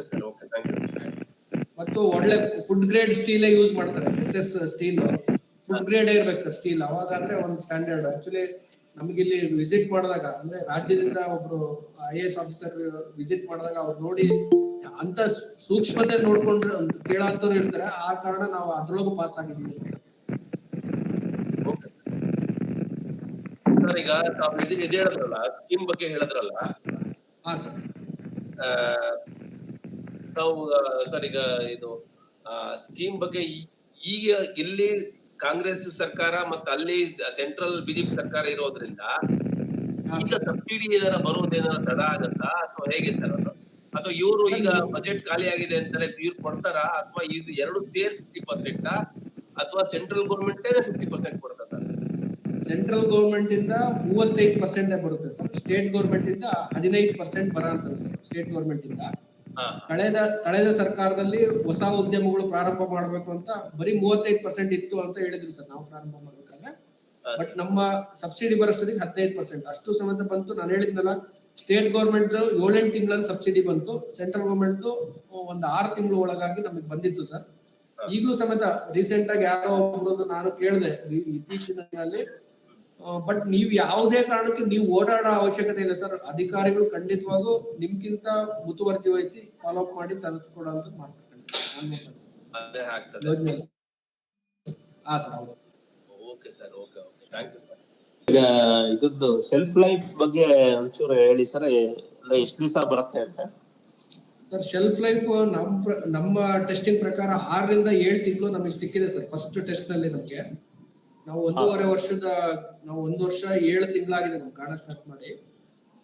ಸರ್. ಮತ್ತು ಒಳ್ಳೆ ಫುಡ್ ಗ್ರೇಡ್ ಸ್ಟೀಲ್ ಯೂಸ್ ಮಾಡ್ತಾರೆ, SS ಸ್ಟೀಲ್ ಫುಡ್ ಗ್ರೇಡ್ ಇರ್ಬೇಕು ಸರ್ ಸ್ಟೀಲ್. ಅವಾಗ ಅಂದ್ರೆ ಒಂದು ಸ್ಟ್ಯಾಂಡರ್ಡ್. ಆಕ್ಚುಲಿ ನಮ್ಗಿಲ್ಲಿ ವಿಸಿಟ್ ಮಾಡಿದಾಗ, ಅಂದ್ರೆ ರಾಜ್ಯದಿಂದ ಒಬ್ರು IAS ಆಫೀಸರ್ ವಿಸಿಟ್ ಮಾಡಿದಾಗ ಅವ್ರು ನೋಡಿ ಅಂತ ಸೂಕ್ಷ್ಮತೆ ನೋಡ್ಕೊಂಡ್ರೆ ಕೇಳೋಂಥವ್ರು ಇರ್ತಾರೆ. ಆ ಕಾರಣ ನಾವು ಅದ್ರೊಳಗೂ ಪಾಸ್ ಆಗಿದ್ದೀವಿ. ಸರ್ ಈಗ ತಾವು ಇದು ಹೇಳಿದ್ರಲ್ಲ, ಸ್ಕೀಮ್ ಬಗ್ಗೆ ಹೇಳಿದ್ರಲ್ಲ. ಹಾ ಸರ್. ತಾವು ಸರ್ ಈಗ ಇದು ಸ್ಕೀಮ್ ಬಗ್ಗೆ ಈಗ ಇಲ್ಲಿ ಕಾಂಗ್ರೆಸ್ ಸರ್ಕಾರ ಮತ್ತೆ ಅಲ್ಲಿ ಸೆಂಟ್ರಲ್ BJP ಸರ್ಕಾರ ಇರೋದ್ರಿಂದ ಈಗ ಸಬ್ಸಿಡಿ ಏನಾರ ಬರೋದೇನಾರ ತಡ ಆಗತ್ತಾ ಅಥವಾ ಹೇಗೆ ಸರ್ ಅದು? ಅಥವಾ ಇವರು ಈಗ ಬಜೆಟ್ ಖಾಲಿ ಆಗಿದೆ ಅಂತಾರೆ, ಇವ್ರು ಕೊಡ್ತಾರಾ ಅಥವಾ ಇದು ಎರಡು ಸೇರ್ 50% ಅಥವಾ ಸೆಂಟ್ರಲ್ ಗೌರ್ಮೆಂಟ್ 50% ಕೊಡ್ತಾ ಸರ್? ಸೆಂಟ್ರಲ್ ಗೌರ್ಮೆಂಟ್ ಇಂದ 35% ಬರುತ್ತೆ ಸರ್. ಸ್ಟೇಟ್ ಗೌರ್ಮೆಂಟ್ ಇಂದ 15% ಬರಂತದ್ದು ಸರ್. ಸ್ಟೇಟ್ ಗೌರ್ಮೆಂಟ್ ಇಂದ ಕಳೆದ ಸರ್ಕಾರದಲ್ಲಿ ಹೊಸ ಉದ್ಯಮಗಳು ಪ್ರಾರಂಭ ಮಾಡಬೇಕು ಅಂತ ಬರೀ 35% ಇತ್ತು ಅಂತ ಹೇಳಿದ್ರು ಸರ್ ನಾವು ಪ್ರಾರಂಭ ಮಾಡ್ಬೇಕಾದ್ರೆ. ಬಟ್ ನಮ್ಮ ಸಬ್ಸಿಡಿ ಬರೋಷ್ಟೊತ್ತಿಗೆ 15% ಅಷ್ಟು ಸಮೇತ ಬಂತು. ನಾನು ಹೇಳಿದ್ನಲ್ಲ, ಸ್ಟೇಟ್ ಗೌರ್ಮೆಂಟ್ 7-8 ತಿಂಗಳಲ್ಲಿ ಸಬ್ಸಿಡಿ ಬಂತು, ಸೆಂಟ್ರಲ್ ಗೌರ್ಮೆಂಟ್ ಒಂದು 6 ತಿಂಗಳ ಒಳಗಾಗಿ ನಮಗೆ ಬಂದಿತ್ತು ಸರ್. ಈಗಲೂ ಸಮೇತ ರೀಸೆಂಟ್ ಆಗಿ ಯಾರೋ ಒಬ್ಬರು ನಾನು ಕೇಳಿದೆ ಇತ್ತೀಚಿನ ದಿನದಲ್ಲಿ, ಬಟ್ ನೀವು ಯಾವುದೇ ಕಾರಣಕ್ಕೆ ನೀವು ಓಡಾಡೋ ಅವಶ್ಯಕತೆ ಇಲ್ಲ ಸರ್. ಅಧಿಕಾರಿಗಳು ಖಂಡಿತವಾಗೂ ನಿಮ್ಗಿಂತ ಮುತುವರ್ಜಿ ವಹಿಸಿ ಫಾಲೋ ಅಪ್ ಮಾಡಿ ತರಿಸ್ಕೊಡೋದು ಮಾಡ್ತಾರೆ. ಹಾ ಸರ್, ಹೌದು. Okay sir, okay okay, thank you sir. ಈಗ ಇದ್ರದ್ದು ಸೆಲ್ಫ್ ಲೈಫ್ ಬಗ್ಗೆ ಒಂಚೂರು ಹೇಳಿ ಸರ್, ಎಷ್ಟು ದಿವಸ ಬರುತ್ತೆ ಅಂತ ಸರ್? ಶೆಲ್ಫ್ ಲೈಫ್ ನಮ್ಮ ಟೆಸ್ಟಿಂಗ್ ಪ್ರಕಾರ 6ರಿಂದ 7 ತಿಂಗಳು ನಮಗೆ ಸಿಕ್ಕಿದೆ ಸರ್. ಫಸ್ಟ್ ಟೆಸ್ಟ್ ನಲ್ಲಿ ನಮಗೆ ನಾವು 1.5 ವರ್ಷದ, ನಾವು 1 ವರ್ಷ 7 ತಿಂಗಳಾಗಿದೆ ನಮ್ಗೆ ಗಾಣ ಸ್ಟಾರ್ಟ್ ಮಾಡಿ.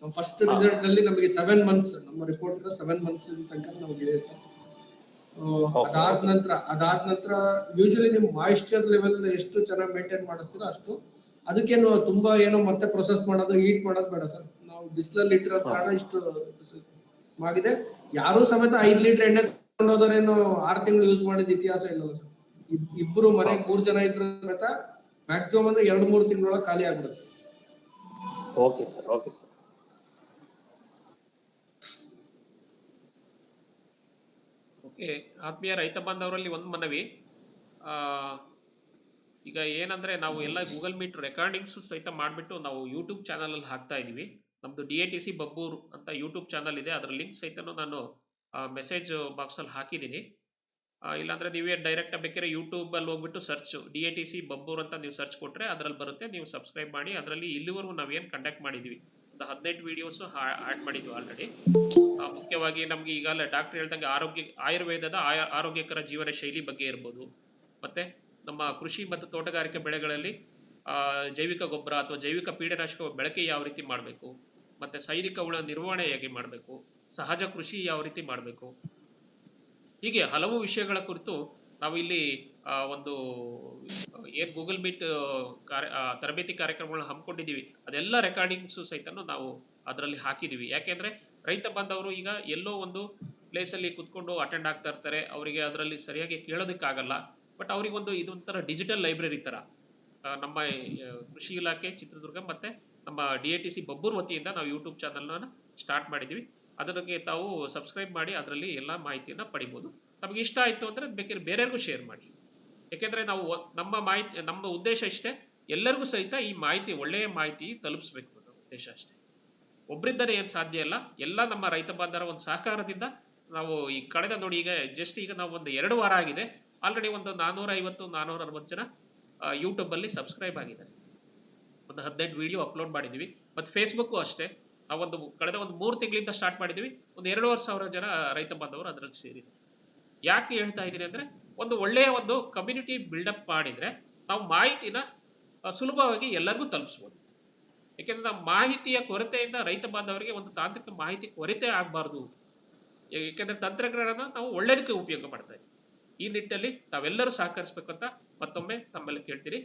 ನಮ್ಮ ಫಸ್ಟ್ ರಿಸಲ್ಟ್ ನಲ್ಲಿ ನಮಗೆ 7 ಮಂತ್ಸ್, ನಮ್ಮ ರಿಪೋರ್ಟ್ 7 ಮಂತ್ಸ್ ತನಕ ನಮಗೆ ಇದೆ ಸರ್. ಅದಾದ ನಂತರ ಯೂಶಲಿ ನಿಮ್ ಮಾಯಿಶ್ಚರ್ ಲೆವೆಲ್ ಎಷ್ಟು ಚೆನ್ನಾಗಿ ಮೇಂಟೈನ್ ಮಾಡಿಸ್ತೀರೋ ಅಷ್ಟು. ಅದಕ್ಕೇನು ತುಂಬಾ ಏನೋ ಮತ್ತೆ ಪ್ರೊಸೆಸ್ ಮಾಡೋದು, ಹೀಟ್ ಮಾಡೋದು ಬೇಡ ಸರ್. ನಾವು ಬಿಸಿಲಲ್ಲಿ ಇಟ್ಟಿರೋ ಕಾರಣ ಇಷ್ಟು ಆಗಿದೆ. ಯಾರು ಸಮೇತ 5 ಲೀಟರ್ ಎಣ್ಣೆ ತಗೊಂಡೋದ್ರೇನು 6 ತಿಂಗಳು ಯೂಸ್ ಮಾಡಿದ ಇತಿಹಾಸ ಇಲ್ಲ ಸರ್. ಇಬ್ರು ಮನೆಗೆ 3 ಜನ ಇದ್ರು ಸಮೇತ ಮ್ಯಾಕ್ಸಿಮಮ್ ಅಂದ್ರೆ 2-3 ತಿಂಗಳೊಳಗೆ ಖಾಲಿ ಆಗ್ಬಿಡುತ್ತೆ. Okay sir, okay sir. Okay, ಆತ್ಮೀಯ ರೈತ ಬಾಂಧವರಲ್ಲಿ ಒಂದು ಮನವಿ. ಈಗ ಏನಂದ್ರೆ ನಾವು ಎಲ್ಲ ಗೂಗಲ್ ಮೀಟ್ ರೆಕಾರ್ಡಿಂಗ್ಸ್ ಸಹಿತ ಮಾಡಿಬಿಟ್ಟು ನಾವು ಯೂಟ್ಯೂಬ್ ಚಾನಲ್ ಅಲ್ಲಿ ಹಾಕ್ತಾ ಇದೀವಿ. ನಮ್ದು DATC ಬಬ್ಬೂರ್ ಅಂತ ಯೂಟ್ಯೂಬ್ ಚಾನಲ್ ಇದೆ, ಅದರ ಲಿಂಕ್ ಸಹಿತ ನಾನು ಮೆಸೇಜ್ ಬಾಕ್ಸ್ ಅಲ್ಲಿ ಹಾಕಿದ್ದೀನಿ. ಇಲ್ಲಾಂದ್ರೆ ನೀವೇ ಡೈರೆಕ್ಟ್ ಬೇಕಾದ್ರೆ ಯೂಟ್ಯೂಬ್ ಅಲ್ಲಿ ಹೋಗ್ಬಿಟ್ಟು ಸರ್ಚ್ DATC ಬಬ್ಬೂರ್ ಅಂತ ನೀವು ಸರ್ಚ್ ಕೊಟ್ರೆ ಅದ್ರಲ್ಲಿ ಬರುತ್ತೆ, ನೀವು ಸಬ್ಸ್ಕ್ರೈಬ್ ಮಾಡಿ. ಅದರಲ್ಲಿ ಇಲ್ಲಿವರೆಗೂ ನಾವೇನು ಕಂಡಕ್ಟ್ ಮಾಡಿದ್ವಿ ಒಂದು 18 ವಿಡಿಯೋಸ್ ಆಡ್ ಮಾಡಿದ್ವಿ ಆಲ್ರೆಡಿ. ಮುಖ್ಯವಾಗಿ ನಮ್ಗೆ ಈಗಾಗಲೇ ಡಾಕ್ಟರ್ ಹೇಳ್ದಂಗೆ ಆಯುರ್ವೇದದ ಆರೋಗ್ಯಕರ ಜೀವನ ಶೈಲಿ ಬಗ್ಗೆ ಇರ್ಬೋದು, ಮತ್ತೆ ನಮ್ಮ ಕೃಷಿ ಮತ್ತು ತೋಟಗಾರಿಕೆ ಬೆಳೆಗಳಲ್ಲಿ ಜೈವಿಕ ಗೊಬ್ಬರ ಅಥವಾ ಜೈವಿಕ ಪೀಡನಾಶಕ ಬಳಕೆ ಯಾವ ರೀತಿ ಮಾಡಬೇಕು, ಮತ್ತೆ ಸೈನಿಕ ಹುಳ ನಿರ್ವಹಣೆ ಹೇಗೆ ಮಾಡಬೇಕು, ಸಹಜ ಕೃಷಿ ಯಾವ ರೀತಿ ಮಾಡಬೇಕು, ಹೀಗೆ ಹಲವು ವಿಷಯಗಳ ಕುರಿತು ನಾವು ಇಲ್ಲಿ ಒಂದು ಏನ್ ಗೂಗಲ್ ಮೀಟ್ ತರಬೇತಿ ಕಾರ್ಯಕ್ರಮಗಳನ್ನ ಹಮ್ಮಿಕೊಂಡಿದ್ದೀವಿ, ಅದೆಲ್ಲ ರೆಕಾರ್ಡಿಂಗ್ಸು ಸಹಿತನು ನಾವು ಅದರಲ್ಲಿ ಹಾಕಿದೀವಿ. ಯಾಕೆಂದ್ರೆ ರೈತ ಬಾಂಧವರು ಈಗ ಎಲ್ಲೋ ಒಂದು ಪ್ಲೇಸ್ ಅಲ್ಲಿ ಕುತ್ಕೊಂಡು ಅಟೆಂಡ್ ಆಗ್ತಾ ಇರ್ತಾರೆ, ಅವರಿಗೆ ಅದರಲ್ಲಿ ಸರಿಯಾಗಿ ಕೇಳೋದಕ್ಕಾಗಲ್ಲ. ಬಟ್ ಅವ್ರಿಗೊಂದು ಇದೊಂಥರ ಡಿಜಿಟಲ್ ಲೈಬ್ರರಿ ತರ ನಮ್ಮ ಕೃಷಿ ಇಲಾಖೆ ಚಿತ್ರದುರ್ಗ ಮತ್ತೆ ನಮ್ಮ DATC ಬಬ್ಬೂರ್ ವತಿಯಿಂದ ನಾವು ಯೂಟ್ಯೂಬ್ ಚಾನಲ್ನ ಸ್ಟಾರ್ಟ್ ಮಾಡಿದ್ವಿ. ಅದಕ್ಕೆ ತಾವು ಸಬ್ಸ್ಕ್ರೈಬ್ ಮಾಡಿ ಅದರಲ್ಲಿ ಎಲ್ಲ ಮಾಹಿತಿಯನ್ನ ಪಡಿಬೋದು. ನಮಗೆ ಇಷ್ಟ ಆಯ್ತು ಅಂದ್ರೆ ಬೇಕಾದ್ರೆ ಬೇರೆಯವ್ರಿಗೂ ಶೇರ್ ಮಾಡಿ. ಯಾಕೆಂದ್ರೆ ನಾವು ನಮ್ಮ ಉದ್ದೇಶ ಇಷ್ಟೇ, ಎಲ್ಲರಿಗೂ ಸಹಿತ ಈ ಮಾಹಿತಿ, ಒಳ್ಳೆಯ ಮಾಹಿತಿ ತಲುಪಿಸ್ಬೇಕು ಅನ್ನೋ ಉದ್ದೇಶ ಅಷ್ಟೇ. ಒಬ್ಬರಿಂದನೇ ಏನು ಸಾಧ್ಯ ಇಲ್ಲ, ಎಲ್ಲ ನಮ್ಮ ರೈತ ಬಾಂಧವರ ಒಂದು ಸಹಕಾರದಿಂದ ನಾವು ಈ ಕಳೆದ ನೋಡಿ, ಈಗ ನಾವು ಒಂದು 2 ವಾರ ಆಗಿದೆ, ಆಲ್ರೆಡಿ ಒಂದು 450-460 ಜನ ಯೂಟ್ಯೂಬ್ ಅಲ್ಲಿ ಸಬ್ಸ್ಕ್ರೈಬ್ ಆಗಿದ್ದಾರೆ. ಒಂದು 18 ವಿಡಿಯೋ ಅಪ್ಲೋಡ್ ಮಾಡಿದೀವಿ. ಮತ್ತೆ ಫೇಸ್ಬುಕ್ ಅಷ್ಟೇ, ನಾವೊಂದು ಕಳೆದ ಒಂದು 3 ತಿಂಗಳಿಂದ ಸ್ಟಾರ್ಟ್ ಮಾಡಿದೀವಿ. ಒಂದು 2,500 ಜನ ರೈತ ಬಾಂಧವರು ಅದರಲ್ಲಿ ಸೇರಿದ್ದಾರೆ. ಯಾಕೆ ಹೇಳ್ತಾ ಇದ್ದೀನಿ ಅಂದ್ರೆ, ಒಂದು ಒಳ್ಳೆಯ ಒಂದು ಕಮ್ಯುನಿಟಿ ಬಿಲ್ಡಪ್ ಮಾಡಿದ್ರೆ ನಾವು ಮಾಹಿತಿನ ಸುಲಭವಾಗಿ ಎಲ್ಲರಿಗೂ ತಲುಪಿಸ್ಬೋದು. ಯಾಕೆಂದ್ರೆ ನಾವು ಮಾಹಿತಿಯ ಕೊರತೆಯಿಂದ ರೈತ ಬಾಂಧವರಿಗೆ ಒಂದು ತಾಂತ್ರಿಕ ಮಾಹಿತಿ ಕೊರತೆ ಆಗಬಾರ್ದು. ಯಾಕೆಂದ್ರೆ ತಂತ್ರಜ್ಞಾನನ ನಾವು ಒಳ್ಳೇದಕ್ಕೆ ಉಪಯೋಗ ಮಾಡ್ತಾ ಇದ್ದೀವಿ. ಈ ನಿಟ್ಟಿನಲ್ಲಿ ತಾವೆಲ್ಲರೂ ಸಹಕರಿಸಬೇಕಂತ ಮತ್ತೊಮ್ಮೆ ತಮ್ಮಲ್ಲಿ ಕೇಳ್ತೀರಿ.